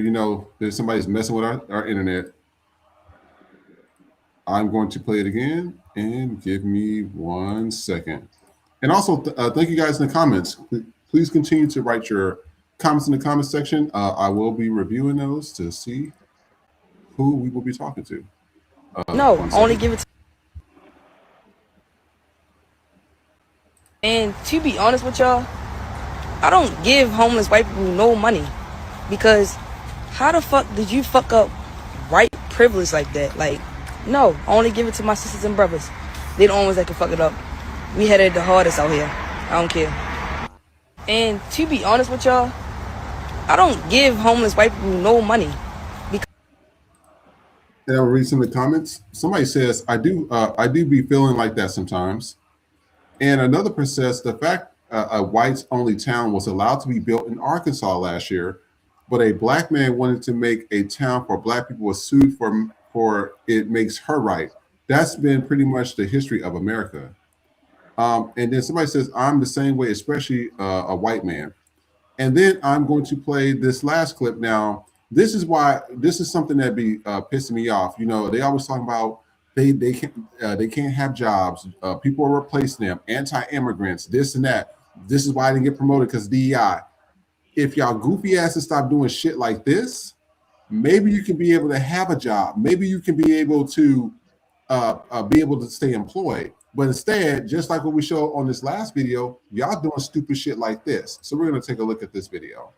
Speaker 1: there's somebody's messing with our internet. I'm going to play it again, and give me 1 second. And also, thank you guys in the comments. Please continue to write your comments in the comment section. I will be reviewing those to see who we will be talking to.
Speaker 18: No, only give it to... And to be honest with y'all, I don't give homeless white people no money. Because how the fuck did you fuck up white privilege like that? Like, no, I only give it to my sisters and brothers. They the only ones that can fuck it up. We had it the hardest out here. I don't care. And to be honest with y'all, I don't give homeless white people no money.
Speaker 1: And I'll read some of the comments. Somebody says, I do be feeling like that sometimes. And another person says, the fact a whites only town was allowed to be built in Arkansas last year, but a black man wanted to make a town for black people was sued for it makes her right. That's been pretty much the history of America. And then somebody says, I'm the same way, especially a white man. And then I'm going to play this last clip. Now, this is something that be pissing me off. They always talk about they can't have jobs. People are replacing them, anti-immigrants, this and that. This is why I didn't get promoted because DEI. If y'all goofy asses stop doing shit like this, maybe you can be able to have a job. Maybe you can be able to stay employed. But instead, just like what we showed on this last video, y'all doing stupid shit like this. So we're going to take a look at this video.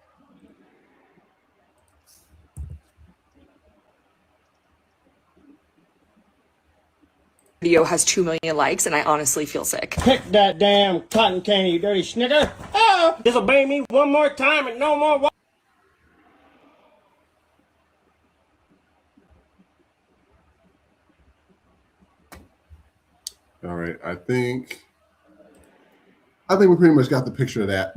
Speaker 19: Video has 2 million likes, and I honestly feel sick.
Speaker 20: Pick that damn cotton candy, you dirty snicker. Oh, disobey me one more time and no more.
Speaker 1: All right, I think we pretty much got the picture of that.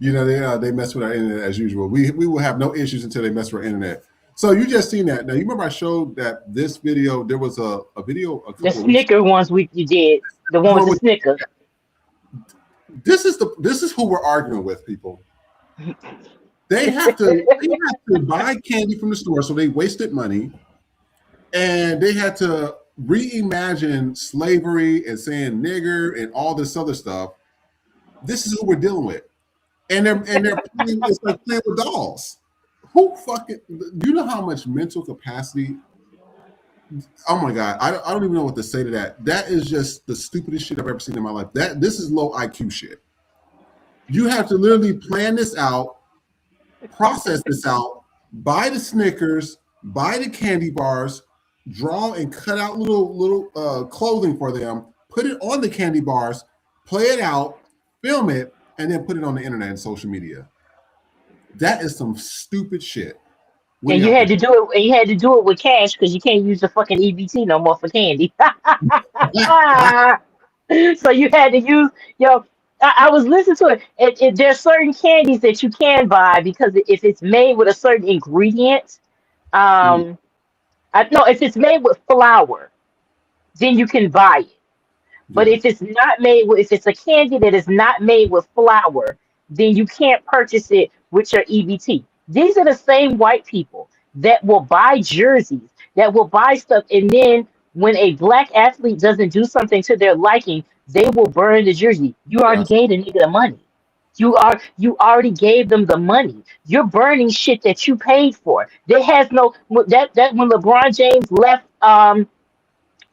Speaker 1: They mess with our internet as usual. We will have no issues until they mess with our internet. So you just seen that. Now you remember I showed that this video. There was a video.
Speaker 2: The Snicker ones you did. The one with the Snicker.
Speaker 1: This is who we're arguing with, people. They have to buy candy from the store, so they wasted money, and they had to reimagine slavery and saying nigger and all this other stuff. This is who we're dealing with, and they're playing, it's like playing with dolls. Who fucking? You know how much mental capacity? Oh my god, I don't even know what to say to that. That is just the stupidest shit I've ever seen in my life. This is low IQ shit. You have to literally plan this out, process this out, buy the Snickers, buy the candy bars, draw and cut out little clothing for them, put it on the candy bars, play it out, film it, and then put it on the internet and social media. That is some stupid shit.
Speaker 2: And you had to do it. And you had to do it with cash because you can't use the fucking EBT no more for candy. So you had to use, I was listening to it. There's certain candies that you can buy because if it's made with a certain ingredient, if it's made with flour, then you can buy it. But if it's not made with, if it's a candy that is not made with flour, then you can't purchase it with your EBT. These are the same white people that will buy jerseys, that will buy stuff, and then when a black athlete doesn't do something to their liking, they will burn the jersey. You already gave the nigga the money. You already gave them the money. You're burning shit that you paid for. There has no that when LeBron James left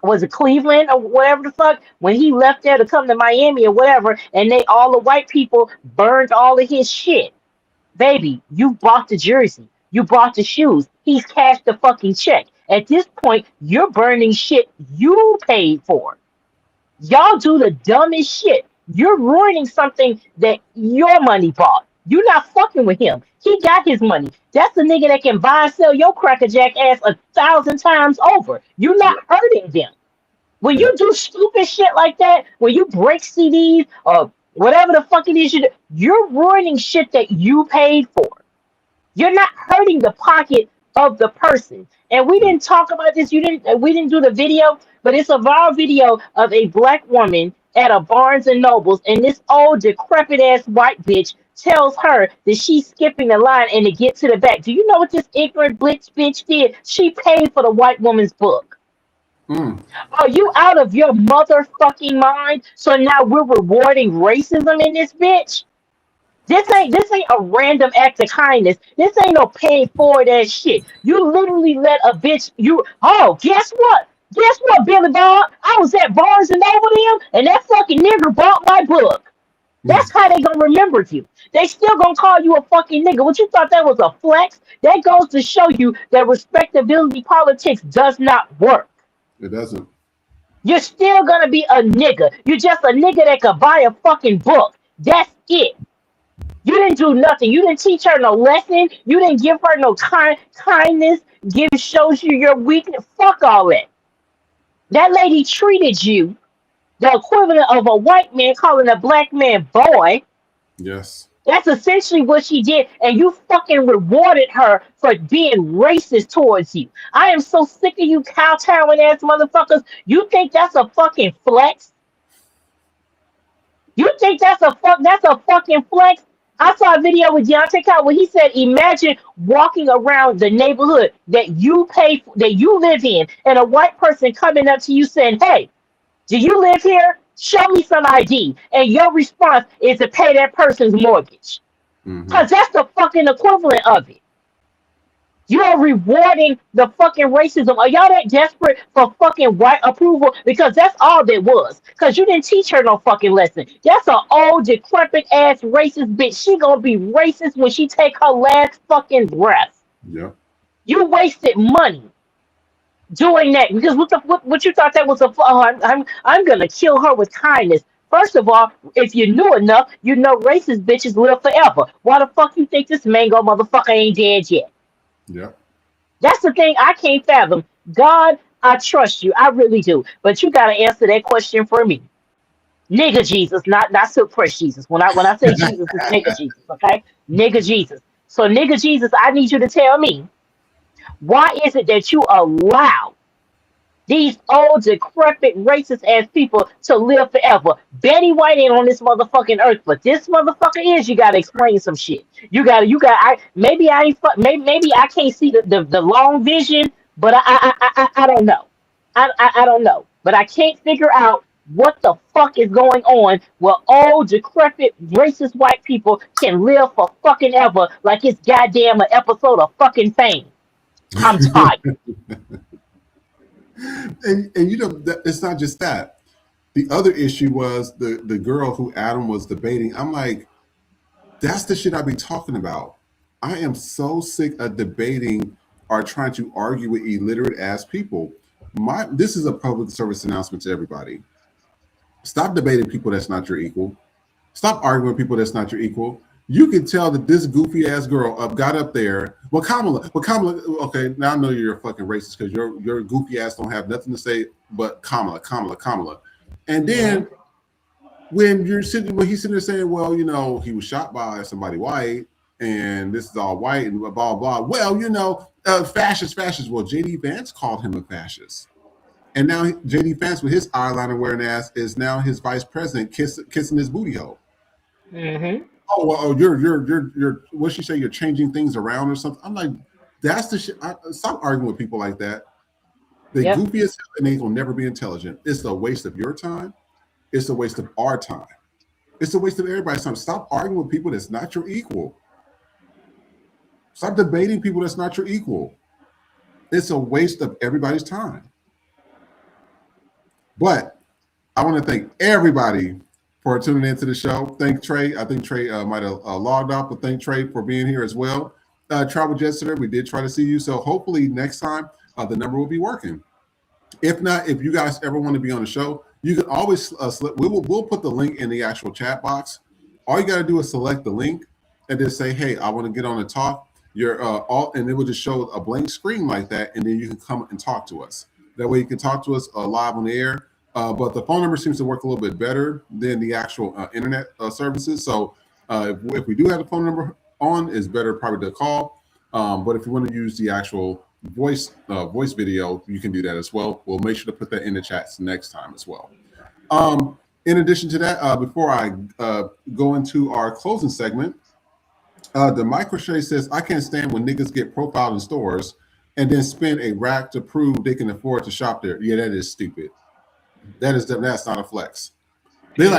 Speaker 2: was it Cleveland or whatever the fuck, when he left there to come to Miami or whatever, and all the white people burned all of his shit. Baby, you bought the jersey. You bought the shoes. He's cashed the fucking check. At this point, you're burning shit you paid for. Y'all do the dumbest shit. You're ruining something that your money bought. You're not fucking with him. He got his money. That's the nigga that can buy and sell your crackerjack ass 1,000 times over. You're not hurting them. When you do stupid shit like that, when you break CDs or whatever the fuck it is you do, you're ruining shit that you paid for. You're not hurting the pocket of the person. And we didn't talk about this. We didn't do the video, but it's a viral video of a black woman at a Barnes and Nobles, and this old decrepit ass white bitch tells her that she's skipping the line and to get to the back. Do you know what this ignorant bitch did? She paid for the white woman's book. Are you out of your motherfucking mind? So now we're rewarding racism in this bitch? This ain't a random act of kindness. This ain't no paying forward ass shit. You literally let a bitch guess what? Guess what, Billy Bob? I was at Barnes and Noble them, and that fucking nigger bought my book. That's how they gonna remember you. They still gonna call you a fucking nigga. What, you thought that was a flex? That goes to show you that respectability politics does not work.
Speaker 1: It doesn't.
Speaker 2: You're still gonna be a nigga. You're just a nigga that could buy a fucking book. That's it. You didn't do nothing. You didn't teach her no lesson. You didn't give her no kindness. Shows you your weakness. Fuck all that. That lady treated you the equivalent of a white man calling a black man boy.
Speaker 1: Yes.
Speaker 2: That's essentially what she did, and you fucking rewarded her for being racist towards you. I am so sick of you kowtowing ass motherfuckers. You think that's a fucking flex? You think that's a fucking flex? I saw a video with Deontay Cow where he said, imagine walking around the neighborhood that you pay for, that you live in, and a white person coming up to you saying, hey, do you live here? Show me some ID. And your response is to pay that person's mortgage. Because that's the fucking equivalent of it. You are rewarding the fucking racism. Are y'all that desperate for fucking white approval? Because that's all that was. Because you didn't teach her no fucking lesson. That's an old, decrepit ass racist bitch. She gonna be racist when she take her last fucking breath.
Speaker 1: Yeah.
Speaker 2: You wasted money doing that because what you thought that was I'm gonna kill her with kindness. First of all, if you knew enough, you know racist bitches live forever. Why the fuck you think this mango motherfucker ain't dead yet?
Speaker 1: Yeah.
Speaker 2: That's the thing I can't fathom. God, I trust you, I really do, but you gotta answer that question for me. Nigga Jesus, not silk press Jesus. When I say Jesus, it's nigga Jesus, okay? Nigga Jesus. So nigga Jesus, I need you to tell me, Why is it that you allow these old, decrepit, racist ass people to live forever? Betty White ain't on this motherfucking earth, but this motherfucker is. You gotta explain some shit. Maybe I ain't. Maybe I can't see the long vision, but I don't know. I don't know, but I can't figure out what the fuck is going on where old, decrepit, racist white people can live for fucking ever like it's goddamn an episode of fucking Fame. I'm tired.
Speaker 1: And you know, it's not just that. The other issue was the girl who Adam was debating. I'm like, that's the shit I be talking about. I am so sick of debating or trying to argue with illiterate ass people. This is a public service announcement to everybody. Stop debating people that's not your equal. Stop arguing with people that's not your equal. You can tell that this goofy ass girl got up there. Well, Kamala, okay, now I know you're a fucking racist because your goofy ass don't have nothing to say but Kamala. And then when he's sitting there saying, well, you know, he was shot by somebody white and this is all white and blah, blah. Well, you know, fascist. Well, J.D. Vance called him a fascist. And now J.D. Vance with his eyeliner wearing ass is now his vice president kissing his booty hole.
Speaker 2: Mm-hmm.
Speaker 1: Oh, well, you're what she say? You're changing things around or something. I'm like, that's the shit. Stop arguing with people like that. They goofy as hell and they will never be intelligent. It's a waste of your time. It's a waste of our time. It's a waste of everybody's time. Stop arguing with people that's not your equal. Stop debating people that's not your equal. It's a waste of everybody's time. But I want to thank everybody for tuning into the show. Thank Trey. I think Trey might have logged off, but thank Trey for being here as well. Travel Jester, we did try to see you. So hopefully next time the number will be working. If not, if you guys ever want to be on the show, you can always we'll put the link in the actual chat box. All you got to do is select the link and just say, hey, I want to get on and talk. And it will just show a blank screen like that, and then you can come and talk to us. That way you can talk to us live on the air. But the phone number seems to work a little bit better than the actual internet services. So if we do have the phone number on, it's better probably to call. But if you want to use the actual voice video, you can do that as well. We'll make sure to put that in the chats next time as well. In addition to that, before I go into our closing segment, the Microchet says, I can't stand when niggas get profiled in stores and then spend a rack to prove they can afford to shop there. Yeah, that is stupid. That's not a flex. They're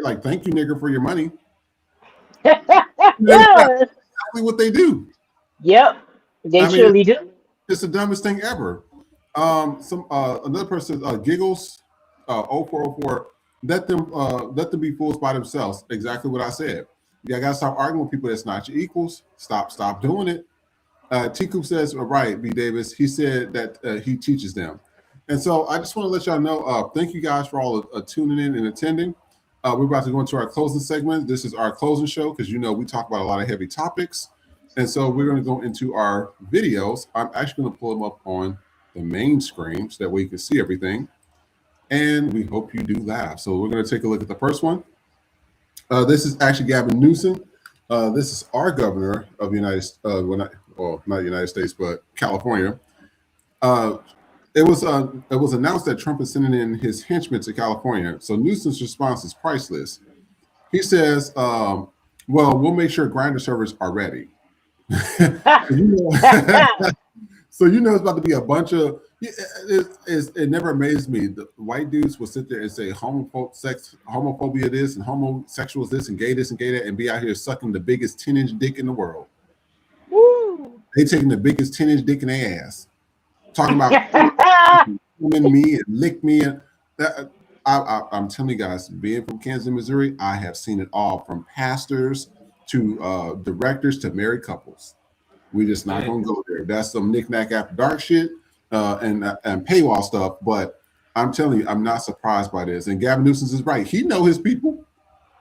Speaker 1: like, thank you, nigga, for your money. That's exactly what they do.
Speaker 2: Yep, they surely do.
Speaker 1: It's the dumbest thing ever. Another person, Giggles, 0404. Let them be fools by themselves. Exactly what I said. You gotta stop arguing with people that's not your equals. Stop doing it. T Coop says, right, B Davis. He said that he teaches them. And so I just want to let y'all know, thank you guys for all tuning in and attending. We're about to go into our closing segment. This is our closing show because, you know, we talk about a lot of heavy topics. And so we're going to go into our videos. I'm actually going to pull them up on the main screen so that way you can see everything. And we hope you do laugh. So we're going to take a look at the first one. This is actually Gavin Newsom. This is our governor of the United States, not the United States, but California. It was announced that Trump is sending in his henchmen to California. So Newsom's response is priceless. He says, well, we'll make sure grinder servers are ready. So you know it's about to be a bunch of, it never amazed me. The white dudes will sit there and say homophobia this and homosexuals this and gay that and be out here sucking the biggest 10-inch dick in the world.
Speaker 2: Woo.
Speaker 1: They taking the biggest 10-inch dick in their ass. Talking about women me and lick me. And I'm telling you guys, being from Kansas, Missouri, I have seen it all from pastors to directors to married couples. We just not gonna go there. That's some knick-knack after dark shit and paywall stuff. But I'm telling you, I'm not surprised by this. And Gavin Newsom is right. He know his people.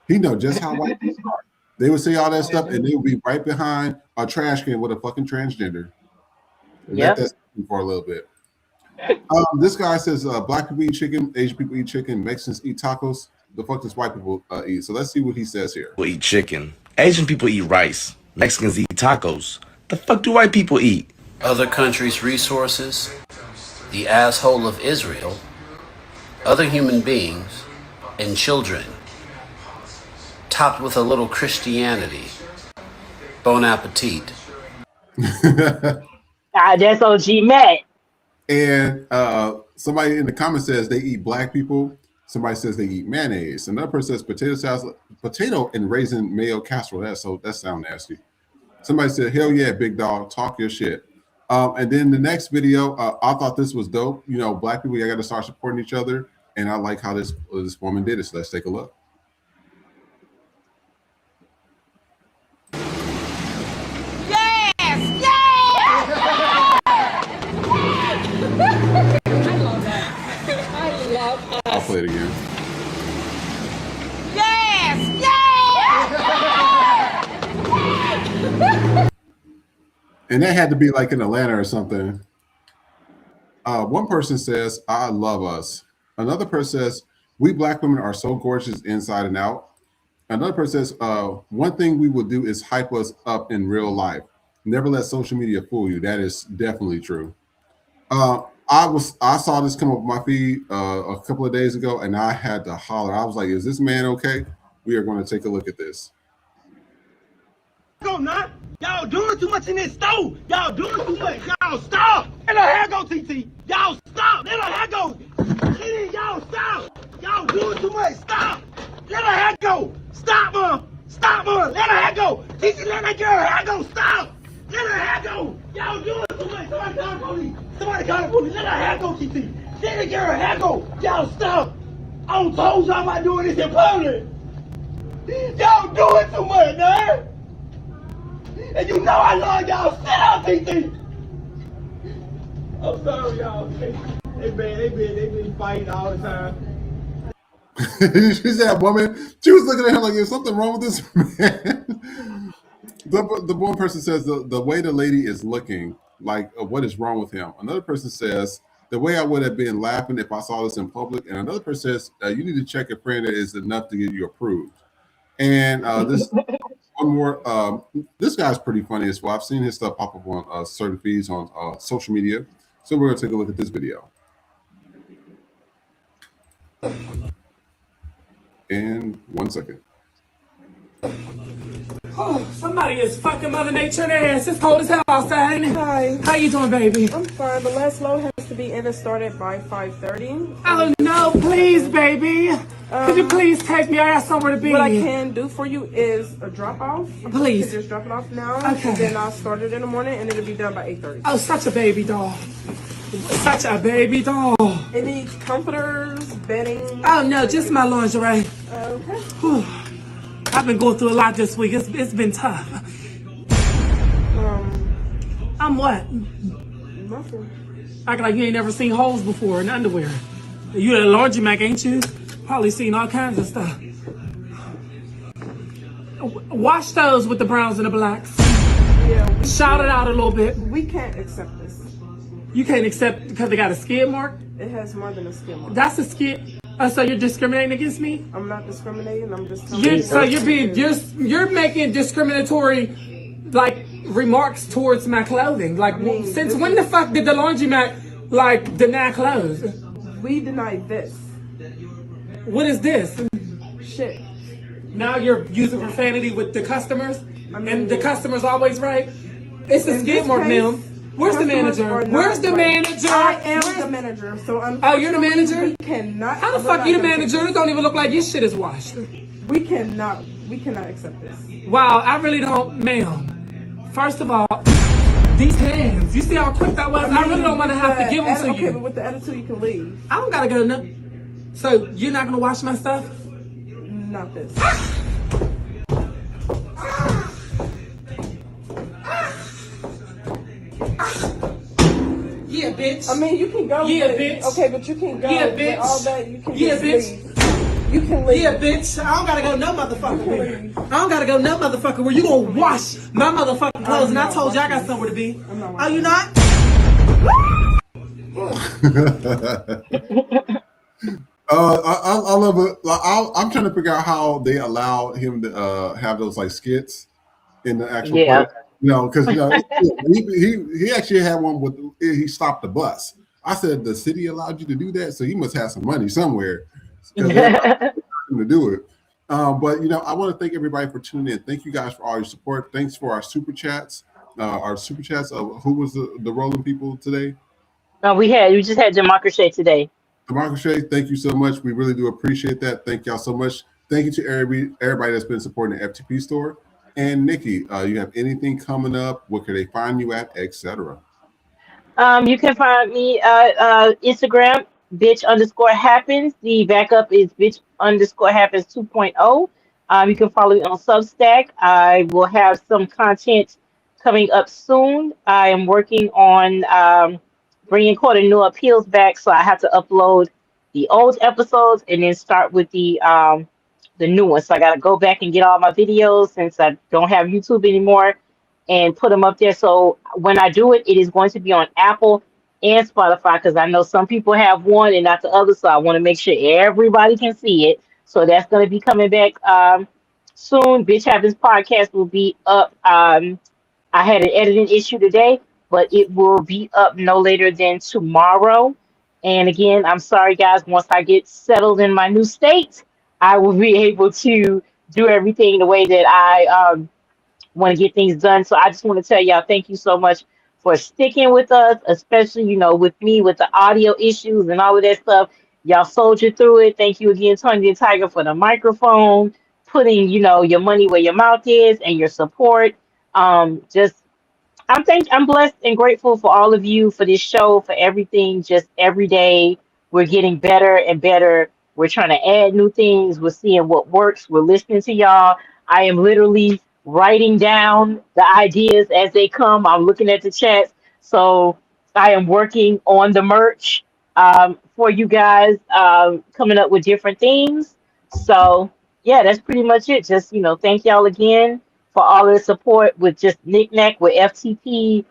Speaker 1: He know just how white people are. They would say all that stuff, and they would be right behind a trash can with a fucking transgender. Let that sit for a little bit. This guy says black people eat chicken, Asian people eat chicken, Mexicans eat tacos. The fuck does white people eat? So let's see what he says here.
Speaker 21: People eat chicken. Asian people eat rice. Mexicans eat tacos. The fuck do white people eat? other countries' resources, the asshole of Israel, other human beings, and children, topped with a little Christianity. Bon appetit.
Speaker 2: That's OG Matt.
Speaker 1: And somebody in the comments says they eat black people. Somebody says they eat mayonnaise. Another person says potato and raisin mayo casserole. That sounds nasty. Somebody said, hell yeah, big dog, talk your shit. And then the next video, I thought this was dope. You know, black people, you got to start supporting each other. And I like how this woman did it. So let's take a look. I'll play it again. And that had to be like in Atlanta or something. One person says, I love us. Another person says, we black women are so gorgeous inside and out. Another person says, one thing we will do is hype us up in real life. Never let social media fool you. That is definitely true. I saw this come up on my feed a couple of days ago, and I had to holler. I was like, is this man okay? We are going to take a look at this.
Speaker 20: Go now. Y'all doing too much in this stove. Y'all doing too much. Y'all stop. Let her hair go, TT. Y'all stop. Let her hair go. Y'all stop. Y'all doing too much. Stop. Let her hair go. Stop, Mom. Stop, Mom. Let her hair go. TT, let that girl hair go. Stop. Let her hair go. Y'all doing too much. Somebody call the police. Somebody call the police. Let her hair go, TT. Let that girl hair go. Y'all stop. I don't told y'all about doing this in public. Y'all doing too much, man. And you know I love y'all. Sit down, TT. I'm sorry, y'all. They been fighting all the time.
Speaker 1: She said, woman, she was looking at him like, there's something wrong with this man. The one person says, the way the lady is looking, like, what is wrong with him? Another person says, the way I would have been laughing if I saw this in public. And another person says, you need to check a friend that is enough to get you approved. And this one more, this guy's pretty funny as well. I've seen his stuff pop up on certain feeds on social media. So we're going to take a look at this video. In 1 second.
Speaker 22: Oh, somebody is fucking Mother Nature in their ass. It's cold as hell outside. Hi. How you doing, baby?
Speaker 23: I'm fine. The last load has to be in and started by 5:30.
Speaker 22: Oh, no, please, baby. Could you please take me? I got somewhere to be.
Speaker 23: What I can do for you is a drop off.
Speaker 22: Please.
Speaker 23: You can just drop it off now.
Speaker 22: Okay.
Speaker 23: And then I'll start it in the morning and it'll be done by 8:30.
Speaker 22: Oh, such a baby doll. Such a baby doll.
Speaker 23: It needs comforters, bedding.
Speaker 22: Oh, no, just my lingerie.
Speaker 23: Okay.
Speaker 22: Whew. I've been going through a lot this week. It's been tough. I'm what?
Speaker 23: Nothing.
Speaker 22: Acting like you ain't never seen holes before in underwear. You at a laundromat, ain't you? Probably seen all kinds of stuff. Wash those with the browns and the blacks.
Speaker 23: Yeah.
Speaker 22: Shout it out a little bit.
Speaker 23: We can't accept this.
Speaker 22: You can't accept because they got a skid mark?
Speaker 23: It has more than a skid mark.
Speaker 22: That's a skid. So you're discriminating against me?
Speaker 23: I'm not discriminating. I'm just telling you.
Speaker 22: So you're making discriminatory like remarks towards my clothing. Like since when the fuck did the laundromat like deny clothes?
Speaker 23: We deny this.
Speaker 22: What is this?
Speaker 23: Shit.
Speaker 22: Now you're using profanity with the customers, and the customer's always right. It's a skid mark, ma'am. Where's the manager? Where's the manager?
Speaker 23: I am the manager. So
Speaker 22: oh, you're the manager?
Speaker 23: We cannot.
Speaker 22: How the fuck you the manager? It don't even look like your shit is washed.
Speaker 23: We cannot accept this.
Speaker 22: Wow, I really don't, ma'am. First of all, these hands. You see how quick that was? I really don't want to have to give them to you.
Speaker 23: Okay, but with the attitude, you can leave.
Speaker 22: I don't gotta go. No. So you're not gonna wash my stuff?
Speaker 23: Not this.
Speaker 22: Yeah, bitch.
Speaker 23: I mean, you can go.
Speaker 22: Yeah,
Speaker 23: with
Speaker 22: bitch.
Speaker 23: Okay, but you can go.
Speaker 22: Yeah, bitch.
Speaker 23: All that you can
Speaker 22: yeah,
Speaker 23: just
Speaker 22: bitch.
Speaker 23: leave. You can leave.
Speaker 22: Yeah, bitch. I don't gotta go no motherfucker where. I don't gotta go no motherfucker where you gonna wash my motherfucking clothes. And I told you I got somewhere to be. Oh, you not?
Speaker 1: I love it. I'm trying to figure out how they allow him to have those like skits in the actual play. Because he actually had one with he stopped the bus. I said the city allowed you to do that, so he must have some money somewhere because to do it. But I want to thank everybody for tuning in. Thank you guys for all your support. Thanks for our super chats. Who was the rolling people today?
Speaker 2: We just had Democracy today.
Speaker 1: Democracy, thank you so much. We really do appreciate that. Thank y'all so much. Thank you to everybody that's been supporting the FTP store. And Nikki, you have anything coming up? What can they find you at, etc.?
Speaker 2: You can find me Instagram, bitch_happens. The backup is bitch_happens 2.0. You can follow me on Substack. I will have some content coming up soon. I am working on bringing Court of New Appeals back, so I have to upload the old episodes and then start with the new ones. So I got to go back and get all my videos since I don't have YouTube anymore and put them up there. So when I do it, it is going to be on Apple and Spotify because I know some people have one and not the other. So I want to make sure everybody can see it. So that's going to be coming back soon. Bitch Happens podcast will be up. I had an editing issue today, but it will be up no later than tomorrow. And again, I'm sorry, guys. Once I get settled in my new state, I will be able to do everything the way that I want to get things done. So I just want to tell y'all thank you so much for sticking with us, especially, with me with the audio issues and all of that stuff. Y'all soldiered through it. Thank you again, Tony the Tiger, for the microphone, putting, your money where your mouth is and your support. I'm blessed and grateful for all of you for this show, for everything. Just every day, we're getting better and better. We're trying to add new things. We're seeing what works. We're listening to y'all. I am literally writing down the ideas as they come. I'm looking at the chats. So I am working on the merch for you guys, coming up with different things. So yeah, that's pretty much it. Just, thank y'all again for all of the support with just knickknack with FTP,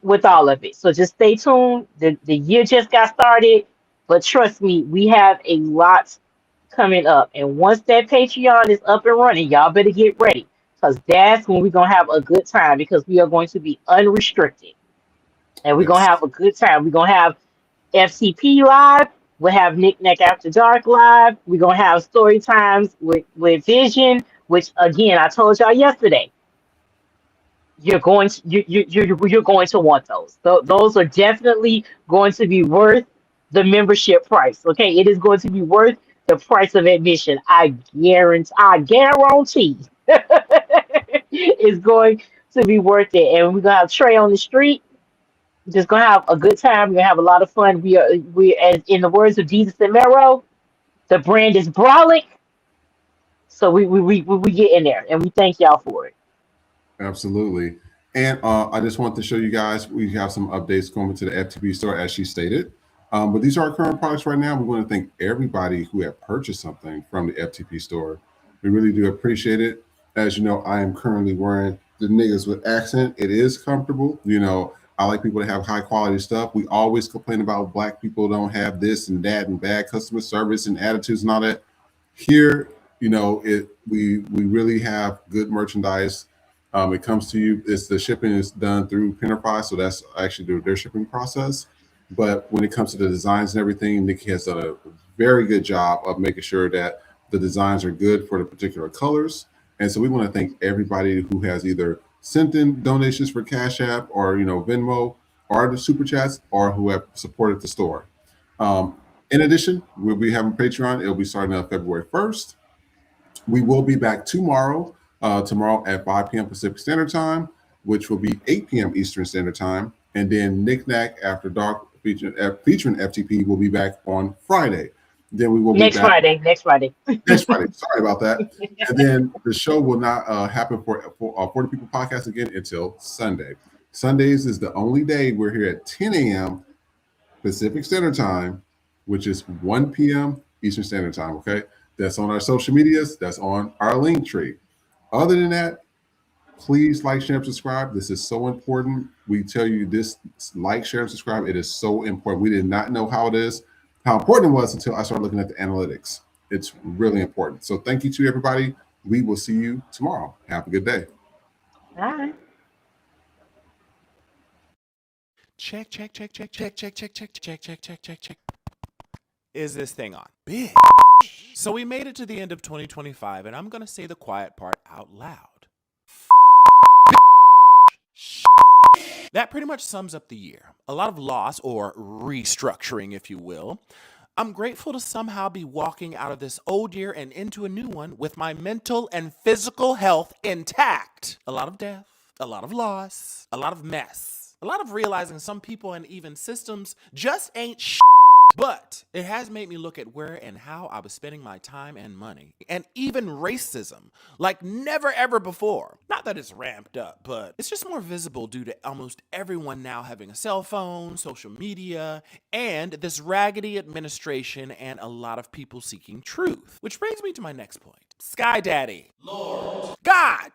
Speaker 2: with all of it. So just stay tuned. The year just got started, but trust me, we have a lot coming up. And once that Patreon is up and running, y'all better get ready because that's when we're going to have a good time because we are going to be unrestricted and we're going to have a good time. We're going to have FCP live. We'll have Knickknack After Dark live. We're going to have story times with Vision, which again, I told y'all yesterday, you're going to want those. Those are definitely going to be worth the membership price. Okay, it is going to be worth the price of admission. I guarantee it's going to be worth it. And we're gonna have Trey on the street. Just gonna have a good time. We're gonna have a lot of fun. We as in the words of Jesus and Mero, the brand is brolic. So we get in there and we thank y'all for it.
Speaker 1: Absolutely. And I just want to show you guys, we have some updates going to the FTP store as she stated. But these are our current products right now. We want to thank everybody who have purchased something from the FTP store. We really do appreciate it. As you know, I am currently wearing the Niggas with Accent. It is comfortable. I like people to have high quality stuff. We always complain about Black people don't have this and that and bad customer service and attitudes and all that. Here, we really have good merchandise. It comes to you. The shipping is done through Pinterfy, so that's actually their shipping process. But when it comes to the designs and everything, Nikki has done a very good job of making sure that the designs are good for the particular colors. And so we want to thank everybody who has either sent in donations for Cash App or Venmo or the Super Chats or who have supported the store. In addition, we'll be having Patreon. It'll be starting on February 1st. We will be back tomorrow at 5 p.m. Pacific Standard Time, which will be 8 p.m. Eastern Standard Time. And then Knickknack After Dark featuring FTP will be back on Friday. Then we will be
Speaker 2: next Friday. Next Friday.
Speaker 1: Sorry about that. And then the show will not happen for 40 People Podcast again until Sunday. Sundays is the only day we're here at 10 a.m. Pacific Standard Time, which is 1 p.m. Eastern Standard Time. Okay, that's on our social medias. That's on our link tree. Other than that, please like, share, and subscribe. This is so important. We tell you this: like, share, and subscribe. It is so important. We did not know how important it was until I started looking at the analytics. It's really important. So thank you to everybody. We will see you tomorrow. Have a good day.
Speaker 2: All right.
Speaker 10: Check. Is this thing on? Bitch. So we made it to the end of 2025, and I'm gonna say the quiet part out loud. That pretty much sums up the year. A lot of loss, or restructuring, if you will. I'm grateful to somehow be walking out of this old year and into a new one with my mental and physical health intact. A lot of death, a lot of loss, a lot of mess, a lot of realizing some people and even systems just ain't shit. But it has made me look at where and how I was spending my time and money, and even racism like never ever before. Not that it's ramped up, but it's just more visible due to almost everyone now having a cell phone, social media, and this raggedy administration and a lot of people seeking truth. Which brings me to my next point. Sky Daddy, Lord, God,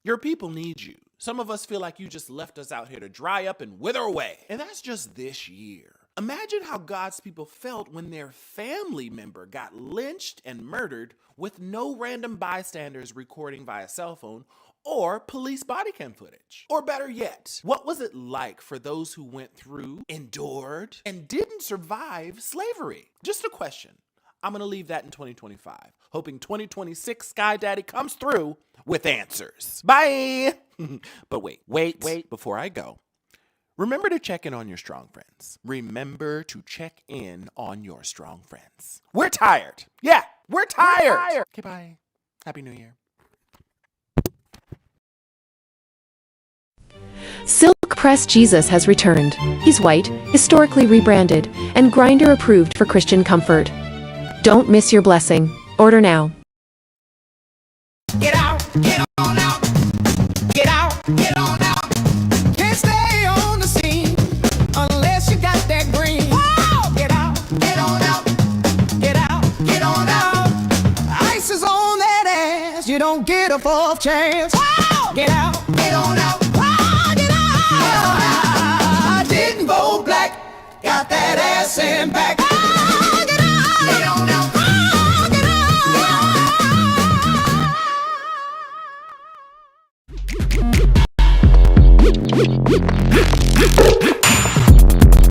Speaker 10: your people need you. Some of us feel like you just left us out here to dry up and wither away. And that's just this year. Imagine how God's people felt when their family member got lynched and murdered with no random bystanders recording via cell phone or police body cam footage. Or better yet, what was it like for those who went through, endured, and didn't survive slavery? Just a question. I'm gonna leave that in 2025, hoping 2026 Sky Daddy comes through with answers. Bye! But wait, before I go. Remember to check in on your strong friends. Remember to check in on your strong friends. We're tired. Yeah, we're tired. Okay, bye. Happy New Year.
Speaker 11: Silk Press Jesus has returned. He's white, historically rebranded, and Grindr approved for Christian comfort. Don't miss your blessing. Order now.
Speaker 20: Get out, get on out. Get out, get on out. Can't stay on the scene unless you got that green. Whoa! Get out, get on out. Get out, get on out. Ice is on that ass. You don't get a fourth chance. Whoa! Get out, get on out. Whoa! Get out. I didn't vote black. Got that ass in back.